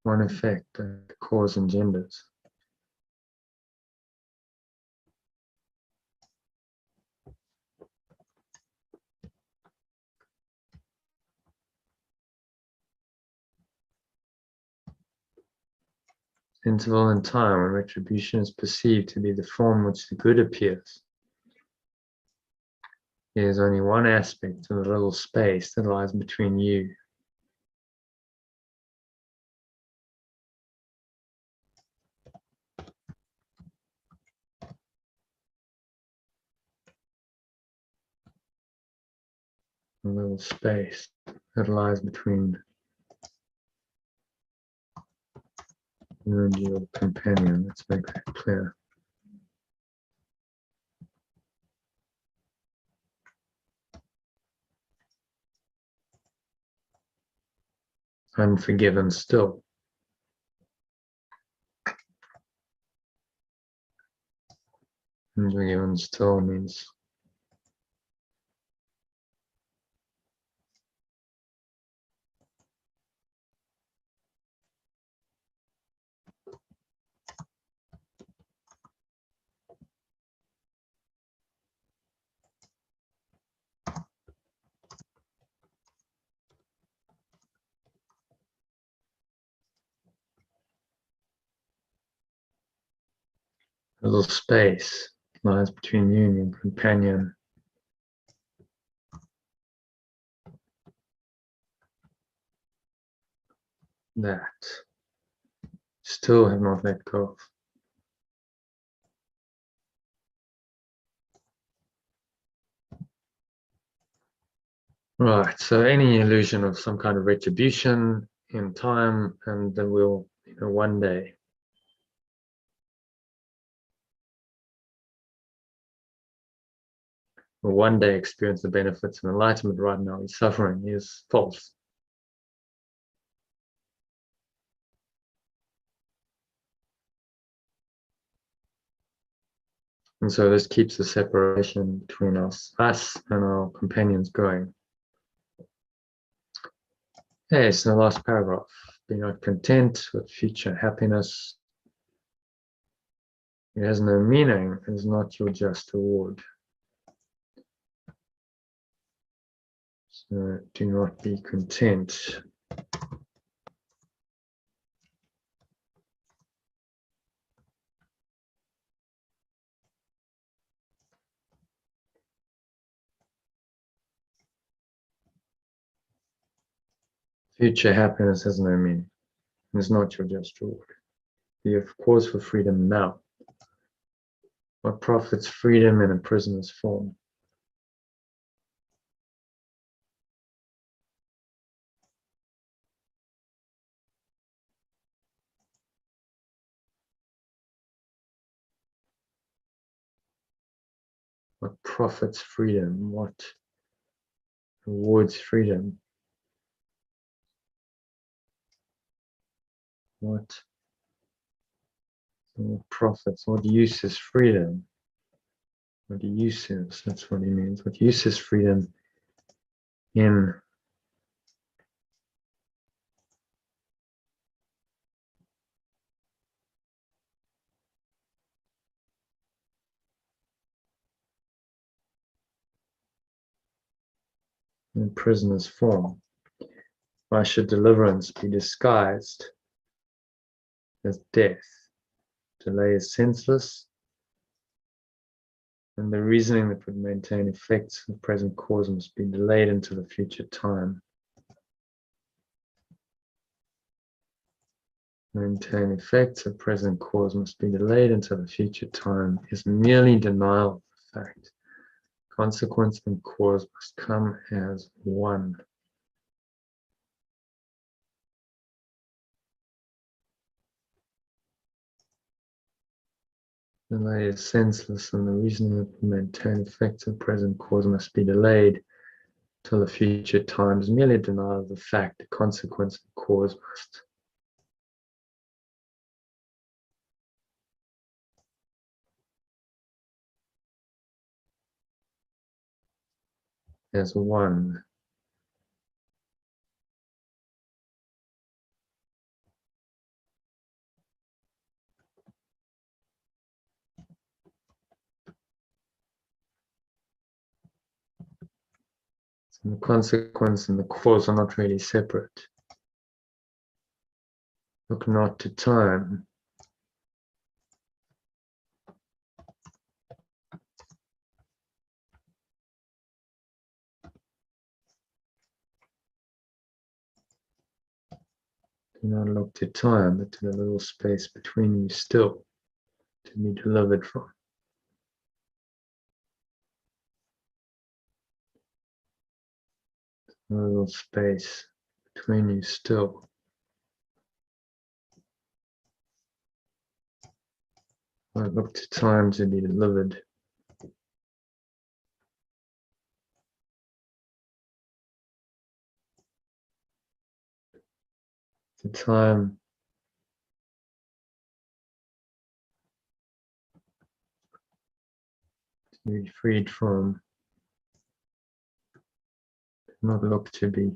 One effect that the cause engenders. Interval in time when retribution is perceived to be the form which the good appears. There is only one aspect of the little space that lies between you a little space that lies between You and your companion. Let's make that clear. Unforgiven still. Unforgiven still means a little space lies between you and your companion. That still have not let go of. Right, so any illusion of some kind of retribution in time, and then we'll, one day experience the benefits of enlightenment. Right now he's suffering, is false. And so this keeps the separation between us and our companions going. Yes, in the last paragraph, be not content with future happiness. It has no meaning, it is not your just reward. So do not be content. Future happiness has no meaning. It's not your just reward. You have cause for freedom now. What profits freedom in a prisoner's form? What profits freedom? What rewards freedom? What profits? What use is freedom? What use is? That's what he means. What use is freedom in prisoner's form? Why should deliverance be disguised as death? Delay is senseless, and the reasoning that would maintain effects of present cause must be delayed into the future time. Maintain effects of present cause must be delayed into the future time is merely denial of the fact. Consequence and cause must come as one. Delay is senseless, and the reasoning that would maintain effects of present cause must be delayed till the future time is merely denial of the fact. The consequence and cause must. As one. So the consequence and the cause are not really separate. Look not to time. Do not look to time, but to the little space between you still to be delivered from. A little space between you still. I look to time to be delivered. The time to be freed from, not look to be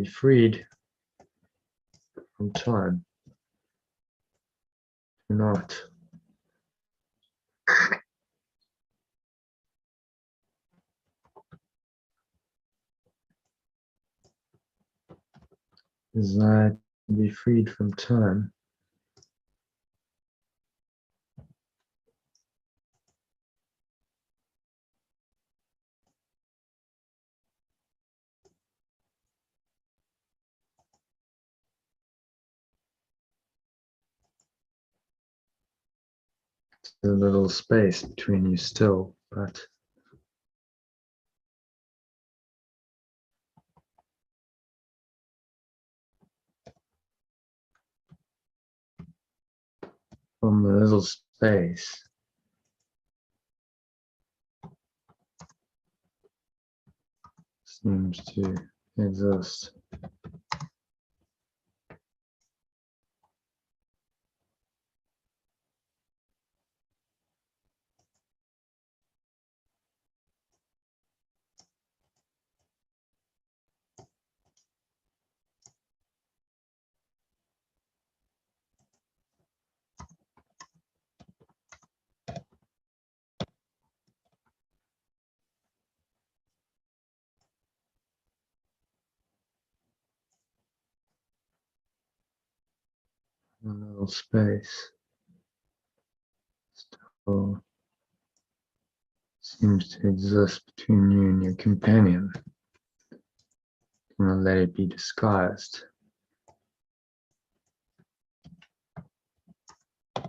freed from time. Do not desire to be freed from time. A little space between you still, but from the little space seems to exist. A little space still seems to exist between you and your companion. Do not let it be disguised. Do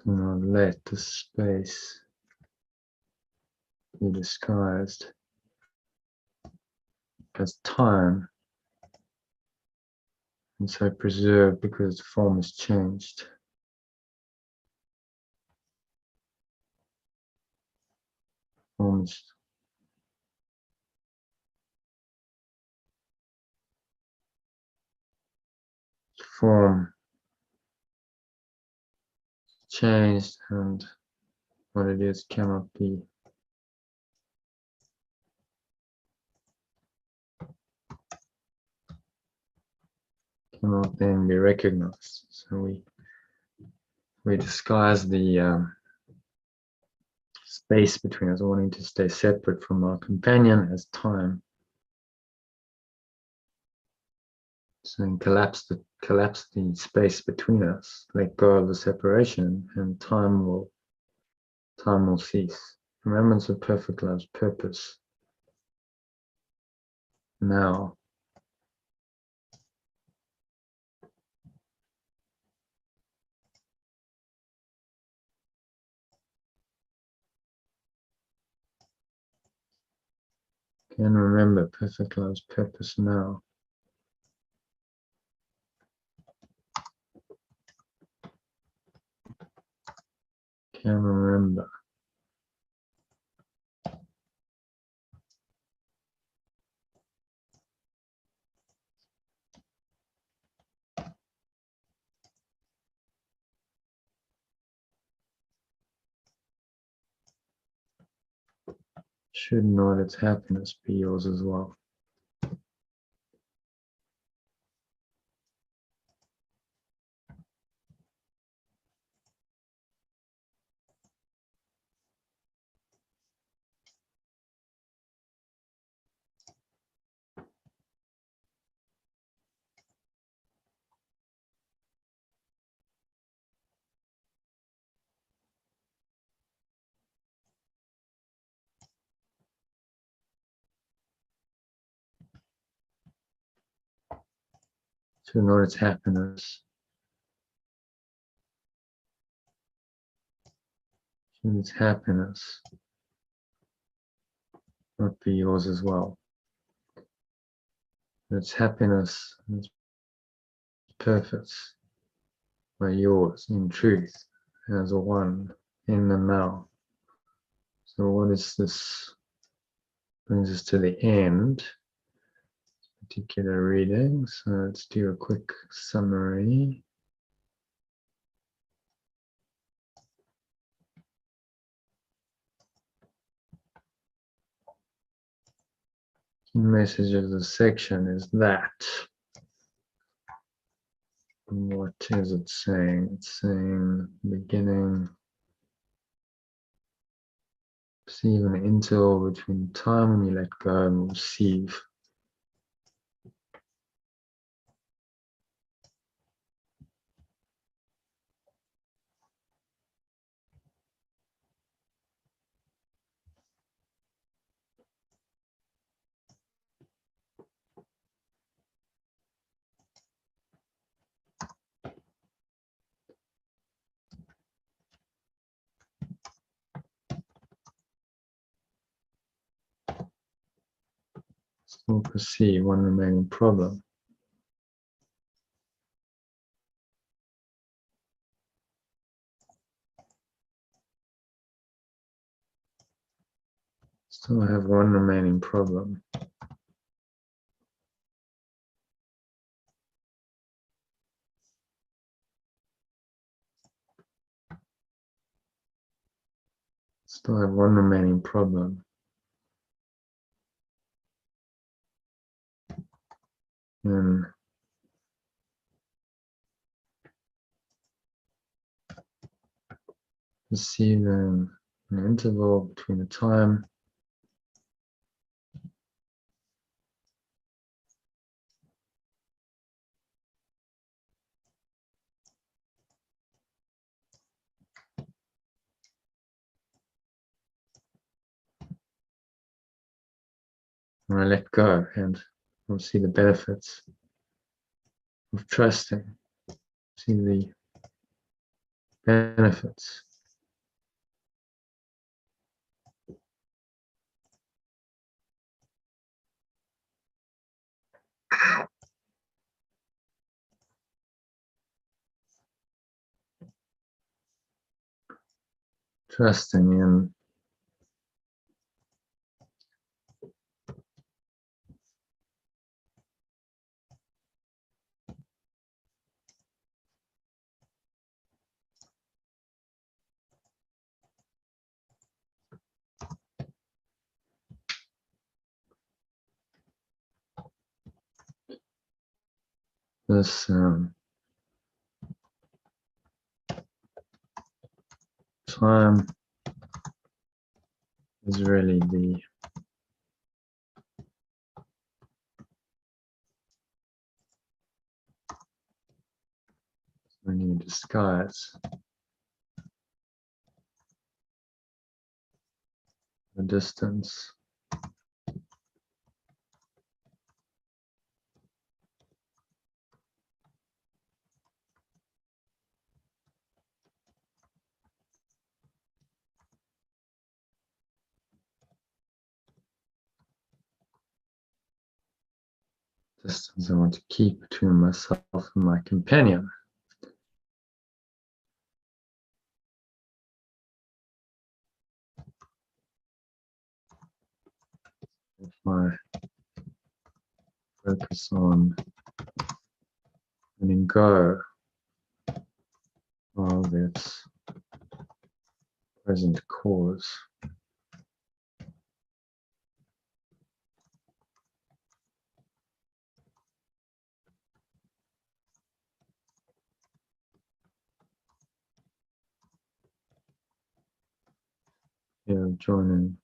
not let the space be disguised as time, and so preserved because the form has changed. Forms form changed, and what it is cannot be. Cannot then be recognized. So we disguise the space between us, wanting to stay separate from our companion, as time. So then collapse the space between us, let go of the separation, and time will cease. Remembrance of perfect love's purpose now. Can remember perfect love's purpose now. Can remember. Should not its happiness be yours as well. Should not its happiness. Should its happiness not be yours as well. Its happiness and its purpose, by yours in truth as a one in the now. So what is this? Brings us to the end. Particular reading. So let's do a quick summary. Key message of the section is that. And what is it saying? It's saying beginning. Perceive an interval between time when you let go and receive. Still perceive one remaining problem. Still have one remaining problem. Still have one remaining problem. And perceiving an interval between the time when I let go, and I'll see the benefits of trusting. See the benefits. Trusting in this time is really the when you disguise the distance. Distance I want to keep between myself and my companion. If I focus on letting go of its present cause. Here, joining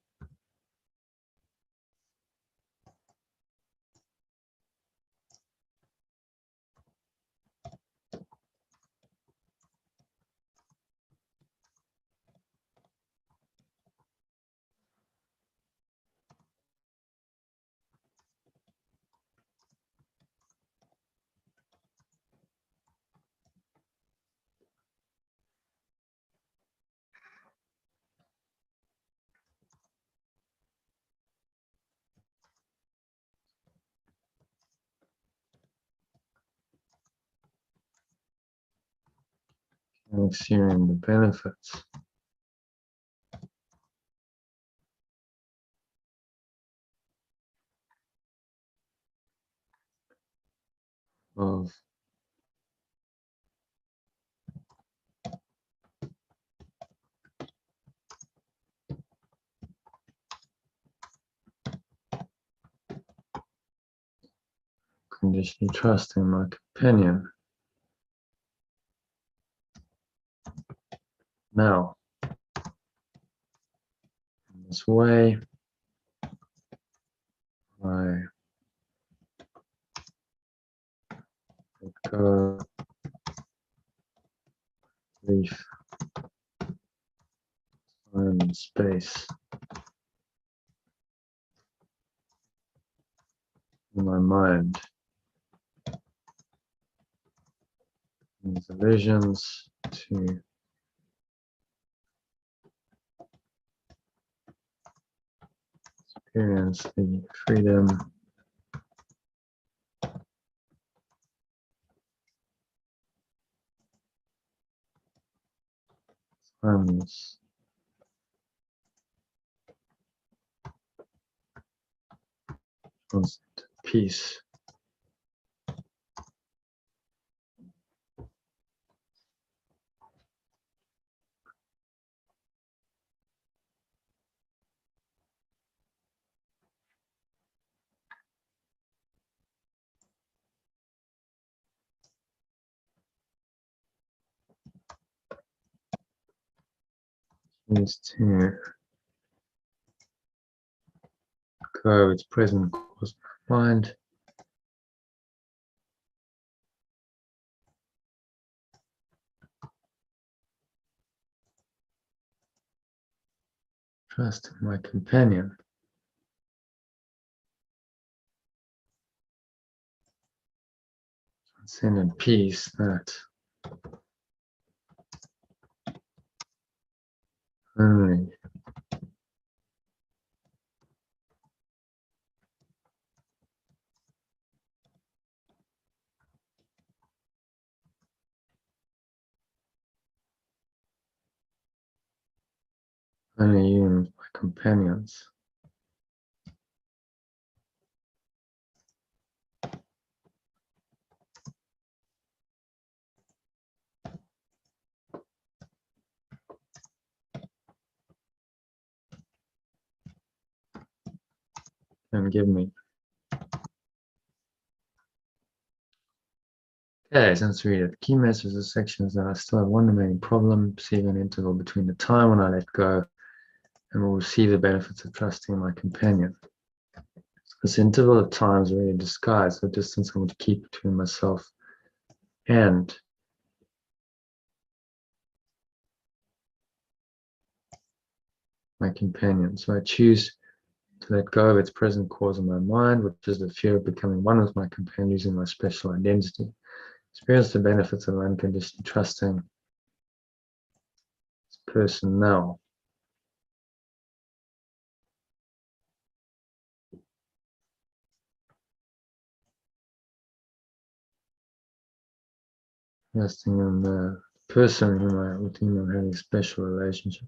consuming the benefits of conditionally trusting my companion. Now, in this way, I let go, leave time and space in my mind. These illusions to experience the freedom harmless constant peace. Is to go its present cause mind. Trust my companion. Transcendent peace that only you and my companions can give me. Okay, since we read the key messages, the section is that I still have one remaining problem, perceiving an interval between the time when I let go and will receive the benefits of trusting my companion. This interval of time is really a disguise, the distance I want to keep between myself and my companion. So I choose to let go of its present cause in my mind, which is the fear of becoming one with my companion using my special identity. Experience the benefits of unconditionally trusting this person now. Trusting in the person with whom I'm having a special relationship.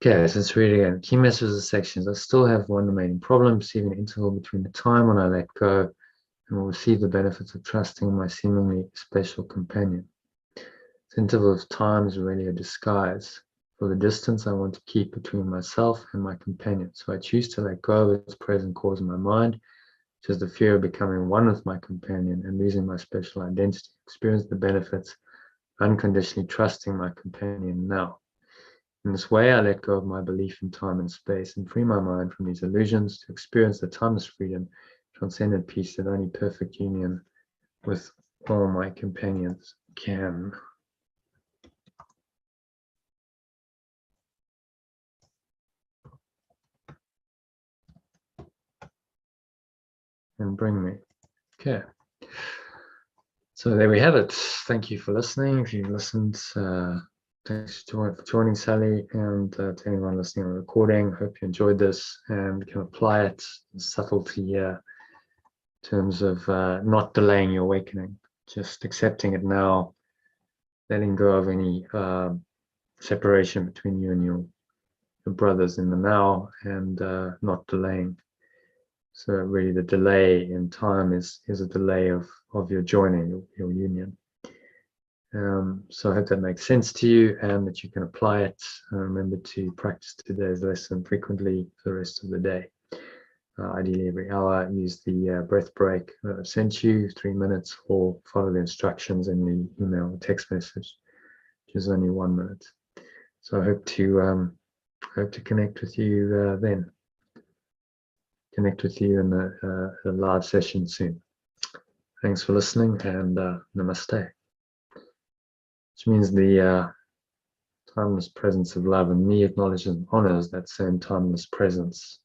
Okay, so let's read again. Key messages of sections. I still have one remaining problem, perceiving an interval between the time when I let go and will receive the benefits of trusting my seemingly special companion. This interval of time is really a disguise for the distance I want to keep between myself and my companion. So I choose to let go of its present cause in my mind, which is the fear of becoming one with my companion and losing my special identity. Experience the benefits of unconditionally trusting my companion now. In this way, I let go of my belief in time and space and free my mind from these illusions to experience the timeless freedom, transcendent peace that only perfect union with all my companions can. And bring me. Okay. So there we have it. Thank you for listening. If you listened, thanks for joining Sally, and to anyone listening on the recording. Hope you enjoyed this and can apply it. The subtlety here in terms of not delaying your awakening, just accepting it now, letting go of any separation between you and your brothers in the now, and not delaying. So really the delay in time is a delay of your joining, your union. So I hope that makes sense to you and that you can apply it. Remember to practice today's lesson frequently for the rest of the day. Ideally every hour. Use the breath break that I've sent you, 3 minutes, or follow the instructions in the email or text message, which is only 1 minute. So I hope to connect with you then. Connect with you in a live session soon. Thanks for listening, and namaste. Which means the timeless presence of love in me acknowledges and honors that same timeless presence